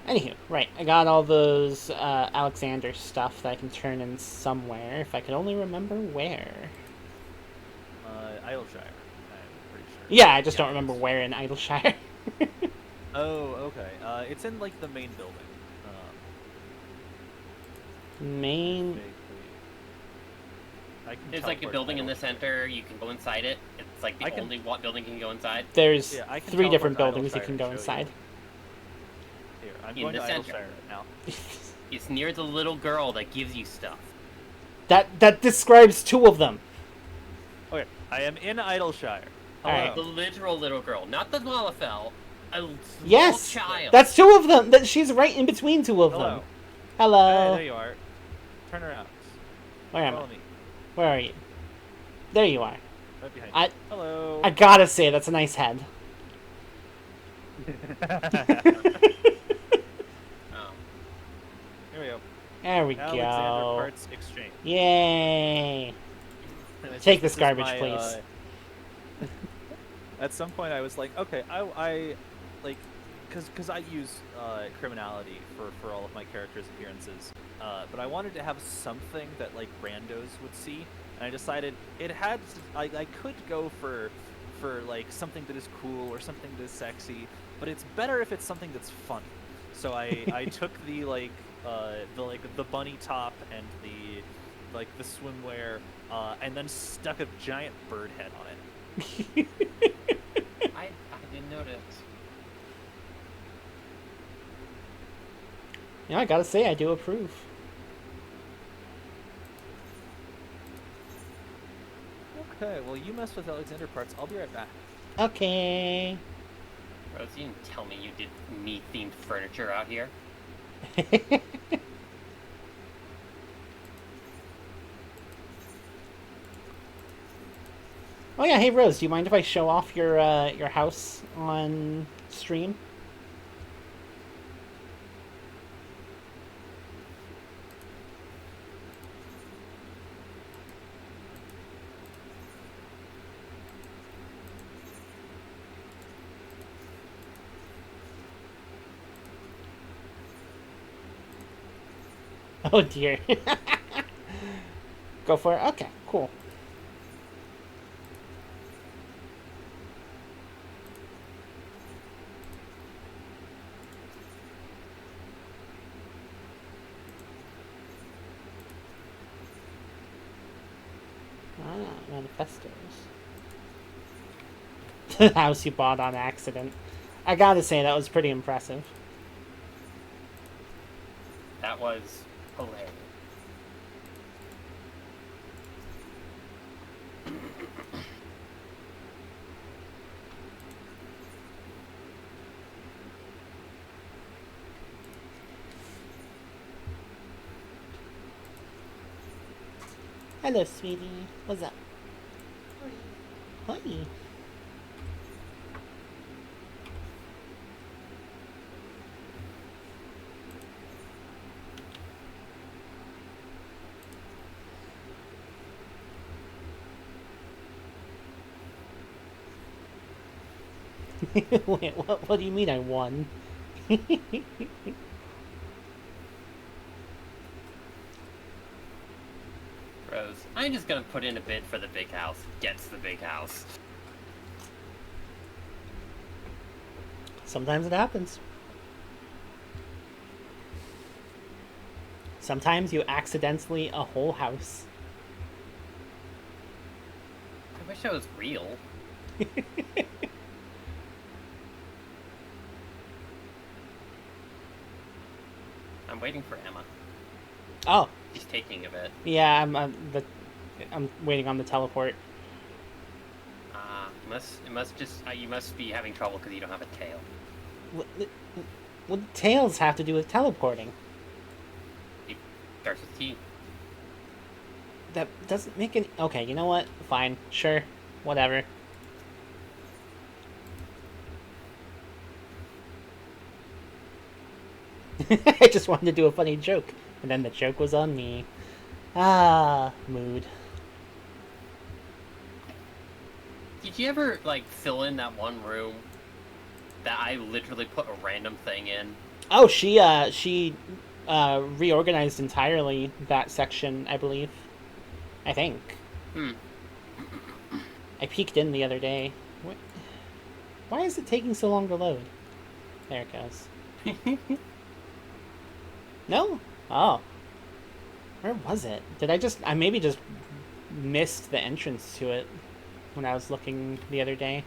Anywho, right, I got all those Alexander stuff that I can turn in somewhere, if I could only remember where. Idleshire, I'm pretty sure. Yeah, I just Yeah, don't remember it's- where in Idleshire. Oh, okay. It's in like the main building. Main... Vaguely. I can There's like a teleport building in the Idleshire. center. You can go inside it. It's like the I can- only building you can go inside. There's Yeah, I can 3 different teleport buildings you Idleshire can and go show you. inside. Here, I'm In going the to center. Idleshire right now. It's near the little girl that gives you stuff. That describes 2 of them. Okay, I am in Idleshire. Alright. Hello. The literal little girl, not the Lalafell. A small Yes! child. That's 2 of them! That she's right in between 2 of Hello. them. Hello. There you are. Turn around. Where am I? Follow me. Where are you? There you are. Right behind I- you. Hello. I gotta say, that's a nice head. Oh. Here we go. There we Alexander go. Parts Exchange. Yay! And it's Take just- this garbage, is please. At some point, I was like, okay, I like, because I use criminality for all of my characters' appearances, but I wanted to have something that like randos would see, and I decided it had. I could go for like something that is cool or something that is sexy, but it's better if it's something that's funny. So I took the bunny top and the swimwear, and then stuck a giant bird head on it. I didn't notice. Yeah, I gotta say, I do approve. Okay, well you mess with Alexander Parts. I'll be right back. Okay. Rose, you didn't tell me you did me-themed furniture out here. Oh yeah, hey Rose, do you mind if I show off your house on stream? Oh dear. Go for it? Okay, cool. Ah, manifestos. The house you bought on accident. I gotta say, that was pretty impressive. That was hilarious. Hello, sweetie. What's up? Hi. Wait, what do you mean I won? Rose, I'm just gonna put in a bid for the big house. Gets the big house. Sometimes it happens. Sometimes you accidentally a whole house. I wish I was real. I'm waiting for Emma. Oh, She's taking a bit. yeah, I'm waiting on the teleport. You must be having trouble because you don't have a tail. What do tails have to do with teleporting? It starts with T. That doesn't make any... Okay, you know what? Fine. Sure. Whatever. I just wanted to do a funny joke, and then the joke was on me. Ah, mood. Did you ever, like, fill in that one room that I literally put a random thing in? Oh, she reorganized entirely that section, I believe. I think. Hmm. I peeked in the other day. What? Why is it taking so long to load? There it goes. No? Oh. Where was it? Did I maybe just missed the entrance to it when I was looking the other day.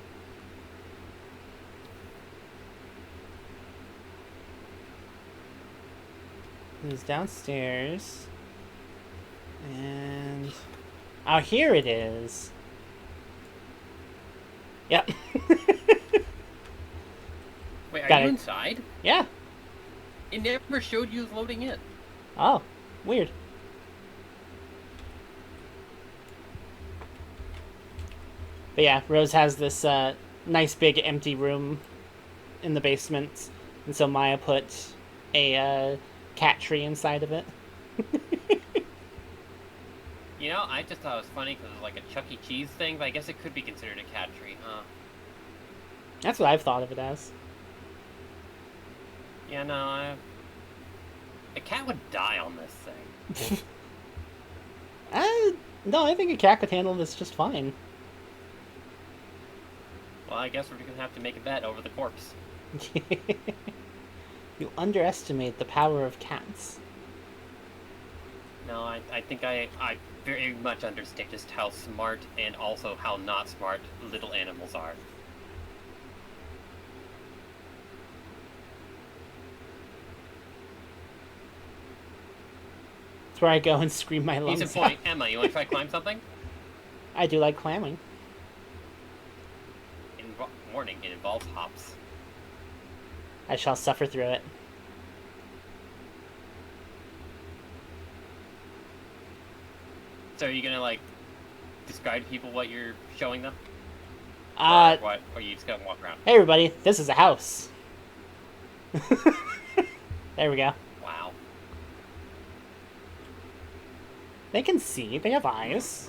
It was downstairs. And... oh, here it is. Yep. Wait, are Got you it. inside? Yeah. It never showed you loading in. Oh, weird. But yeah, Rose has this nice big empty room in the basement, and so Maya put a cat tree inside of it. You know, I just thought it was funny because it was like a Chuck E. Cheese thing, but I guess it could be considered a cat tree, huh? That's what I've thought of it as. Yeah, no, a cat would die on this thing. No, I think a cat could handle this just fine. Well, I guess we're gonna have to make a bet over the corpse. You underestimate the power of cats. No, I think I very much understand just how smart and also how not smart little animals are. It's where I go and scream my lungs Case in out. point, Emma, you want to try climb something? I do like clamming. Warning, it involves hops. I shall suffer through it. So are you gonna, like, describe to people what you're showing them? Or are you just gonna walk around? Hey everybody, this is a house. There we go. Wow. They can see, they have eyes.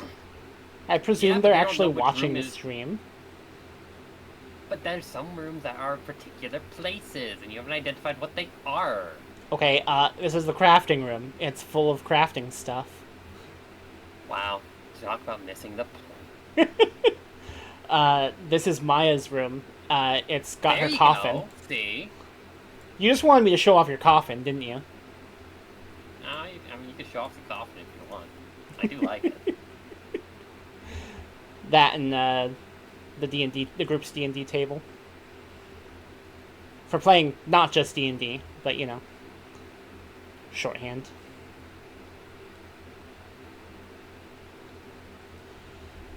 I presume Yeah, but they're they don't actually know which watching room the is- stream. But there's some rooms that are particular places, and you haven't identified what they are. Okay, this is the crafting room. It's full of crafting stuff. Wow. Talk about missing the point. This is Maya's room. It's got There her you coffin. go. See? You just wanted me to show off your coffin, didn't you? I mean, you can show off the coffin if you want. I do like it. That and the D&D, the group's D&D table. For playing not just D&D, but you know, shorthand.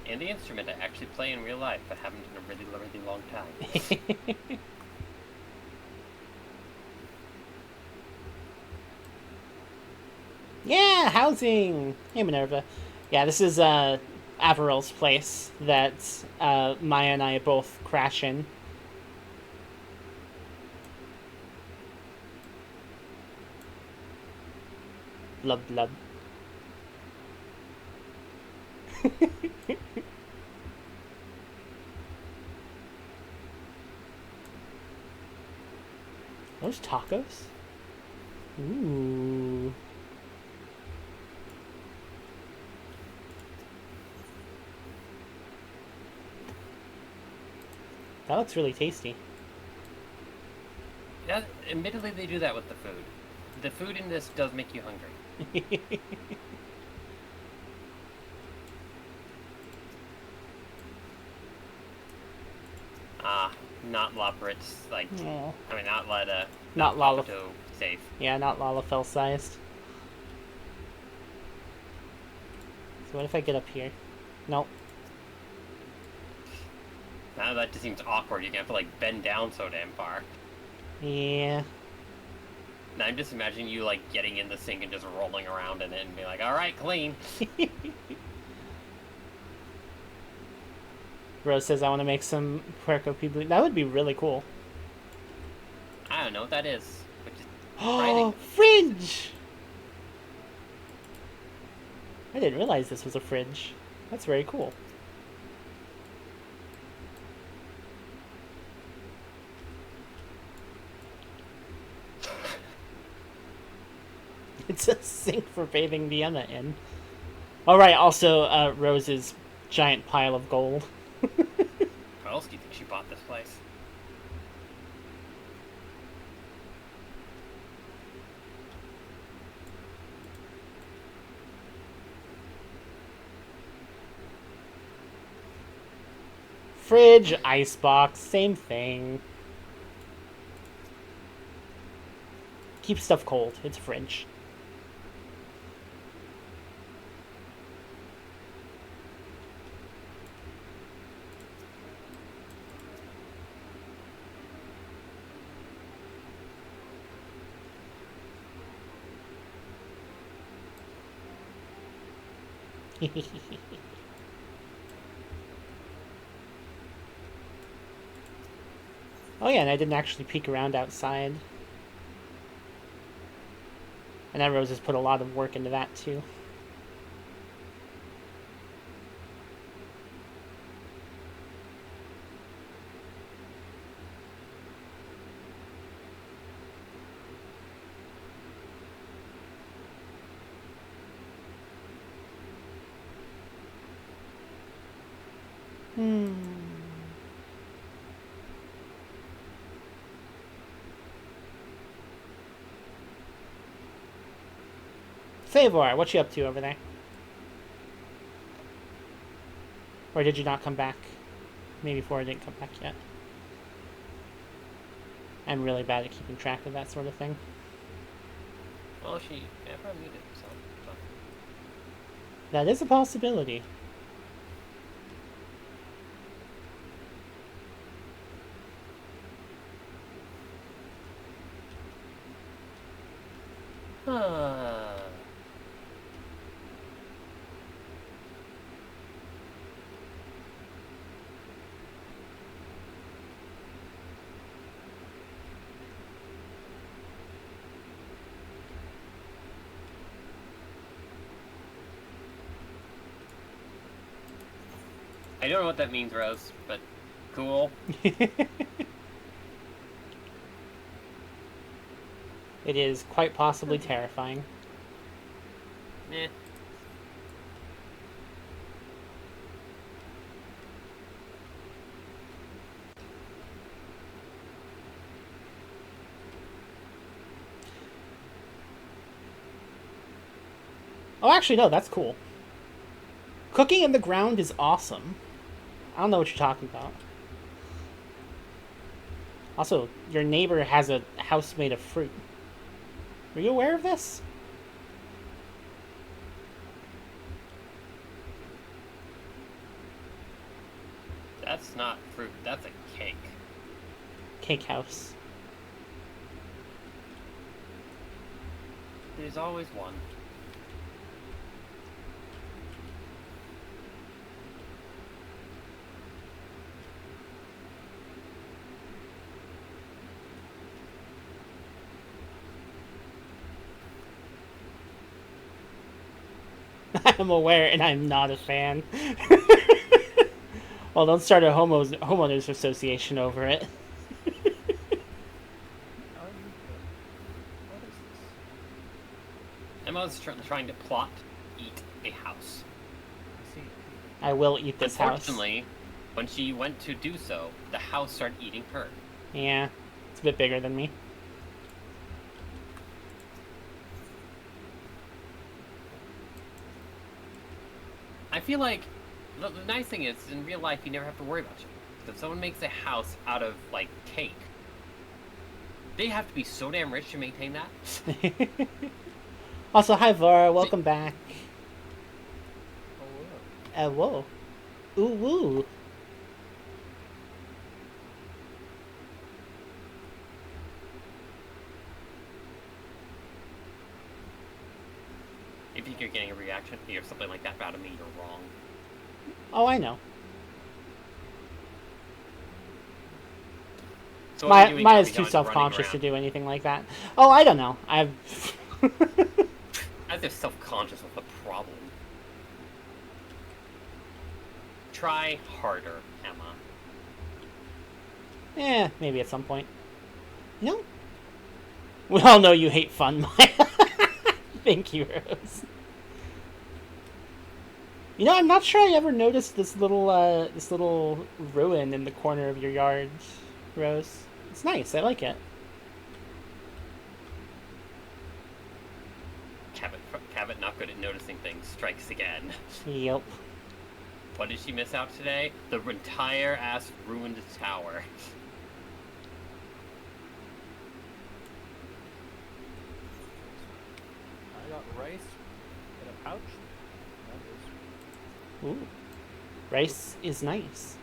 And the instrument I actually play in real life, but haven't in a really, really long time. Yeah, housing! Hey, Minerva. Yeah, this is Averil's place that Maya and I both crash in. Blub blub. Those tacos? Ooh. That looks really tasty. Yeah, admittedly, they do that with the food. The food in this does make you hungry. Not Loprit's, like, Aw. I mean, not Letta. Not Lala. Papato safe. Yeah, not Lalafell sized. So what if I get up here? Nope. Now that just seems awkward. You're gonna have to, like, bend down so damn far. Yeah. Now I'm just imagining you, like, getting in the sink and just rolling around in it and being like, alright, clean. Rose says I want to make some puerco pible. That would be really cool. I don't know what that is. Which is Oh, Friday. fringe! didn't realize this was a fridge. That's very cool. It's a sink for bathing Vienna in. All right. Also, Rose's giant pile of gold. How else do you think she bought this place? Fridge, icebox, same thing. Keep stuff cold. It's a fridge. Oh yeah, and I didn't actually peek around outside. And that Rose has put a lot of work into that too. Favor, what you up to over there? Or did you not come back? Maybe Flora didn't come back yet. I'm really bad at keeping track of that sort of thing. Well, she probably muted, so. That is a possibility. I don't know what that means, Rose, but cool. It is quite possibly terrifying. Eh. Oh, actually, no, that's cool. Cooking in the ground is awesome. I don't know what you're talking about. Also, your neighbor has a house made of fruit. Were you aware of this? That's not fruit, that's a cake. Cake house. There's always one. I'm aware, and I'm not a fan. Well, don't start a homeowners association over it. What is this? Emma's trying to plot eat a house. I see. I will eat this house. Unfortunately, when she went to do so, the house started eating her. Yeah, it's a bit bigger than me. I feel like the nice thing is, in real life, you never have to worry about it. If someone makes a house out of, like, cake, they have to be so damn rich to maintain that. Also, hi Vara, welcome back. Oh, Whoa. Ooh, woo. If you think you're getting a reaction or something like that out of me, you're wrong. Oh, I know. So what are you doing now Maya's too beyond running self-conscious to around? do anything like that. Oh, I don't know. I've... As if self-conscious was the problem. try harder, Emma. Maybe at some point. No. We all know you hate fun, Maya. Thank you, Rose. You know, I'm not sure I ever noticed this little ruin in the corner of your yard, Rose. It's nice. I like it. Cabot, not good at noticing things, strikes again. Yep. What did she miss out today? The entire ass ruined tower. I got rice in a pouch. That is Ooh. Rice is nice.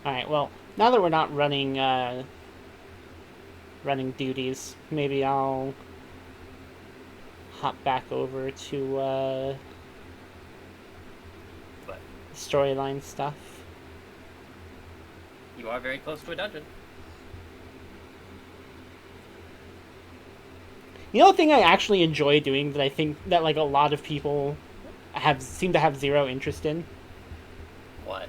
Alright, well, now that we're not running duties, maybe I'll hop back over to But storyline stuff. you are very close to a dungeon. You know, the thing I actually enjoy doing that I think that like a lot of people seem to have zero interest in. What?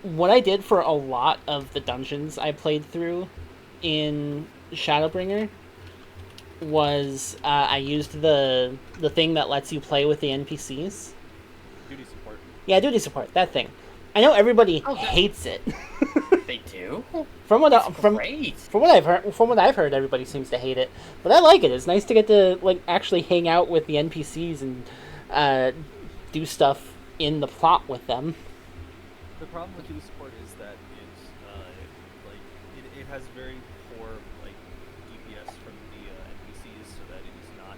What I did for a lot of the dungeons I played through in Shadowbringer was I used the thing that lets you play with the NPCs. duty support. Yeah, duty support, that thing. I know everybody Oh, hates it. They do? From what It's great. from what I've heard, everybody seems to hate it. But I like it. It's nice to get to like actually hang out with the NPCs and do stuff in the plot with them. The problem with duty support is that it has very poor like DPS from the NPCs, so that it is not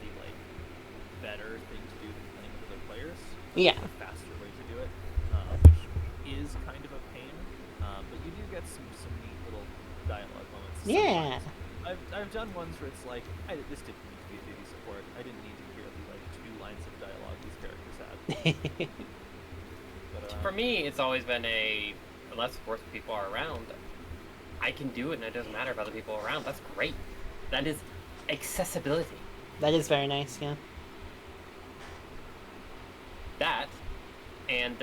the like better thing to do than playing with other players. Yeah. It's a faster way to do it, which is kind of a pain. But you do get some neat little dialogue moments. Yeah. Sometimes. I've done ones where it's like, this didn't need to be a duty support. I didn't need to hear the like 2 lines of dialogue these characters had. But, For me, it's always been unless of course people are around, I can do it and it doesn't matter if other people are around. That's great. That is accessibility. That is very nice, yeah. That, and,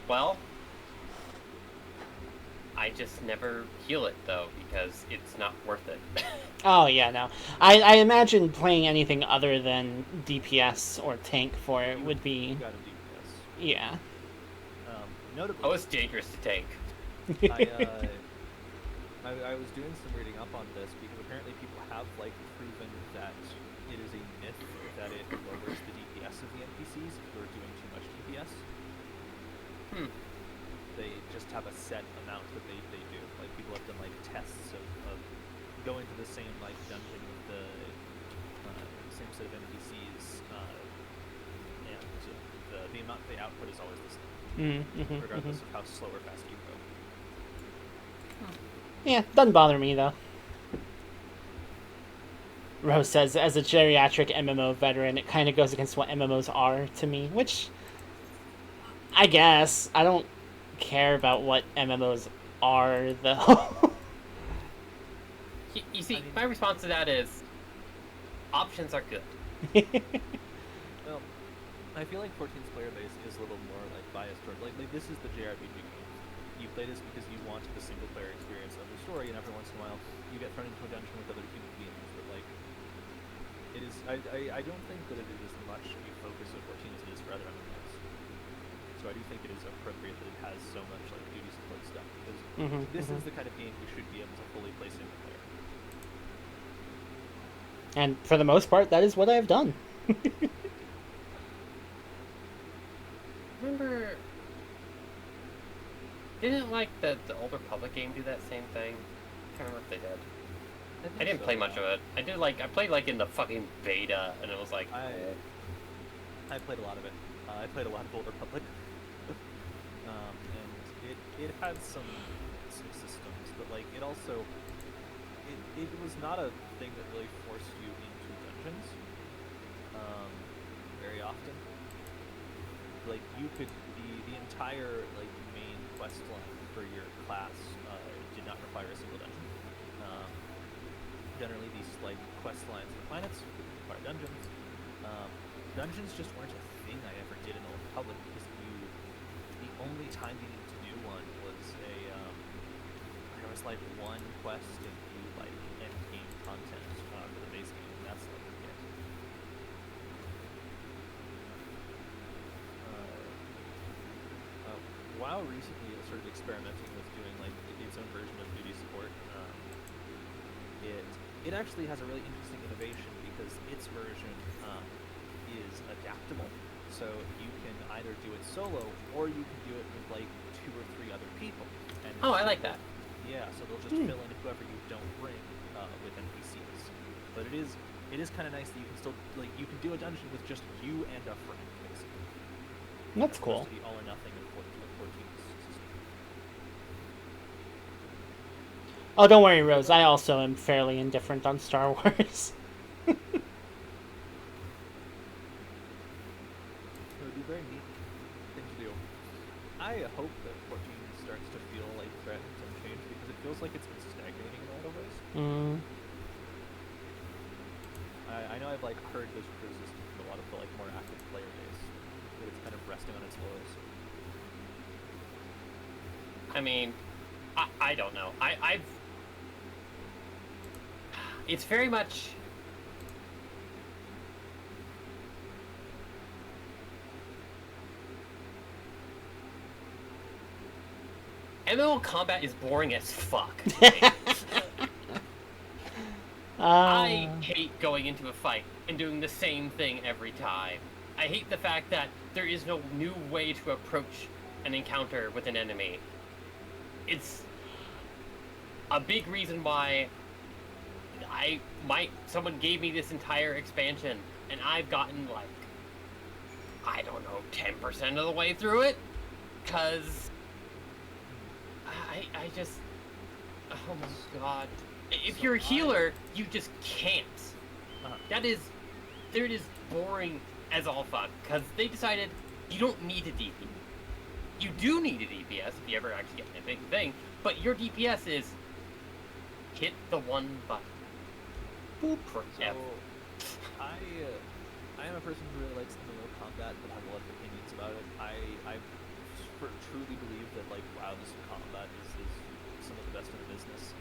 well, I just never heal it, though, because it's not worth it. Oh, yeah, no. I imagine playing anything other than DPS or tank for it would be... You got a DPS. Yeah. Notably, Oh, it's dangerous to tank. I was doing some reading up on this because apparently people have like proven that it is a myth that it lowers the DPS of the NPCs if you're doing too much DPS. They just have a set amount that they do. Like people have done like tests of going to the same like dungeon with the same set of NPCs, and the amount they output is always the same, regardless of how slow or fast you go. Yeah, doesn't bother me, though. Rose says, as a geriatric MMO veteran, it kind of goes against what MMOs are to me, which... I guess. I don't care about what MMOs are, though. You see, my response to that is, options are good. Well, I feel like 14's player base is a little more like biased toward like this is the JRPG game. You play this because you want the single player experience of the story, and every once in a while you get thrown into a dungeon with other human beings. But like, it is I don't think that it is as much a focus of 14 as it is for other MMOs. So I do think it is appropriate that it has so much like duty support stuff because this is the kind of game you should be able to fully play single player. And for the most part, that is what I have done. Remember, didn't like the Old Republic game do that same thing? I can't remember if they did. I didn't play much of it. I played like in the fucking beta, and it was like. I played a lot of it. I played a lot of Old Republic, and it had some systems, but like it also it was not a thing that really forced you into dungeons very often. Like you could the entire like main quest line for your class did not require a single dungeon. Generally, these like quest lines for planets require dungeons. Dungeons just weren't a thing I ever did in the Old Republic because the only time you needed to do one was there was like one quest and do like end game content for the base game, and that's like it. WoW recently started experimenting with doing like its own version of duty support. It actually has a really interesting innovation because its version is adaptable. So you can either do it solo or you can do it with like 2 or 3 other people. And Oh, I like that. Yeah, so they'll just fill in whoever you don't bring with NPCs. But it is kind of nice that you can still like you can do a dungeon with just you and a friend, basically. That's As cool. opposed to the all or nothing of 14's system. Oh, don't worry, Rose. I also am fairly indifferent on Star Wars. It would be a very neat thing to do. I hope that 14 starts to feel like threatened and change because it feels like it's been stagnating in a lot of ways. I know I've like heard this criticism from a lot of the like more active player base that it's kind of resting on its laurels. I mean, I don't know. It's very much. MMO combat is boring as fuck. I hate going into a fight and doing the same thing every time. I hate the fact that there is no new way to approach an encounter with an enemy. It's a big reason why someone gave me this entire expansion and I've gotten like, I don't know, 10% of the way through it, cause I just, oh my god. If you're a healer, you just can't. That is boring as all fuck, cause they decided you don't need a DP. You do need a DPS if you ever actually get a big thing, but your DPS is hit the one button. Boop forever. So, I am a person who really likes MMO combat but has a lot of opinions about it. I truly believe that like WoW's combat is some of the best in the business.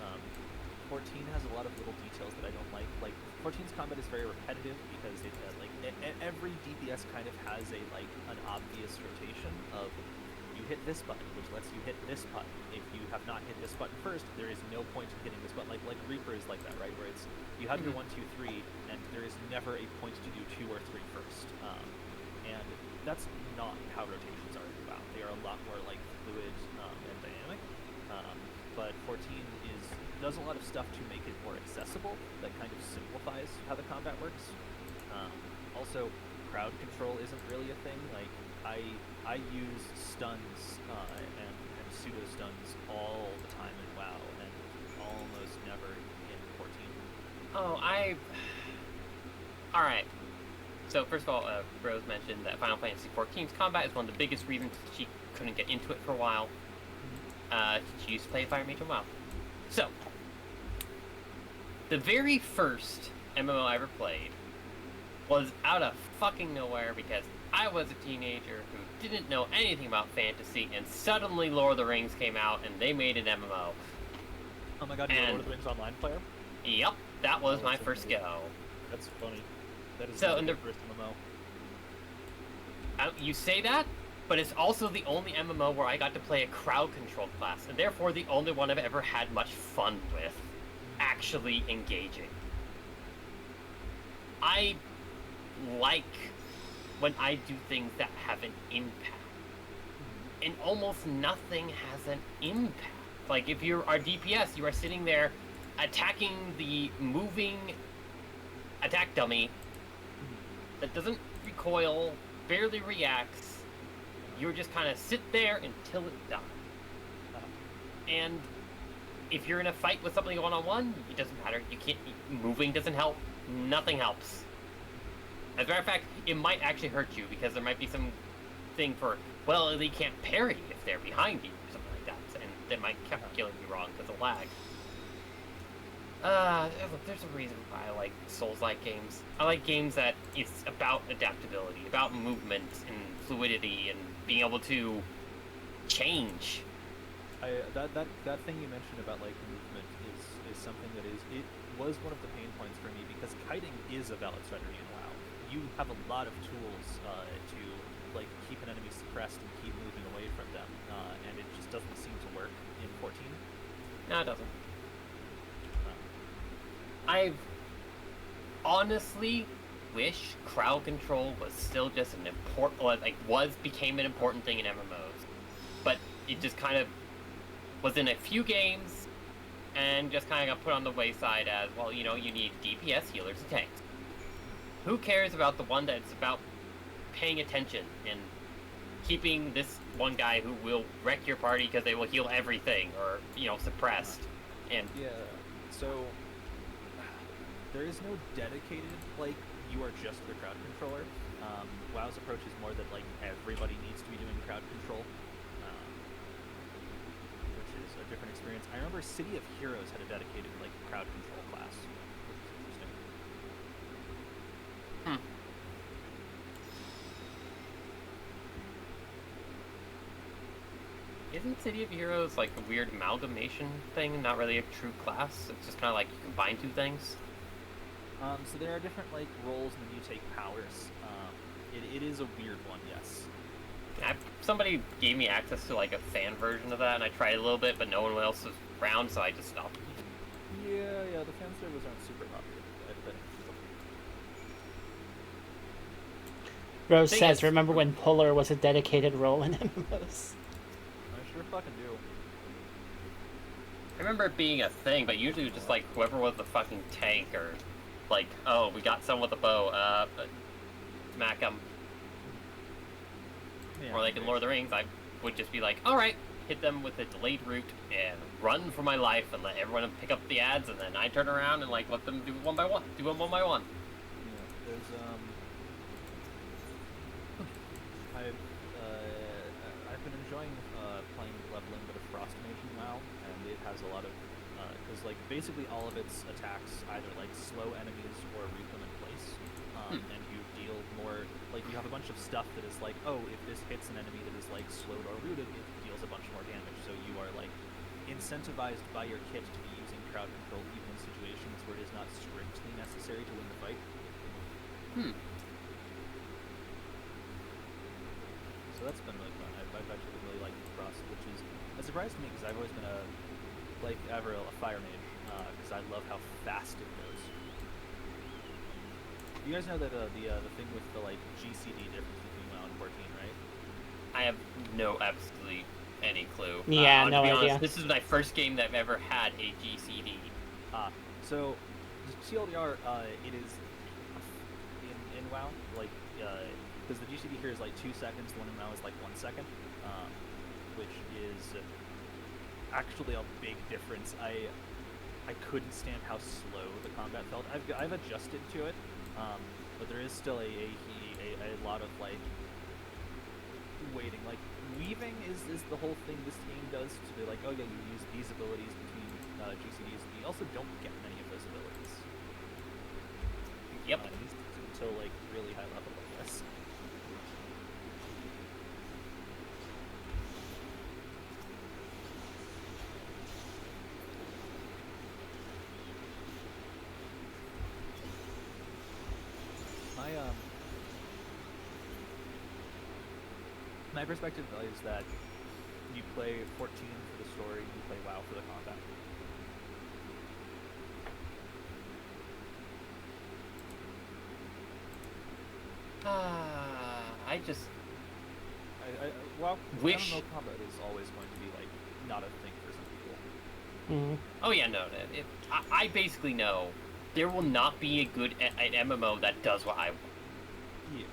14 has a lot of little details that I don't like. Like 14's combat is very repetitive because it every DPS kind of has an obvious rotation of you hit this button, which lets you hit this button. If you have not hit this button first, there is no point in hitting this button. Like Reaper is like that, right? Where it's you have your 1, 2, 3, and there is never a point to do 2 or 3 first. And that's not how rotations are in WoW. They are a lot more like fluid and dynamic. But 14 does a lot of stuff to make it more accessible. That kind of simplifies how the combat works. Also, crowd control isn't really a thing. Like I use stuns and pseudo stuns all the time in WoW, and almost never in 14. Oh, Alright. So, first of all, Rose mentioned that Final Fantasy XIV's combat is one of the biggest reasons she couldn't get into it for a while. She used to play Fire Mage in WoW. So, the very first MMO I ever played was out of fucking nowhere because I was a teenager who didn't know anything about fantasy, and suddenly Lord of the Rings came out and they made an MMO. Oh my god, you're a Lord of the Rings online player? Yep, that was my first go. That's funny. That is So, not in the the first MMO. You say that, but it's also the only MMO where I got to play a crowd-controlled class, and therefore the only one I've ever had much fun with, actually engaging. I like when I do things that have an impact. And almost nothing has an impact. Like, if you're our DPS, you are sitting there attacking the moving attack dummy that doesn't recoil, barely reacts. You just kind of sit there until it dies. And if you're in a fight with something one-on-one, it doesn't matter. You can't. Moving doesn't help. Nothing helps. As a matter of fact, it might actually hurt you because there might be some thing for, well, they can't parry if they're behind you or something they might keep killing me wrong because of lag. Look, there's a reason why I like Souls-like games. I like games that it's about adaptability, about movement and fluidity and being able to change. That thing you mentioned about like movement is something that it was one of the pain points for me because kiting is a valid strategy in WoW. You have a lot of tools to like keep an enemy suppressed and keep moving away from them, and it just doesn't seem to work in 14. No, it doesn't. I honestly wish crowd control was still just an important, became an important thing in MMOs, but it just kind of was in a few games, and just kind of got put on the wayside as, well, you know, you need DPS, healers, and tanks. Who cares about the one that's about paying attention and keeping this one guy who will wreck your party because they will heal everything, or, you know, suppressed, and... Yeah, so... There is no dedicated, like, you are just the crowd controller. WoW's approach is more that, like, everybody needs to be doing crowd control, which is a different experience. I remember City of Heroes had a dedicated, like, crowd control class, which is interesting. Isn't City of Heroes like a weird amalgamation thing, not really a true class? It's just kind of like you combine two things? So there are different, like, roles, and then you take powers. It is a weird one, yes. Somebody gave me access to like a fan version of that, and I tried a little bit, but no one else was around, so I just stopped. Yeah, the fan servers aren't super popular. But Rose Thing says, is- remember when Puller was a dedicated role in MMOs? I sure fucking do. I remember it being a thing, but usually it was just like whoever was the fucking tank, or like, oh, we got someone with a bow, smack them. Yeah, Or like in Lord of the Rings, I would just be like, alright, hit them with a delayed route and run for my life and let everyone pick up the ads, and then I turn around and like let them do it one by one. Yeah, there's I've been enjoying playing leveling a bit of Frost Mage now, and it has a lot of because like basically all of its attacks either like slow enemies or root them in place, and you deal more, like you have a bunch of stuff that is like, oh, if this hits an enemy that is like slowed or rooted, it deals a bunch more damage. So you are like incentivized by your kit to be using crowd control even in situations where it is not strictly necessary to win the fight. So that's been really fun. I've actually really liked Frost, which is a surprise to me because I've always been like Avril, a fire mage, because I love how fast it goes. You guys know that the thing with the like GCD difference between WoW and 14, right? I have absolutely any clue. Yeah, to no be idea. Honest, this is my first game that I've ever had a GCD. So TLDR, it is in WoW, like because the GCD here is like 2 seconds, the one in WoW is like 1 second, which is actually a big difference. I couldn't stand how slow the combat felt. I've adjusted to it, but there is still a lot of like waiting. Like weaving is the whole thing this game does to be like, oh yeah, you use these abilities between GCDs. You also don't get many of those abilities. Yep. At least until like really high level, I guess. My perspective is that you play 14 for the story, you play WoW for the combat. WoW Wish- MMO combat is always going to be like not a thing for some people. Oh yeah, no. I basically know there will not be a good an MMO that does what I want. Yeah.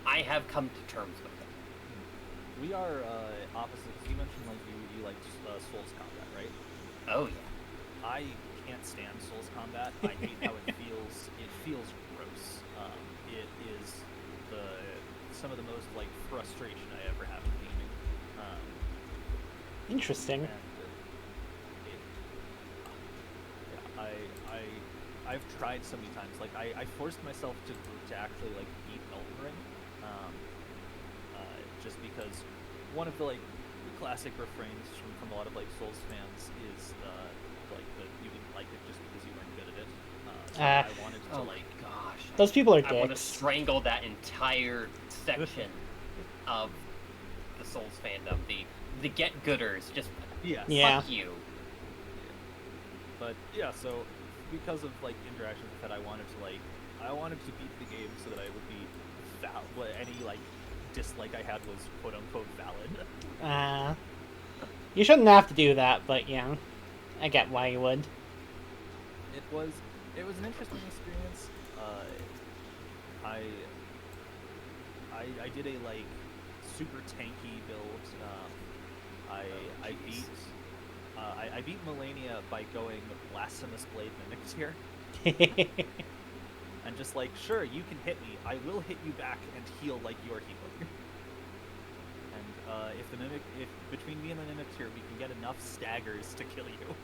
I have come to terms with it. We are opposites. You mentioned like you like Souls combat, right? Oh yeah. I can't stand Souls combat. I hate how it feels. It feels gross. It is some of the most like frustration I ever have in gaming. Interesting. And I've tried so many times. Like I forced myself to actually like beat Elden Ring, just because one of the like classic refrains from a lot of like Souls fans is like that you didn't like it just because you weren't good at it. So I wanted to Oh like gosh. Those people are I want to dicks. strangle that entire section of the Souls fandom. The get-gooders. Just yes. Yeah. fuck you. But yeah, so because of like interactions with that, I wanted to beat the game so that I would be any like dislike I had was quote unquote valid. You shouldn't have to do that, but yeah, I get why you would. It was an interesting experience. I did a like super tanky build. I beat Melania by going Blasphemous Blade Mimic tier. And just like, sure, you can hit me. I will hit you back and heal like you're healing. And if between me and the Mimic tier, we can get enough staggers to kill you.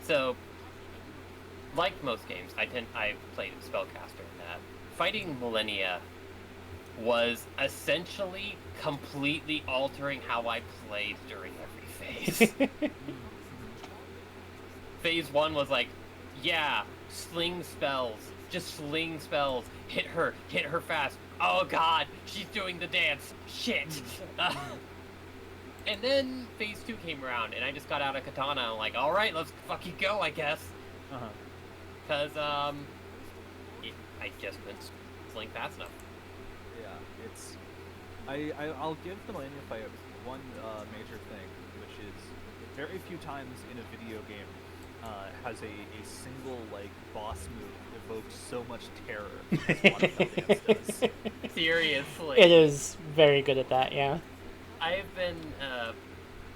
So, like most games, I've played Spellcaster, and that fighting Millennia was essentially completely altering how I played during every phase. Phase 1 was like, yeah, sling spells, just sling spells, hit her fast. Oh god, she's doing the dance, shit. And then phase 2 came around, and I just got out a katana, and I'm like, alright, let's fucking go, I guess. Because, I just couldn't sling fast enough. Yeah, it's... I'll give the Millennium fight one major thing, which is very few times in a video game has a single, like, boss move evoked so much terror as Waterfell Dance does. Seriously. It is very good at that, yeah. I've been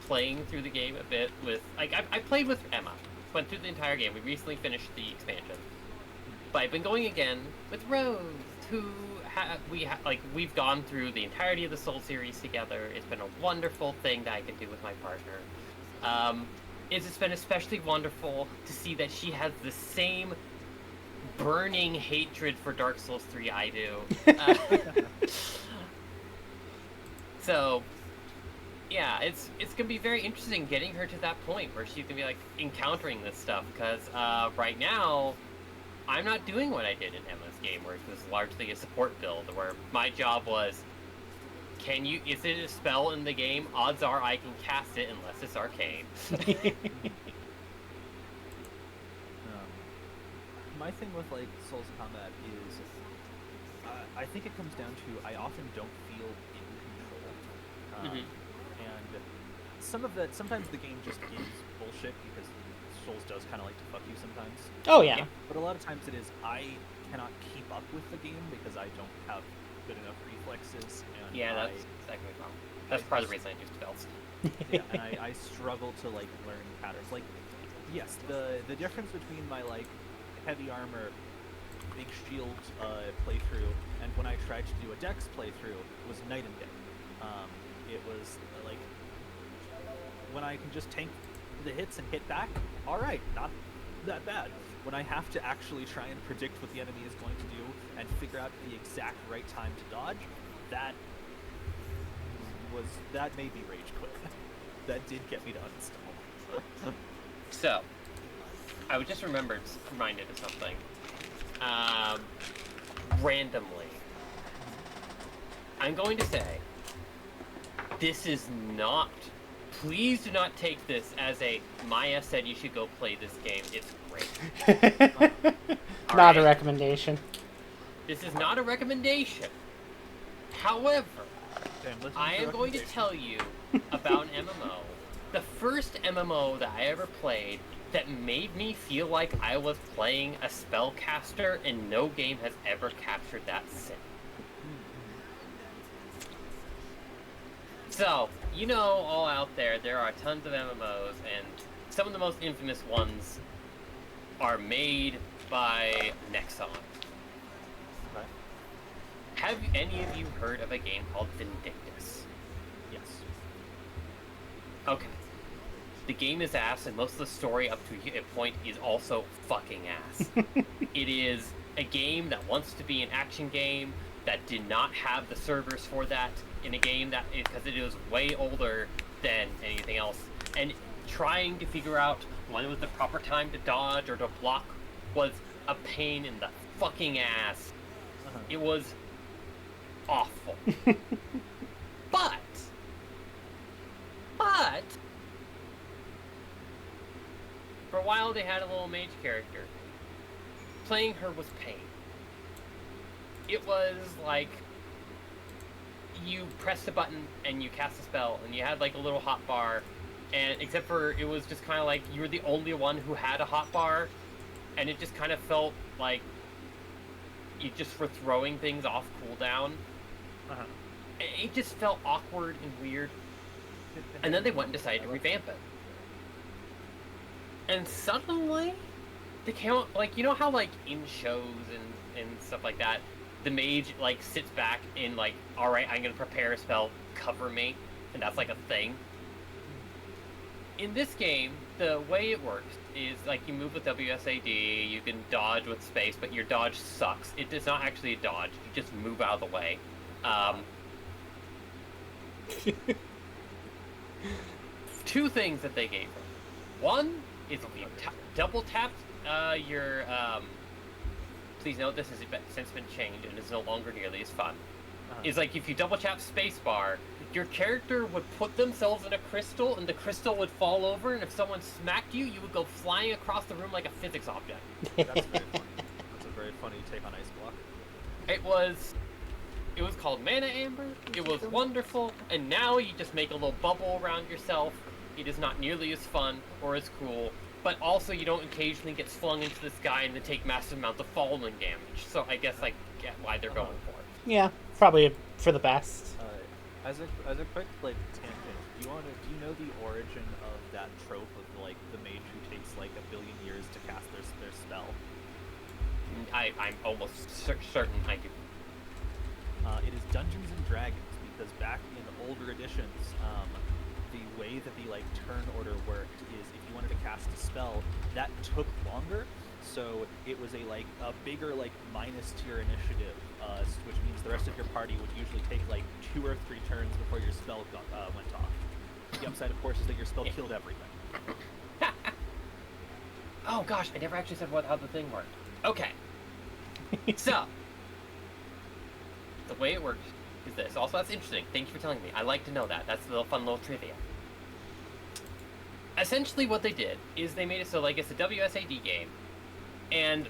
playing through the game a bit with... Like, I played with Emma. Went through the entire game. We recently finished the expansion. But I've been going again with Rose, who we've gone through the entirety of the Soul series together. It's been a wonderful thing that I can do with my partner. It's been especially wonderful to see that she has the same burning hatred for Dark Souls 3 I do. So, yeah, it's gonna be very interesting getting her to that point where she's gonna be like encountering this stuff, because right now I'm not doing what I did in Emma's game, where it was largely a support build, where my job was, is it a spell in the game? Odds are I can cast it unless it's arcane. My thing with like Souls combat is, I think it comes down to I often don't feel in control, and sometimes the game just is bullshit because Souls does kind of like to fuck you sometimes. Oh, yeah. But a lot of times it is I cannot keep up with the game because I don't have good enough reflexes. And yeah, that's exactly wrong. That's part of the reason I do spells. Yeah, and I struggle to like learn patterns. Like, yes, the difference between my like heavy armor, big shield playthrough and when I tried to do a dex playthrough was night and day. It was like when I can just tank the hits and hit back, alright, not that bad. When I have to actually try and predict what the enemy is going to do and figure out the exact right time to dodge, that made me rage quit. That did get me to uninstall. So, I was just reminded of something. Randomly. I'm going to say, this is not... Please do not take this as a, Maya said you should go play this game, it's great. Not a recommendation. This is not a recommendation. However, I am going to tell you about an MMO. The first MMO that I ever played that made me feel like I was playing a spellcaster, and no game has ever captured that sin. So, you know, all out there are tons of MMOs, and some of the most infamous ones are made by Nexon. Okay. have any of you heard of a game called Vindictus? Yes. Okay. The game is ass, and most of the story up to a point is also fucking ass. It is a game that wants to be an action game that did not have the servers for that, in a game that, because it was way older than anything else, and trying to figure out when was the proper time to dodge or to block was a pain in the fucking ass. It was awful. But for a while they had a little mage character. Playing her was pain. It was like you pressed a button and you cast a spell, and you had like a little hot bar, and except for it was just kind of like you were the only one who had a hot bar, and it just kind of felt like you just were throwing things off cooldown. It just felt awkward and weird. And then they went and decided to revamp it. And suddenly, they came out, like, you know how, like, in shows and stuff like that, the mage, like, sits back and, like, alright, I'm gonna prepare a spell, cover me, and that's, like, a thing. In this game, the way it works is, like, you move with WSAD, you can dodge with space, but your dodge sucks. It is not actually a dodge, you just move out of the way. Two things that they gave her. One is if you double tap your, please note this has since been changed and is no longer nearly as fun. Is like if you double tap spacebar, your character would put themselves in a crystal and the crystal would fall over, and if someone smacked you, you would go flying across the room like a physics object. That's very funny. That's a very funny take on Ice Block. It was called Mana Amber. It was wonderful, and now you just make a little bubble around yourself. It is not nearly as fun or as cool, but also you don't occasionally get flung into the sky and then take massive amounts of falling damage. So I guess I get why they're going for it. Yeah, probably for the best. As a quick like tangent, do you know the origin of that trope of like the mage who takes like 1 billion years to cast their spell? I'm almost certain I do. It is Dungeons and Dragons, because back in older editions, the way that the like turn order worked is if you wanted to cast a spell, that took longer. So it was a bigger like minus tier initiative, which means the rest of your party would usually take like 2 or 3 turns before your spell went off. The upside, of course, is that your spell killed everything. Oh gosh, I never actually said how the thing worked. Okay. So, the way it works is this. Also, that's interesting. Thank you for telling me. I like to know that. That's a little fun little trivia. Essentially what they did is they made it so like it's a WSAD game, and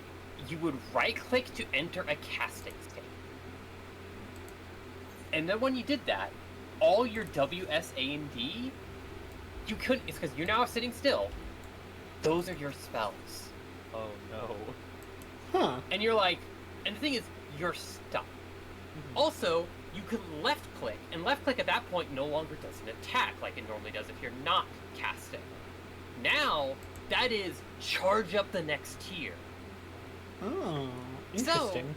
you would right-click to enter a casting state. And then when you did that, all your WSAD, you couldn't, it's because you're now sitting still, those are your spells. Oh no. Huh. And you're like, and the thing is, you're stuck. Also, you can left-click, and left-click at that point no longer does an attack like it normally does if you're not casting. Now, that is charge up the next tier. Oh, interesting. So,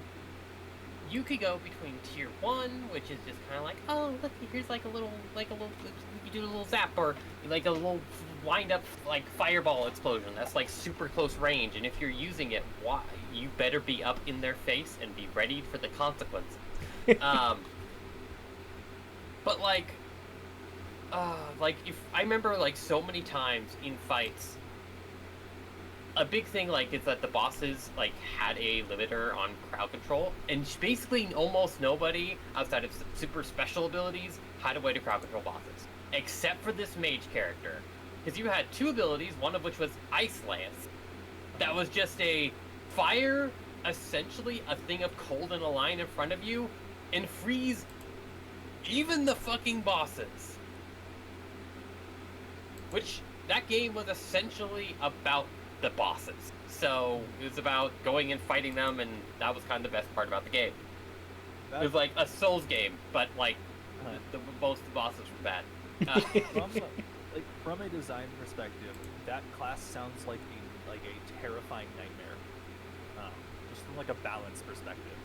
you could go between tier 1, which is just kind of like, oh, look, here's like a little, you do a little zap, or like a little wind-up, like, fireball explosion. That's like super close range, and if you're using it, you better be up in their face and be ready for the consequences. But if I remember like so many times in fights, a big thing like is that the bosses like had a limiter on crowd control, and basically almost nobody outside of super special abilities had a way to crowd control bosses, except for this mage character, because you had 2 abilities, one of which was Ice Lance, that was just a fire essentially a thing of cold in a line in front of you and freeze even the fucking bosses. Which, that game was essentially about the bosses. So, it was about going and fighting them, and that was kind of the best part about the game. It was like a Souls game, but like, most of the bosses were bad. From a design perspective, that class sounds like a terrifying nightmare. Just from like a balance perspective.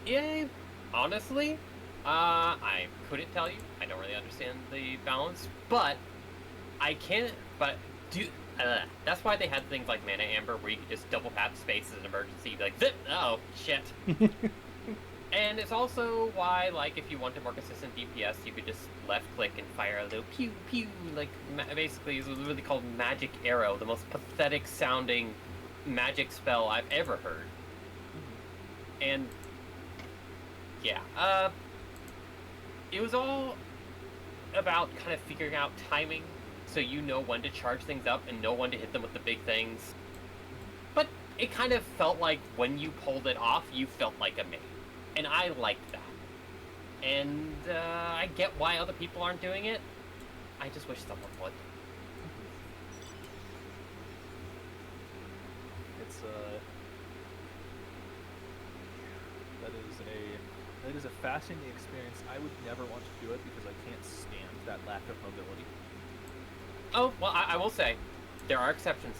Yeah, honestly, I couldn't tell you. I don't really understand the balance, but I can. But do that's why they had things like Mana Amber, where you could just double tap space as an emergency, be like zip. Oh shit. And it's also why, like, if you wanted more consistent DPS, you could just left click and fire a little pew pew. Like, basically, it's really called Magic Arrow, the most pathetic sounding magic spell I've ever heard. And yeah, it was all about kind of figuring out timing, so you know when to charge things up and know when to hit them with the big things. But it kind of felt like when you pulled it off, you felt like a main. And I liked that. And I get why other people aren't doing it. I just wish someone would. It's that is a fascinating experience. I would never want to do it because I can't stand that lack of mobility. Oh, well, I will say, there are exceptions.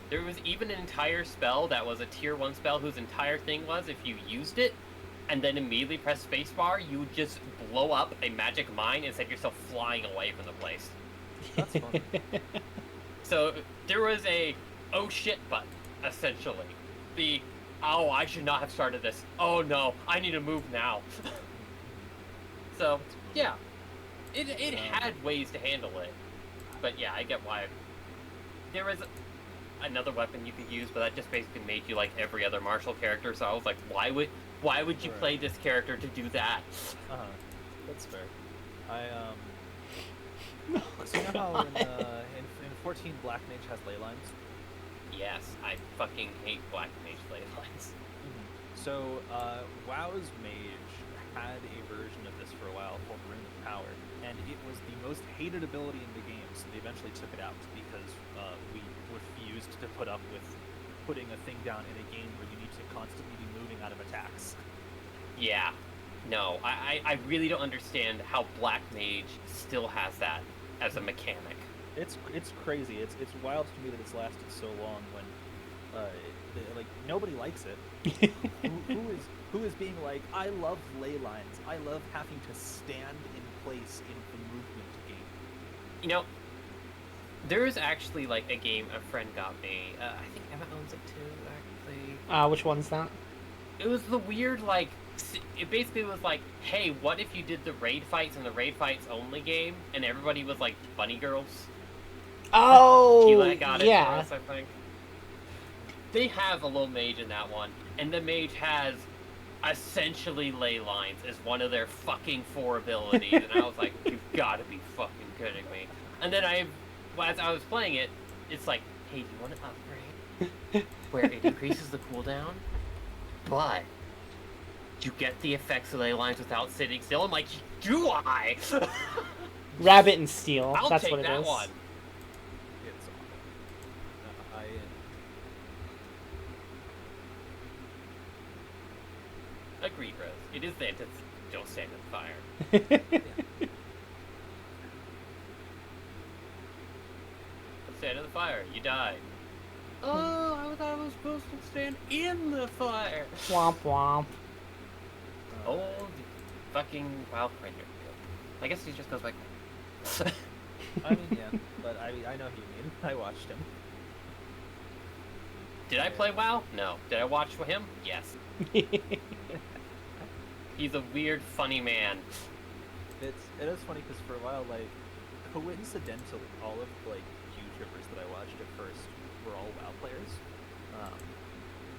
There was even an entire spell that was a tier 1 spell whose entire thing was if you used it, and then immediately press spacebar, you would just blow up a magic mine and send yourself flying away from the place. That's fun. So there was a oh shit button, essentially. The oh, I should not have started this. Oh no, I need to move now. So yeah, it had ways to handle it, but yeah, I get why. There was another weapon you could use, but that just basically made you like every other martial character. So I was like, why would you play this character to do that? That's fair. So you know how in 14 Black Mage has ley lines? Yes, I fucking hate Black Mage ley lines. So WoW's Mage had a version of this for a while called Ring of Power, and it was the most hated ability in the game, so they eventually took it out because we refused to put up with putting a thing down in a game where you need to constantly be moving out of attacks. Yeah. No, I really don't understand how Black Mage still has that as a mechanic. It's crazy. It's wild to me that it's lasted so long when like nobody likes it. who is being like, I love ley lines. I love having to stand in place in the movement game. You know, there is actually like a game a friend got me. I think Emma owns it too, actually. Which one's that? It was the weird, like, it basically was like, hey, what if you did the raid fights in the raid fights only game, and everybody was like bunny girls? Oh, Keela got it yeah. for us, I think. They have a little mage in that one, and the mage has essentially ley lines as one of their fucking 4 abilities, and I was like, you've got to be fucking kidding me. And then as I was playing it, it's like, hey, do you want to upgrade? Where it increases the cooldown, but you get the effects of ley lines without sitting still. I'm like, do I? Rabbit and Steel. I'll That's take what it that is. one. It's Agreed, Rose. It is the antithesis. Don't stand in the fire. Don't stand in the fire. You die. Oh, I thought I was supposed to stand in the fire. Womp womp. Oh, the fucking wild ranger. I guess he just goes like. I mean, yeah, but I know who you mean. I watched him. Did I play WoW? No. Did I watch him? Yes. He's a weird, funny man. It is funny because for a while, like, coincidentally, all of like YouTubers that I watched at first were all WoW players.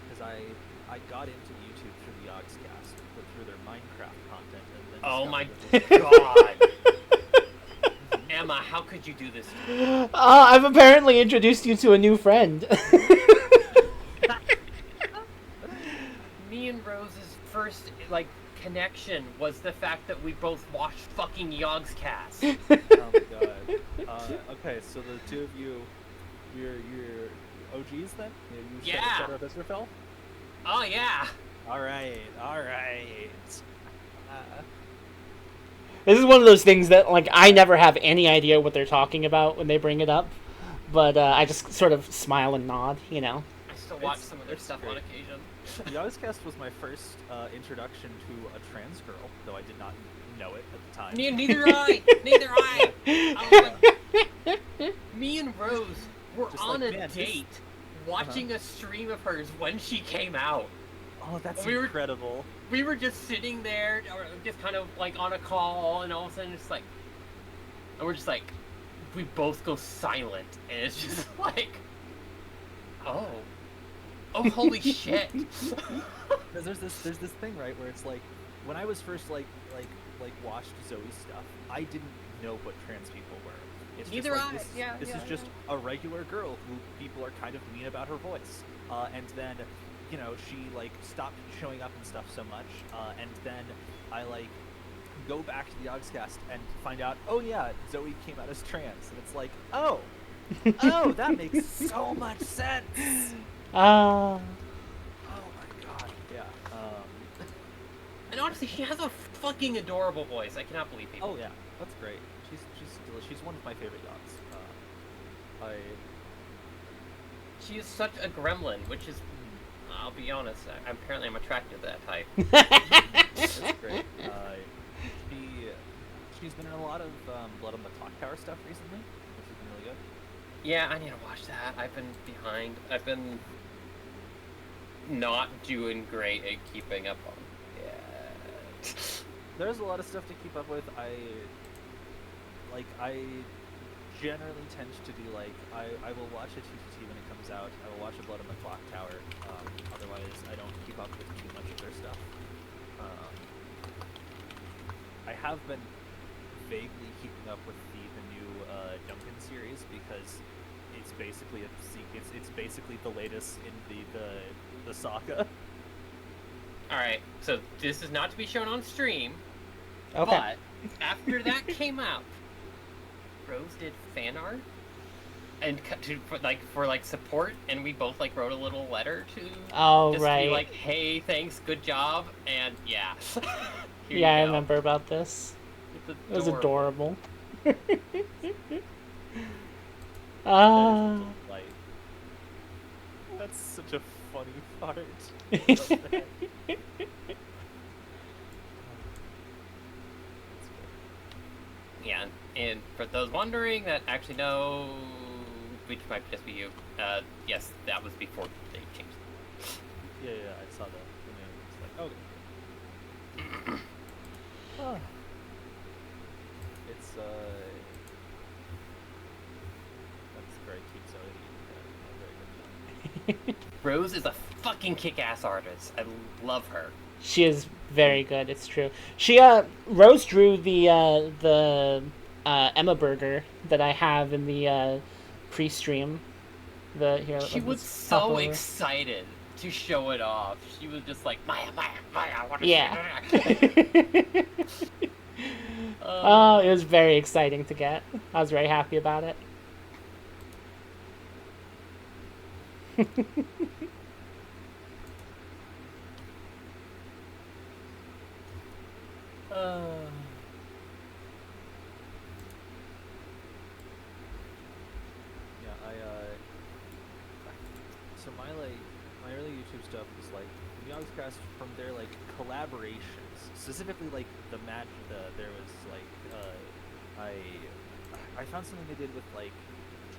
Because I got into YouTube through the Yogscast, but through their Minecraft content, and then Oh my discovered that god! Emma, how could you do this to me? I've apparently introduced you to a new friend. Me and Rose's first, like, connection was the fact that we both watched fucking Yogscast. Oh my god. Okay, so the two of you, you're OGs then? You Yeah. Shadow of Israfel? Oh yeah! Alright. This is one of those things that, like, I never have any idea what they're talking about when they bring it up, but I just sort of smile and nod, you know. I still watch It's- some of their it's stuff great. on occasion. The Yogscast was my first introduction to a trans girl, though I did not know it at the time. Neither I. Neither I. I was like, me and Rose were Just on like, a man, this- date, watching a stream of hers when she came out. Oh, that's We were- incredible. We were just sitting there, or just kind of like on a call, and all of a sudden it's like, and we're just like, we both go silent, and it's just like, oh, holy shit. There's this thing, right, where it's like, when I was first like watched Zoe's stuff, I didn't know what trans people were. It's Neither just like, I. this, Yeah, this yeah, is just a regular girl who people are kind of mean about her voice, and then, you know, she like stopped showing up and stuff so much, and then I like go back to the Yogscast and find out, oh yeah, Zoe came out as trans, and it's like, oh, that makes so much sense. Ah. Oh my god, yeah. And honestly, she has a fucking adorable voice. I cannot believe people. Oh yeah, that's great. She's one of my favorite dogs. She is such a gremlin, which is, I'll be honest, I'm attracted to that type. That's great. She's been in a lot of Blood on the Clock Tower stuff recently, which has been really good. Yeah, I need to watch that. I've been behind. I've been not doing great at keeping up on it. There's a lot of stuff to keep up with. I generally tend to do like I will watch a TTT when it comes out. I will watch a Blood on the Clock Tower. Otherwise, I don't keep up with too much of their stuff. I have been vaguely keeping up with the new Duncan series because it's basically it's basically the latest in the saga. All right, so this is not to be shown on stream, Okay. but after that came out, Rose did fan art and for support, and we both like wrote a little letter to Oh, just to right. be like, hey, thanks, good job, and yeah. Here Yeah, I you go. remember about this. It's It was adorable. adorable. Ah. Like, that's such a funny part. Yeah, and for those wondering that actually know, which might just be you, yes, that was before they changed. Yeah, I saw the name. It's like, okay. Oh. It's that's very cute. So very good. Rose is a fucking kick-ass artist. I love her. She is very good. It's true. She Rose drew the Emma burger that I have in the pre-stream. She was so excited to show it off. She was just like, Maya, I want to Yeah. see it. Oh, it was very exciting to get. I was very happy about it. So my early YouTube stuff was like the Yogscast from their like collaborations, specifically like there was like I found something they did with like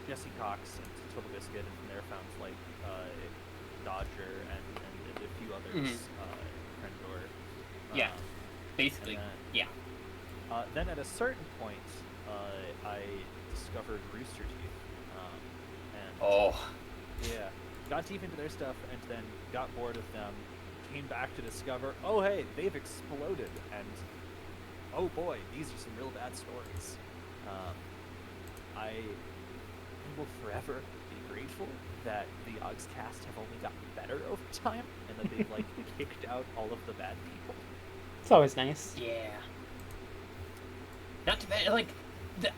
Jesse Cox and Total Biscuit, and from there found like Dodger and a few others, Krendor. Yeah, basically, and yeah. Then at a certain point, I discovered Rooster Teeth, and Oh, yeah, got deep into their stuff, and then got bored of them. Came back to discover, oh hey, they've exploded, and oh boy, these are some real bad stories. I will forever be grateful that the Yogscast have only gotten better over time, and that they've like kicked out all of the bad people. It's always nice. yeah. Not to mention, like,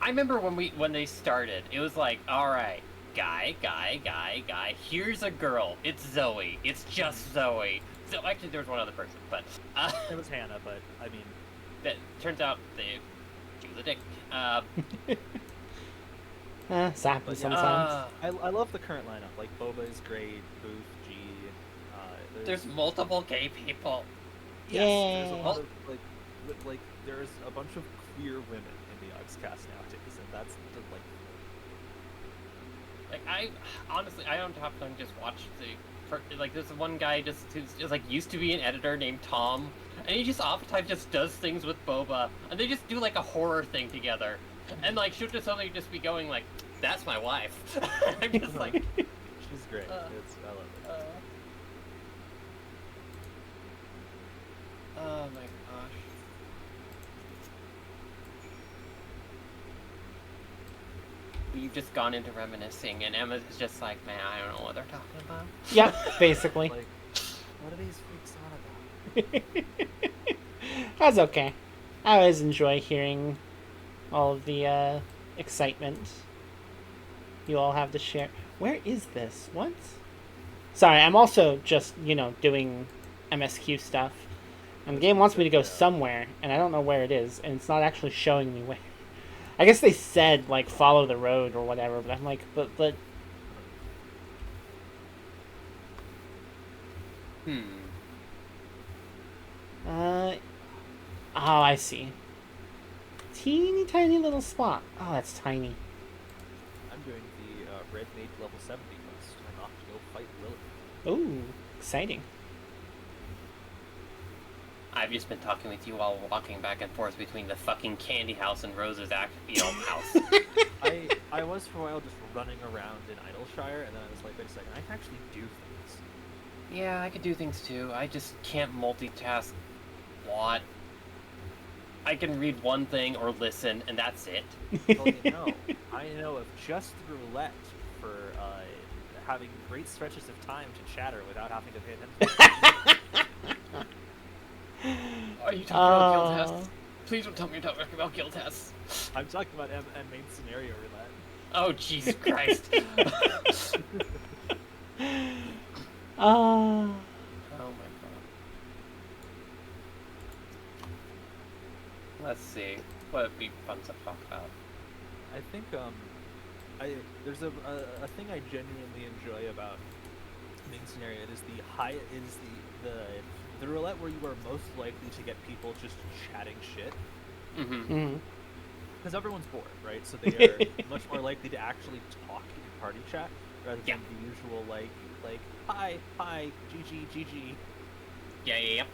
I remember when they started, it was like, all right, guy. Here's a girl. It's Zoe. It's just Zoe. So actually, there was one other person, but It was Hannah, but I mean, that turns out she was a dick. It's happened But yeah, sometimes. I love the current lineup. Like Boba is great, Booth, G. There's multiple gay people. Yes, there's a Yay. lot of like there's a bunch of queer women in the Yogscast nowadays, and that's Like I honestly, I don't have time to just watch like there's one guy who's like used to be an editor named Tom, and he just oftentimes just does things with Boba, and they just do like a horror thing together, and like she'll just suddenly just be going like, "That's my wife." I'm just like, she's great. I love it. Oh my gosh. You've just gone into reminiscing, and Emma's just like, man, I don't know what they're talking about. Yep, basically. Like, what are these freaks on about? That's okay. I always enjoy hearing all of the excitement you all have to share. Where is this? What? Sorry, I'm also just, doing MSQ stuff. And the game wants me to go somewhere, and I don't know where it is, and it's not actually showing me where. I guess they said, like, follow the road or whatever, but I'm like, but... Oh, I see. Teeny tiny little spot. Oh, that's tiny. I'm doing the Red Mage level 70 quest. I'm off to go fight Lilith. Ooh, exciting. I've just been talking with you while walking back and forth between the fucking candy house and Rose's house. I was for a while just running around in Idleshire, and then I was like, wait a second, I can actually do things. Yeah, I could do things too. I just can't multitask. What? I can read one thing or listen, and that's it. Well, I know of just roulette for having great stretches of time to chatter without having to pay attention. Are you talking about guild tests? Please don't tell me you're talking about guild tests. I'm talking about main scenario roulette. Oh, Jesus Christ. Oh my god. Let's see. What would be fun to talk about? I think there's a thing I genuinely enjoy about main scenario. It is the roulette where you are most likely to get people just chatting shit. Because everyone's bored, right? So they are much more likely to actually talk in party chat rather than the usual like hi, GG. Yep.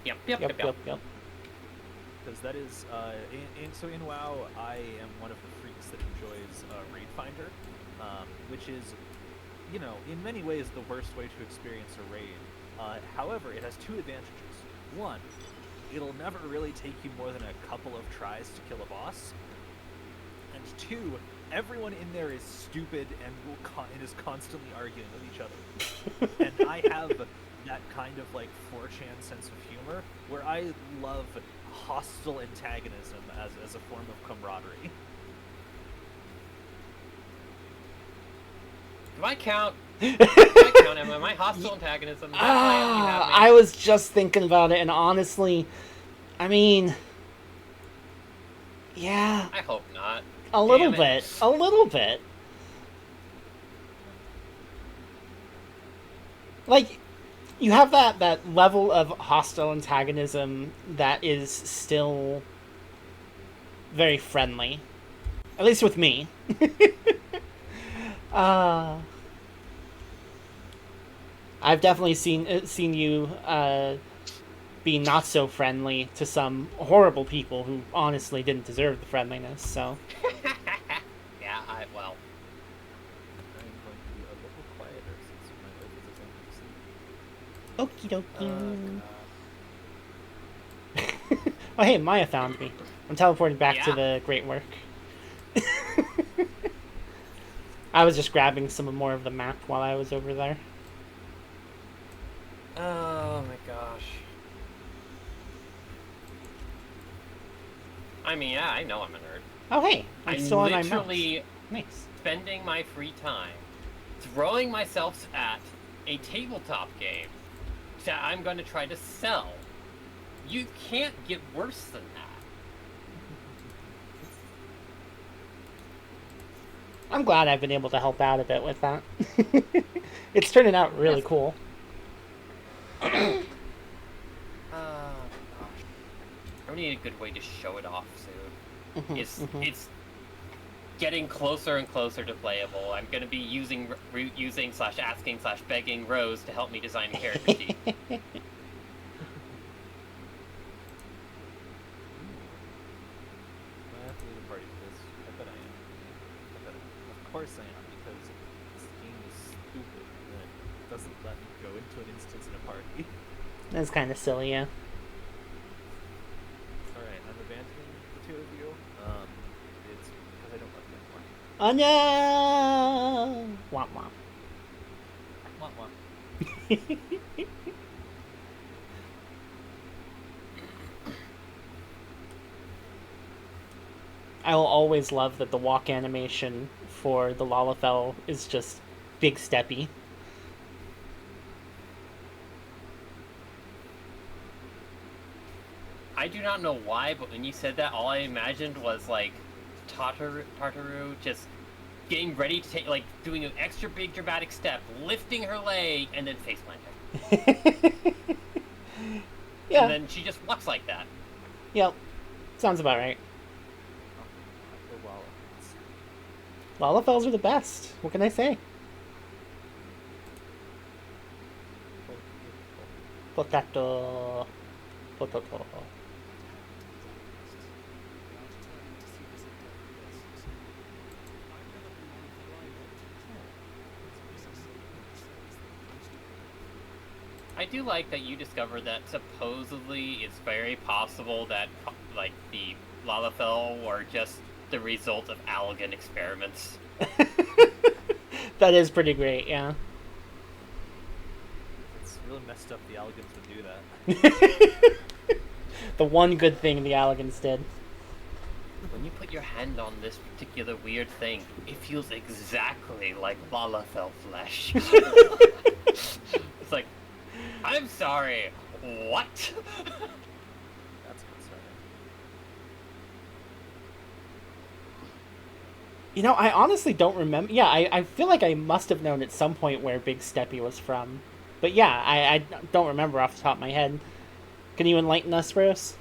Because that is, so in WoW, I am one of the freaks that enjoys Raid Finder, which is, in many ways the worst way to experience a raid. However, it has two advantages. One, it'll never really take you more than a couple of tries to kill a boss. And two, everyone in there is stupid and is constantly arguing with each other. And I have that kind of 4chan sense of humor where I love hostile antagonism as a form of camaraderie. Do I count? Am I hostile antagonism? I was just thinking about it, and honestly, I mean, yeah. I hope not. A little bit. Like, you have that level of hostile antagonism that is still very friendly. At least with me. I've definitely seen you be not so friendly to some horrible people who honestly didn't deserve the friendliness, so... Yeah, well... I'm going to be a little quieter since my wife is Okie dokie. Oh, hey, Maya found me. I'm teleporting back to the Great Work. I was just grabbing some more of the map while I was over there. Oh my gosh. I mean, yeah, I know I'm a nerd. Oh, hey, I'm still on my mouse. literally Nice. spending my free time throwing myself at a tabletop game that I'm going to try to sell. You can't get worse than that. I'm glad I've been able to help out a bit with that. It's turning out really cool. I need a good way to show it off soon. Mhm, It's getting closer and closer to playable. I'm gonna be using slash asking slash begging Rose to help me design a character sheet. Do I have to leave a party for this? I bet I am. Of course I am, because this game is stupid and it doesn't let me go into an instance in a party. That's kind of silly, yeah. Alright, I'm abandoning the two of you. It's because I don't love you anymore. Oh no! Womp womp. Wah, wah. I will always love that the walk animation for the Lalafell is just big steppy. I do not know why, but when you said that, all I imagined was like Tartaru just getting ready to take, like, doing an extra big dramatic step, lifting her leg, and then face planting. Yeah. And then she just walks like that. Yep. Sounds about right. The Wallachs. Lalafells are the best. What can I say? Potato. Potato. I do like that you discovered that supposedly it's very possible that, like, the Lalafell were just the result of Allegan experiments. That is pretty great, yeah. It's really messed up the Alligans would do that. The one good thing the Alligans did. When you put your hand on this particular weird thing, it feels exactly like Lalafell flesh. It's like, I'm sorry, what? That's concerning. You know, I honestly don't remember. Yeah, I feel like I must have known at some point where Big Steppy was from. But yeah, I don't remember off the top of my head. Can you enlighten us, Bruce?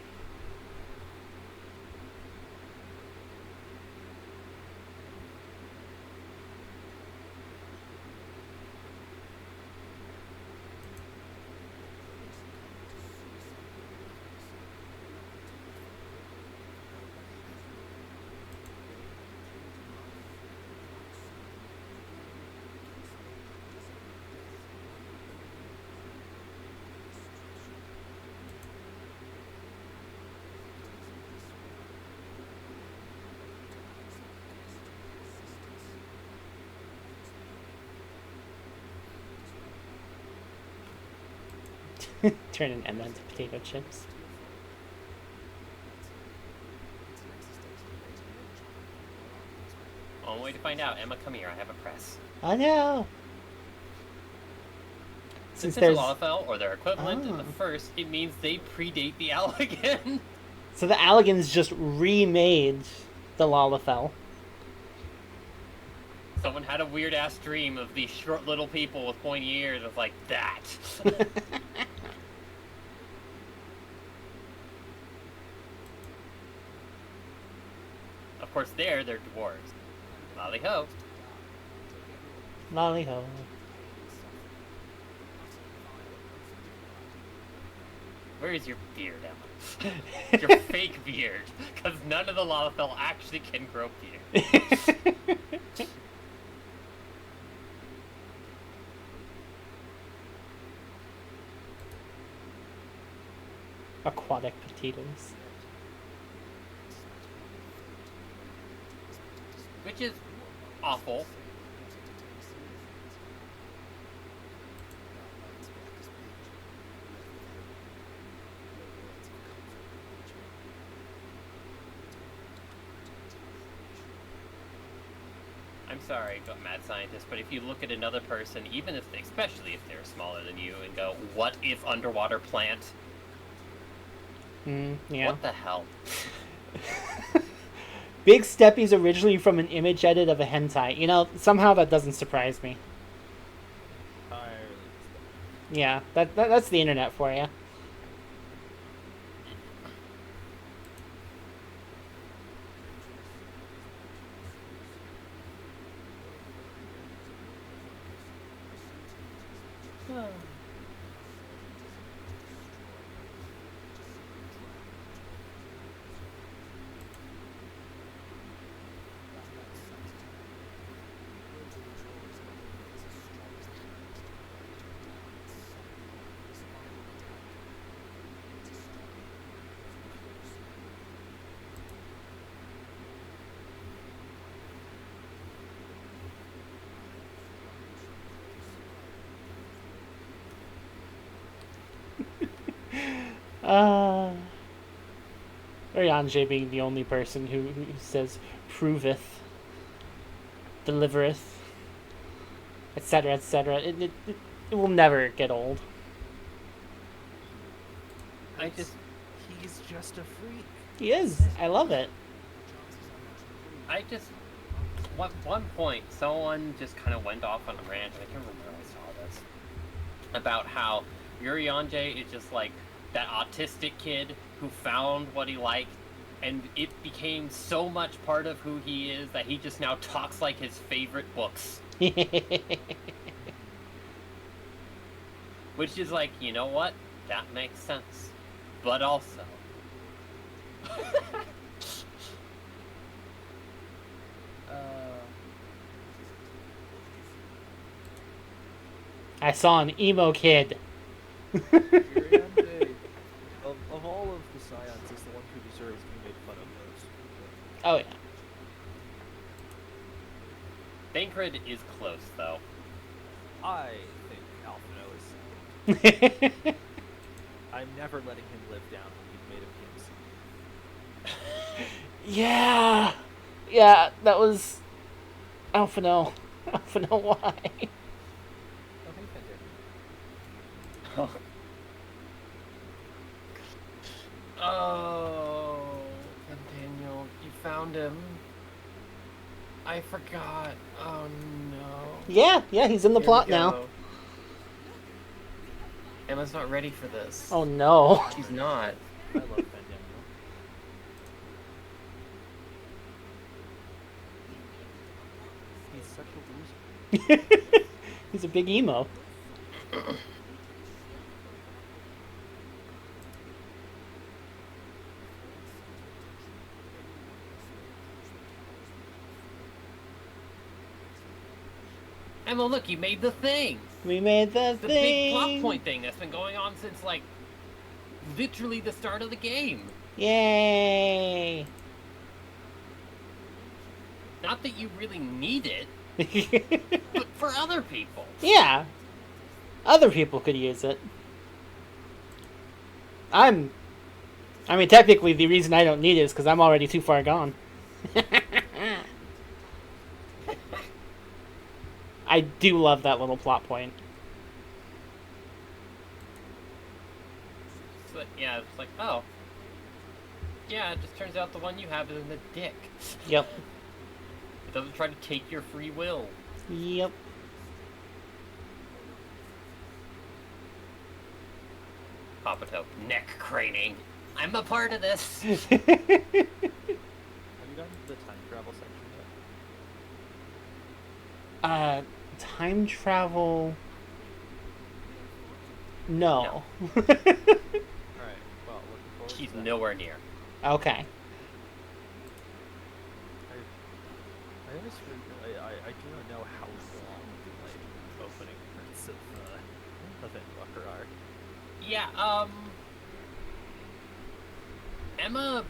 Turn an M into potato chips. One way to find out. Emma, come here. I have a press. Oh no! Since Since it's a there's Lalafell, or their equivalent in the first, it means they predate the Allegan. so the Alligans just remade the Lalafell. Someone had a weird ass dream of these short little people with pointy ears. It was like that. Of course, they're dwarves. Lolly ho. Lolly ho. Where is your beard, Emma? Your fake beard, because none of the Lalafell actually can grow beard. Aquatic potatoes. Which is awful. I'm sorry, mad scientist, but if you look at another person, even if especially if they're smaller than you, and go, what if underwater plant? Yeah. What the hell? Big Steppy's originally from an image edit of a hentai. You know, somehow that doesn't surprise me. Yeah, that's the internet for you. Uh, Oriange being the only person who says proveth, delivereth, etc., etc. It will never get old. I just He's just a freak. He is. I love it. one point, someone just kind of went off on a rant. I can't remember where I saw this about how Urianger is just like that autistic kid who found what he liked, and it became so much part of who he is that he just now talks like his favorite books. Which is like, you know what? That makes sense. But also. I saw an emo kid. Urianger, of all of the Scions, is the one who deserves to be made fun of most. Oh yeah. Thancred is close, though. I think Alphino is. I'm never letting him live down what you've made of him. Yeah. Yeah, that was Alphino. Alphino, why? Oh, hey, Fender. Oh, Daniel, you found him. I forgot. Oh no. Yeah, he's in the Here plot we now. go. Emma's not ready for this. Oh no. She's not. I love Fender. He's such a loser. He's a big emo. Emma, look, you made the thing. We made the The thing. big plot point thing that's been going on since, like, literally the start of the game. Yay. Not that you really need it, but for other people. Yeah. Other people could use it. I mean, technically, the reason I don't need it is because I'm already too far gone. I do love that little plot point. So, yeah, it's like, oh. Yeah, it just turns out the one you have is in the dick. Yep. It doesn't try to take your free will. Yep. Papato, neck craning. I'm a part of this. Have you done the time travel section yet? Time travel. No. Alright, well, looking forward She's to that. nowhere near. Okay. I always I do not know how long the like opening parts of Endwalker are. Yeah, Emma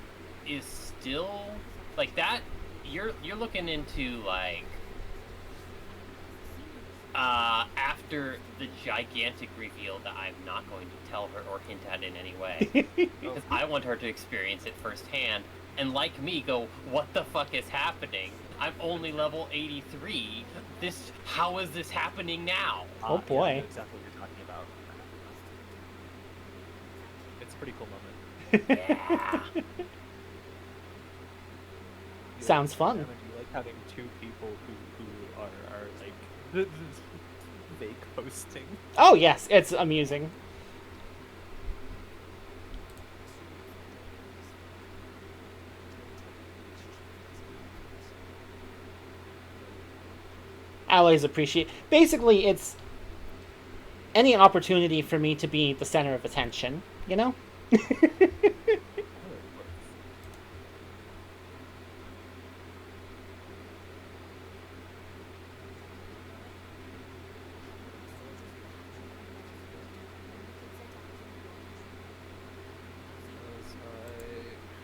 is still like that. You're looking into like after the gigantic reveal that I'm not going to tell her or hint at in any way. Because I want her to experience it firsthand and like me go, what the fuck is happening? I'm only level 83. How is this happening now? Oh, Yeah, I boy. know exactly what you're talking about. It's a pretty cool moment. Yeah. Sounds fun. Emma, do you like having two people who are like fake hosting? Oh, yes. It's amusing. Always appreciate. Basically, it's any opportunity for me to be the center of attention, you know?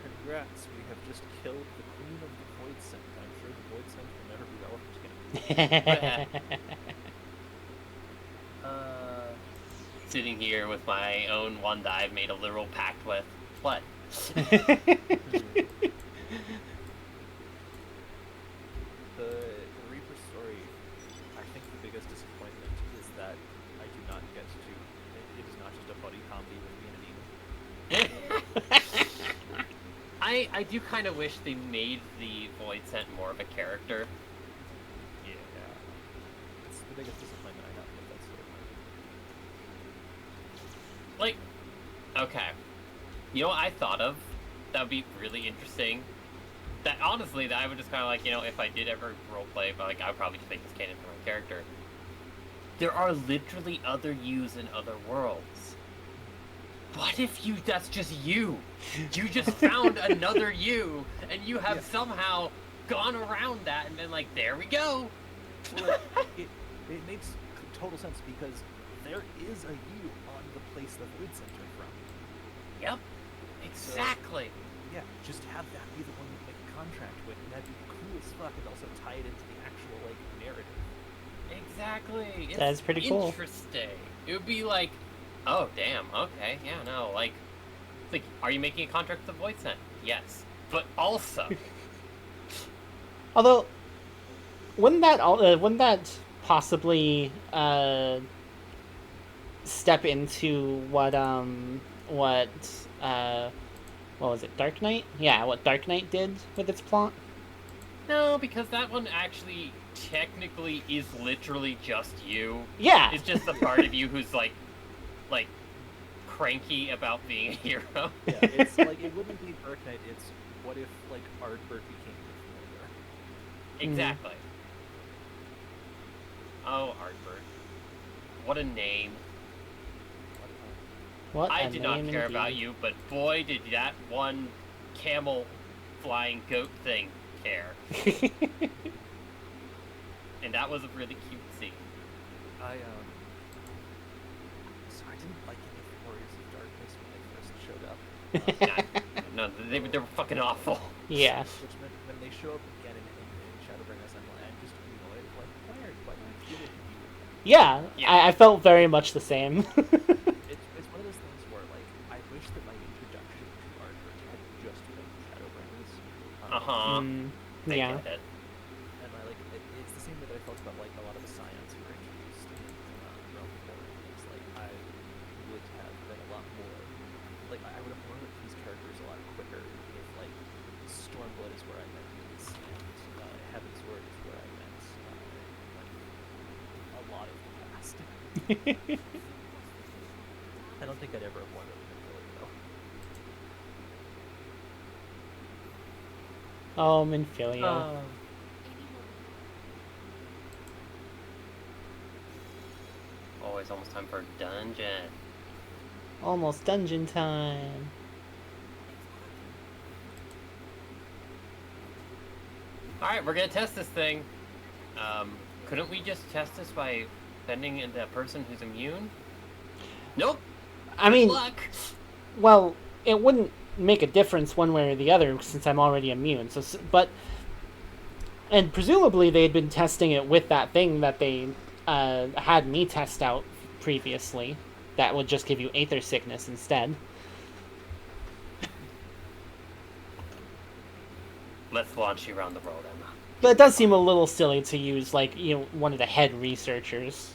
Congrats, we have just killed the queen of the Void Synth. I'm sure the Void Synth will never be relevant again. sitting here with my own one that I've made a literal pact with. What? The Reaper story, I think the biggest disappointment is that I do not get to. It is not just a buddy comedy with me and Eden. I do kind of wish they made the Void Scent more of a character. Yeah, it's the biggest disappointment I have with that story. Like, okay. You know what I thought of? That would be really interesting. That honestly, that I would just kind of like, you know, if I did ever roleplay, but like I would probably just make this canon for my character. There are literally other yous in other worlds. What if that's just you? You just found another you, and you have somehow gone around that and been like, there we go. Well, it makes total sense because there is a you on the place the Void Center from. Yep, exactly. Yeah, just have that be the one you make a contract with, and that'd be cool as fuck, and also tie it into the actual, like, narrative. Exactly. That's pretty cool. Interesting. It would be like, oh, damn, okay, yeah, no, like, it's like, are you making a contract with the Void Scent? Yes. But also... Although, wouldn't that possibly step into what was it, Dark Knight? Yeah, what Dark Knight did with its plot? No, because that one actually technically is literally just you. Yeah. It's just the part of you who's like cranky about being a hero. Yeah, it's like, it wouldn't be Dark Knight, it's what if, like, Ardbert became familiar. Exactly. Oh, Ardbert. What a name. What I a did not name care indeed. about you, but boy did that one camel flying goat thing care. And that was a really cute scene. So I didn't like any of the Warriors of Darkness when they first showed up. No, they were fucking awful. Yeah. Which meant when they show up again in Shadowbringers, I'm just annoyed. Like, why not give it to you? Yeah, Yeah. I felt very much the same. It's one of those things where, like, I wish that my introduction to Ardbert had just been Shadowbringers. I Yeah. get it. And it's the same way that I felt about, like, a lot of the scions who were introduced in Realm of Horror. It's like, I would have been a lot more, like, I would have learned these characters a lot quicker if, like, Stormblood is where I met these, and Heaven's Word is where I met, like, a lot of the past. I don't think I'd ever have wanted to kill it, though. Oh, Minfilia. Oh, it's almost time for dungeon. Almost dungeon time. Alright, we're gonna test this thing. Couldn't we just test this by sending in the person who's immune? Nope. I mean, Good luck. well, it wouldn't make a difference one way or the other since I'm already immune. And presumably they had been testing it with that thing that they had me test out previously. That would just give you aether sickness instead. Let's launch you around the world, Emma. But it does seem a little silly to use, like, you know, one of the head researchers.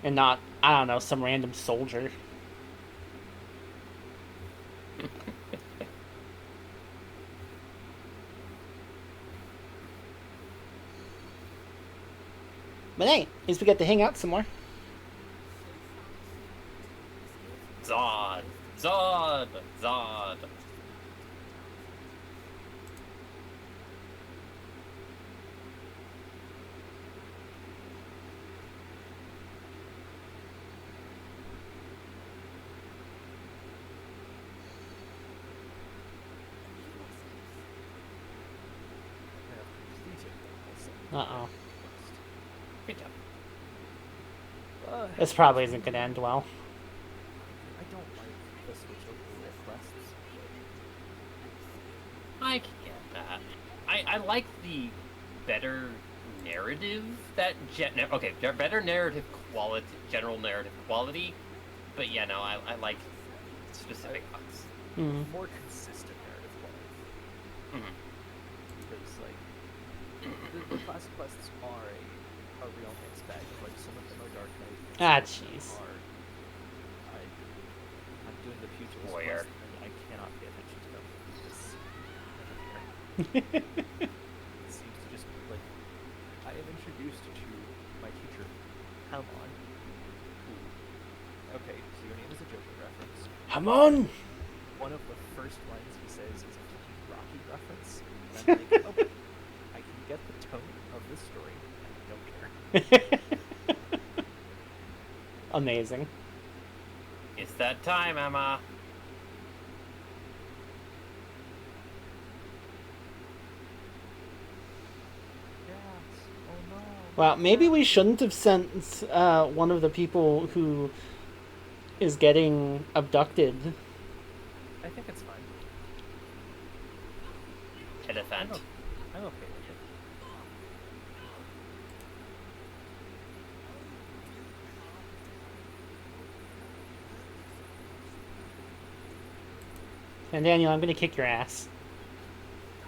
And not, I don't know, some random soldier. But hey, at least we get to hang out some more. Zod! Zod! Zod! I have completed the Uh-oh. Good job. This probably isn't going to end well. I don't like the switch over quests. I can get that. I like the better narrative that better narrative general narrative quality. But yeah, no, I like specific cuts. Mm. More consistent narrative quality. Mhm. Because like the classic quests are a real mixed bag. Like some of them are Dark Knight. Ah, some of them jeez. are I'm doing the pugilist Warrior. quest and I cannot pay attention to them because I don't care. It seems to just like I am introduced to my teacher, Hamon, who okay, so your name is a Joker reference. Come on! One of the first lines he says is a fucking Rocky reference. And I'm like, okay, I can get the tone of this story, and I don't care. Amazing. It's that time, Emma. Yes. Oh no. Well, maybe we shouldn't have sent one of the people who is getting abducted. I think it's fine. Elephant. I'm okay with it. And Daniel, I'm gonna kick your ass.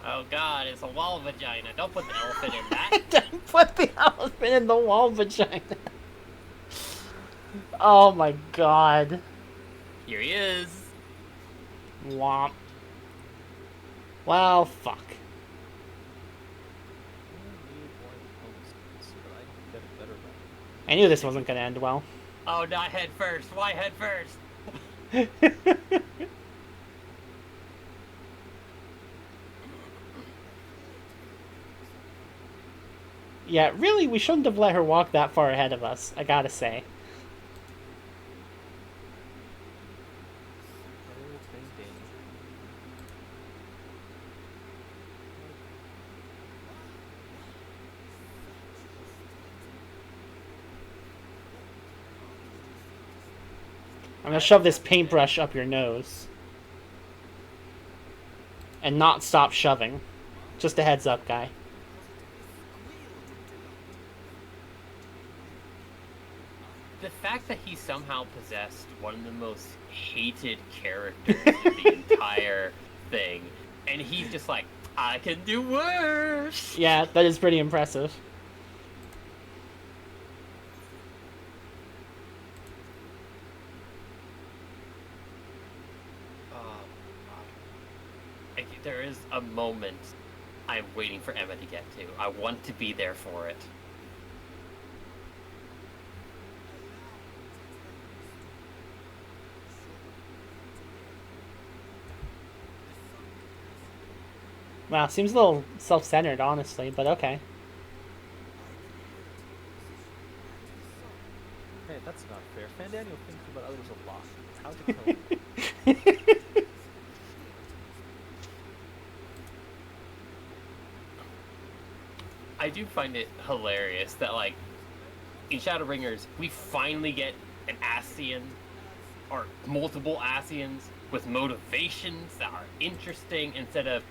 Oh god, it's a wall vagina. Don't put the elephant in that. Don't put the elephant in the wall vagina. Oh my god. Here he is. Womp. Well, fuck. I need one homes so that I can get a better weapon. I knew this wasn't gonna end well. Oh, not head first. Why head first? Yeah, really, we shouldn't have let her walk that far ahead of us, I gotta say. I'm gonna shove this paintbrush up your nose. And not stop shoving. Just a heads up, guy. The fact that he somehow possessed one of the most hated characters in the entire thing, and he's just like, I can do worse. Yeah, that is pretty impressive. There is a moment I'm waiting for Emma to get to. I want to be there for it. Wow, seems a little self-centered, honestly, but okay. Hey, that's not fair. Fandaniel thinks about others a lot. How's it going? I do find it hilarious that, like, in Shadowbringers, we finally get an Ascian, or multiple Ascians, with motivations that are interesting, instead of,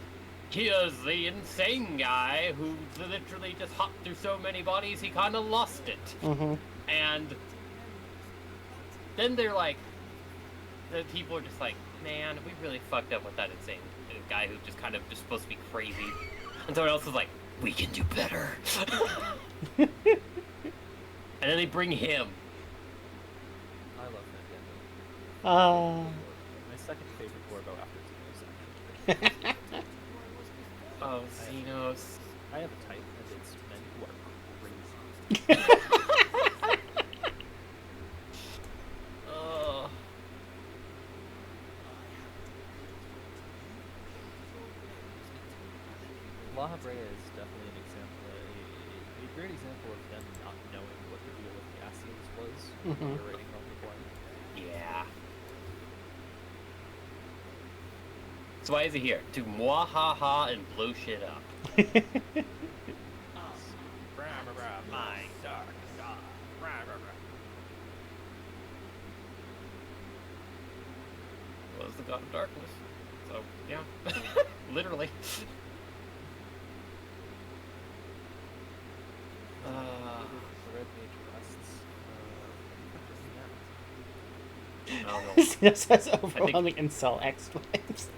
here's the insane guy who literally just hopped through so many bodies he kind of lost it. Mm-hmm. And then they're like, the people are just like, man, we really fucked up with that insane guy who just kind of just supposed to be crazy. And someone else is like, we can do better. And then they bring him. I love Fandaniel. Uh, My second favorite Gorbo after Xenos, actually. Oh, Xenos. I have a type, and it's men who are crazy. Oh. La Habrea is definitely an example, a great example of them not knowing what the deal with the Ascians was when they were writing Realm Reborn. Yeah. So why is he here? To mwahaha and blow shit up. My dark god. Was the god of darkness. So, yeah. Literally. The Red Mage quests. I don't know. Xenos has overwhelming insult expletives.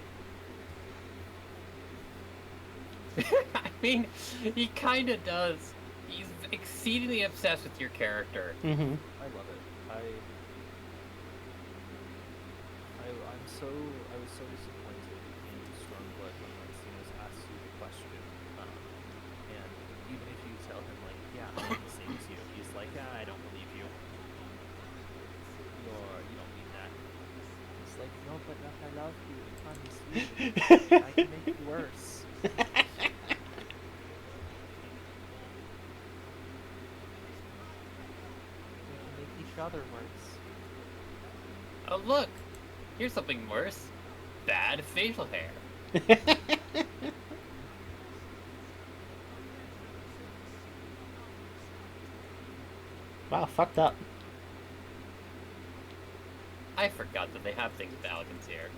I mean, he kind of does. He's exceedingly obsessed with your character. Mm-hmm. I love it. I was so disappointed in Stormblood when Xenos asks you the question, and even if you tell him like, yeah, I'm the same as you, he's like, I don't believe you. You don't mean that. It's like, no, but I love you. Promise you. I can make it worse. We can make each other worse. Oh, look! Here's something worse. Bad facial hair. Wow, fucked up. I forgot that they have things with elegance here.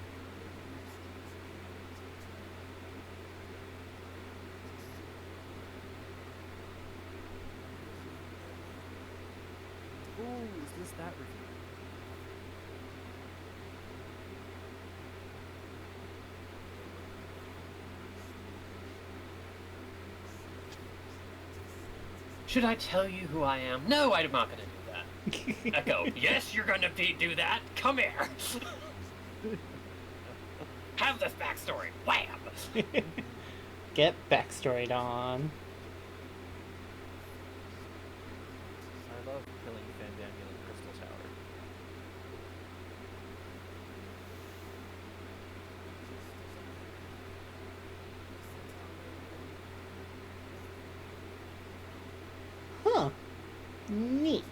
Ooh, is this that review? Should I tell you who I am? No, I'm not gonna do that. Echo, yes, you're gonna do that. Come here. Have this backstory. Wham! Get backstoried on. I love killing Fandangular Crystal Tower. Huh. Neat.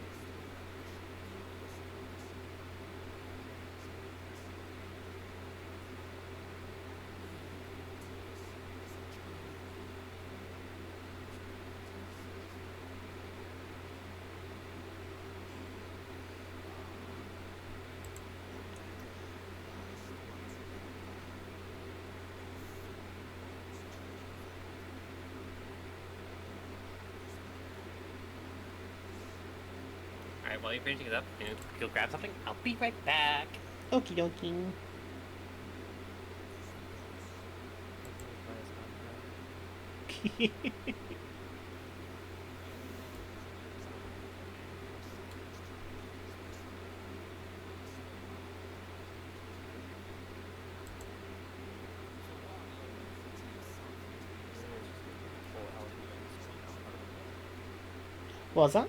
Alright, while you're finishing it up, go grab something. I'll be right back. Okie dokie. What was that? I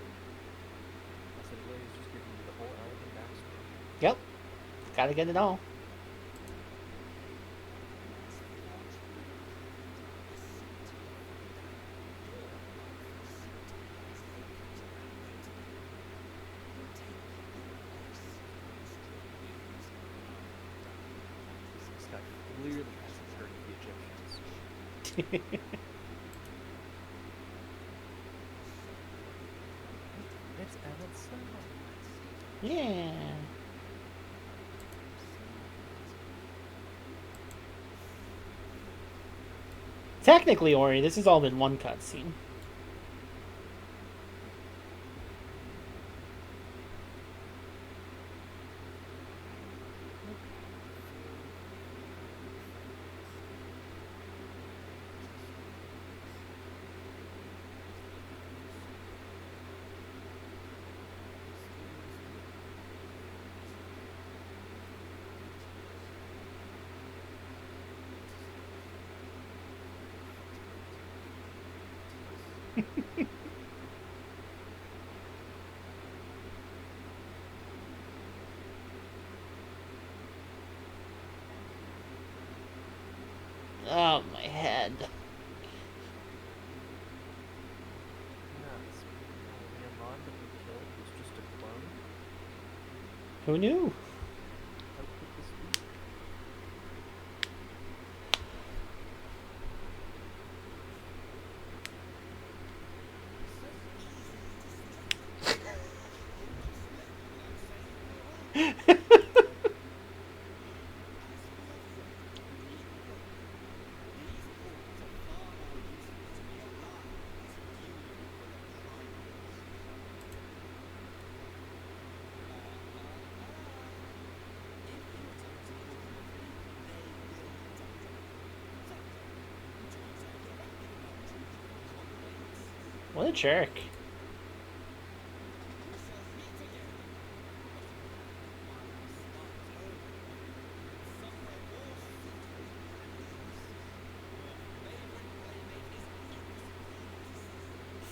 said Lily's just giving you the whole elegant backstory. Yep. Gotta get it all. This guy clearly hasn't heard of the Egyptians. It's Emmett Stone. Yeah. Technically, Ori, this has all been one cutscene. Oh, my head. Yeah, this Leomond that we killed was just a clone. Who knew? How could this be? What a jerk.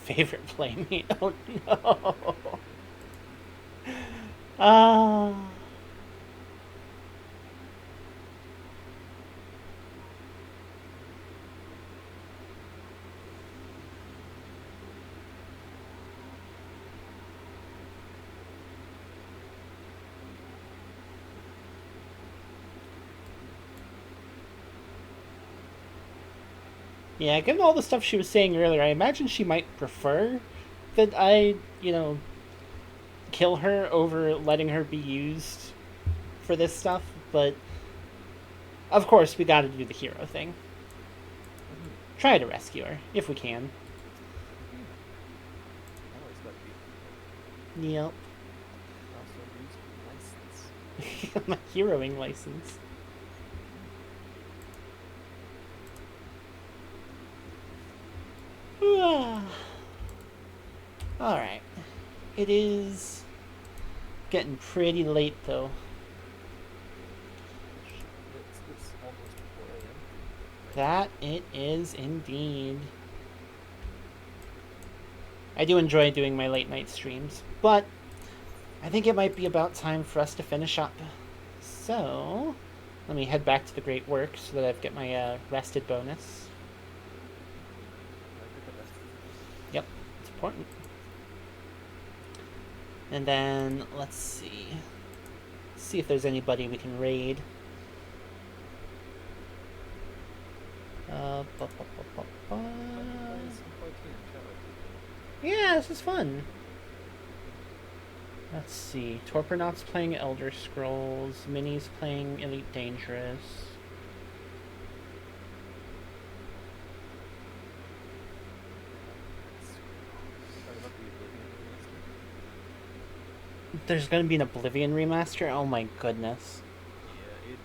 Favorite playmate? Oh no. Ah. Yeah, given all the stuff she was saying earlier, I imagine she might prefer that I, kill her over letting her be used for this stuff, but of course we gotta do the hero thing. Try to rescue her, if we can. Always got to be. Yep. Also use license. My heroing license. Alright. It is getting pretty late though. It's almost 4 a.m. That it is indeed. I do enjoy doing my late night streams, but I think it might be about time for us to finish up. So, let me head back to the great work so that I've got my rested bonus. Yep, it's important. And then, let's see. See if there's anybody we can raid. Yeah, this is fun. Let's see. Torpernaut's playing Elder Scrolls. Minnie's playing Elite Dangerous. There's gonna be an Oblivion remaster? Oh my goodness. Yeah, it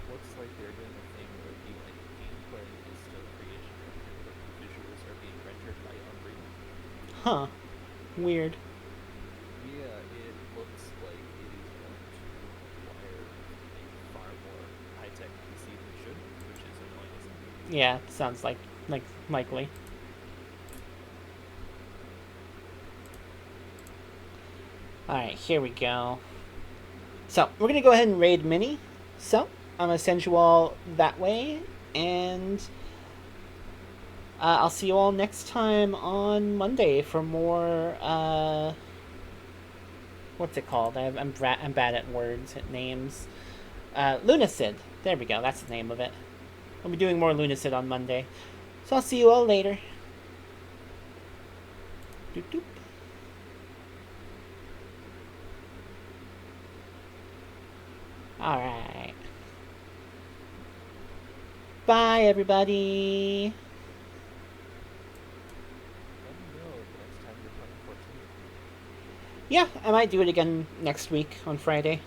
looks like they're doing a thing where the gameplay is still creation rendered, but the visuals are being rendered by Unreal. Huh. Weird. Yeah, it looks like it is going to require a far more high-tech PC than it should, which is annoying as hell. Yeah, sounds like likely. Alright, here we go. So, we're gonna go ahead and raid Minnie. So, I'm gonna send you all that way, and I'll see you all next time on Monday for more, what's it called? I'm bad at words, at names. Lunacid. There we go, that's the name of it. I'll be doing more Lunacid on Monday. So I'll see you all later. Doop doop. Alright. Bye, everybody. Let me know the next time you're playing 14. Yeah, I might do it again next week on Friday.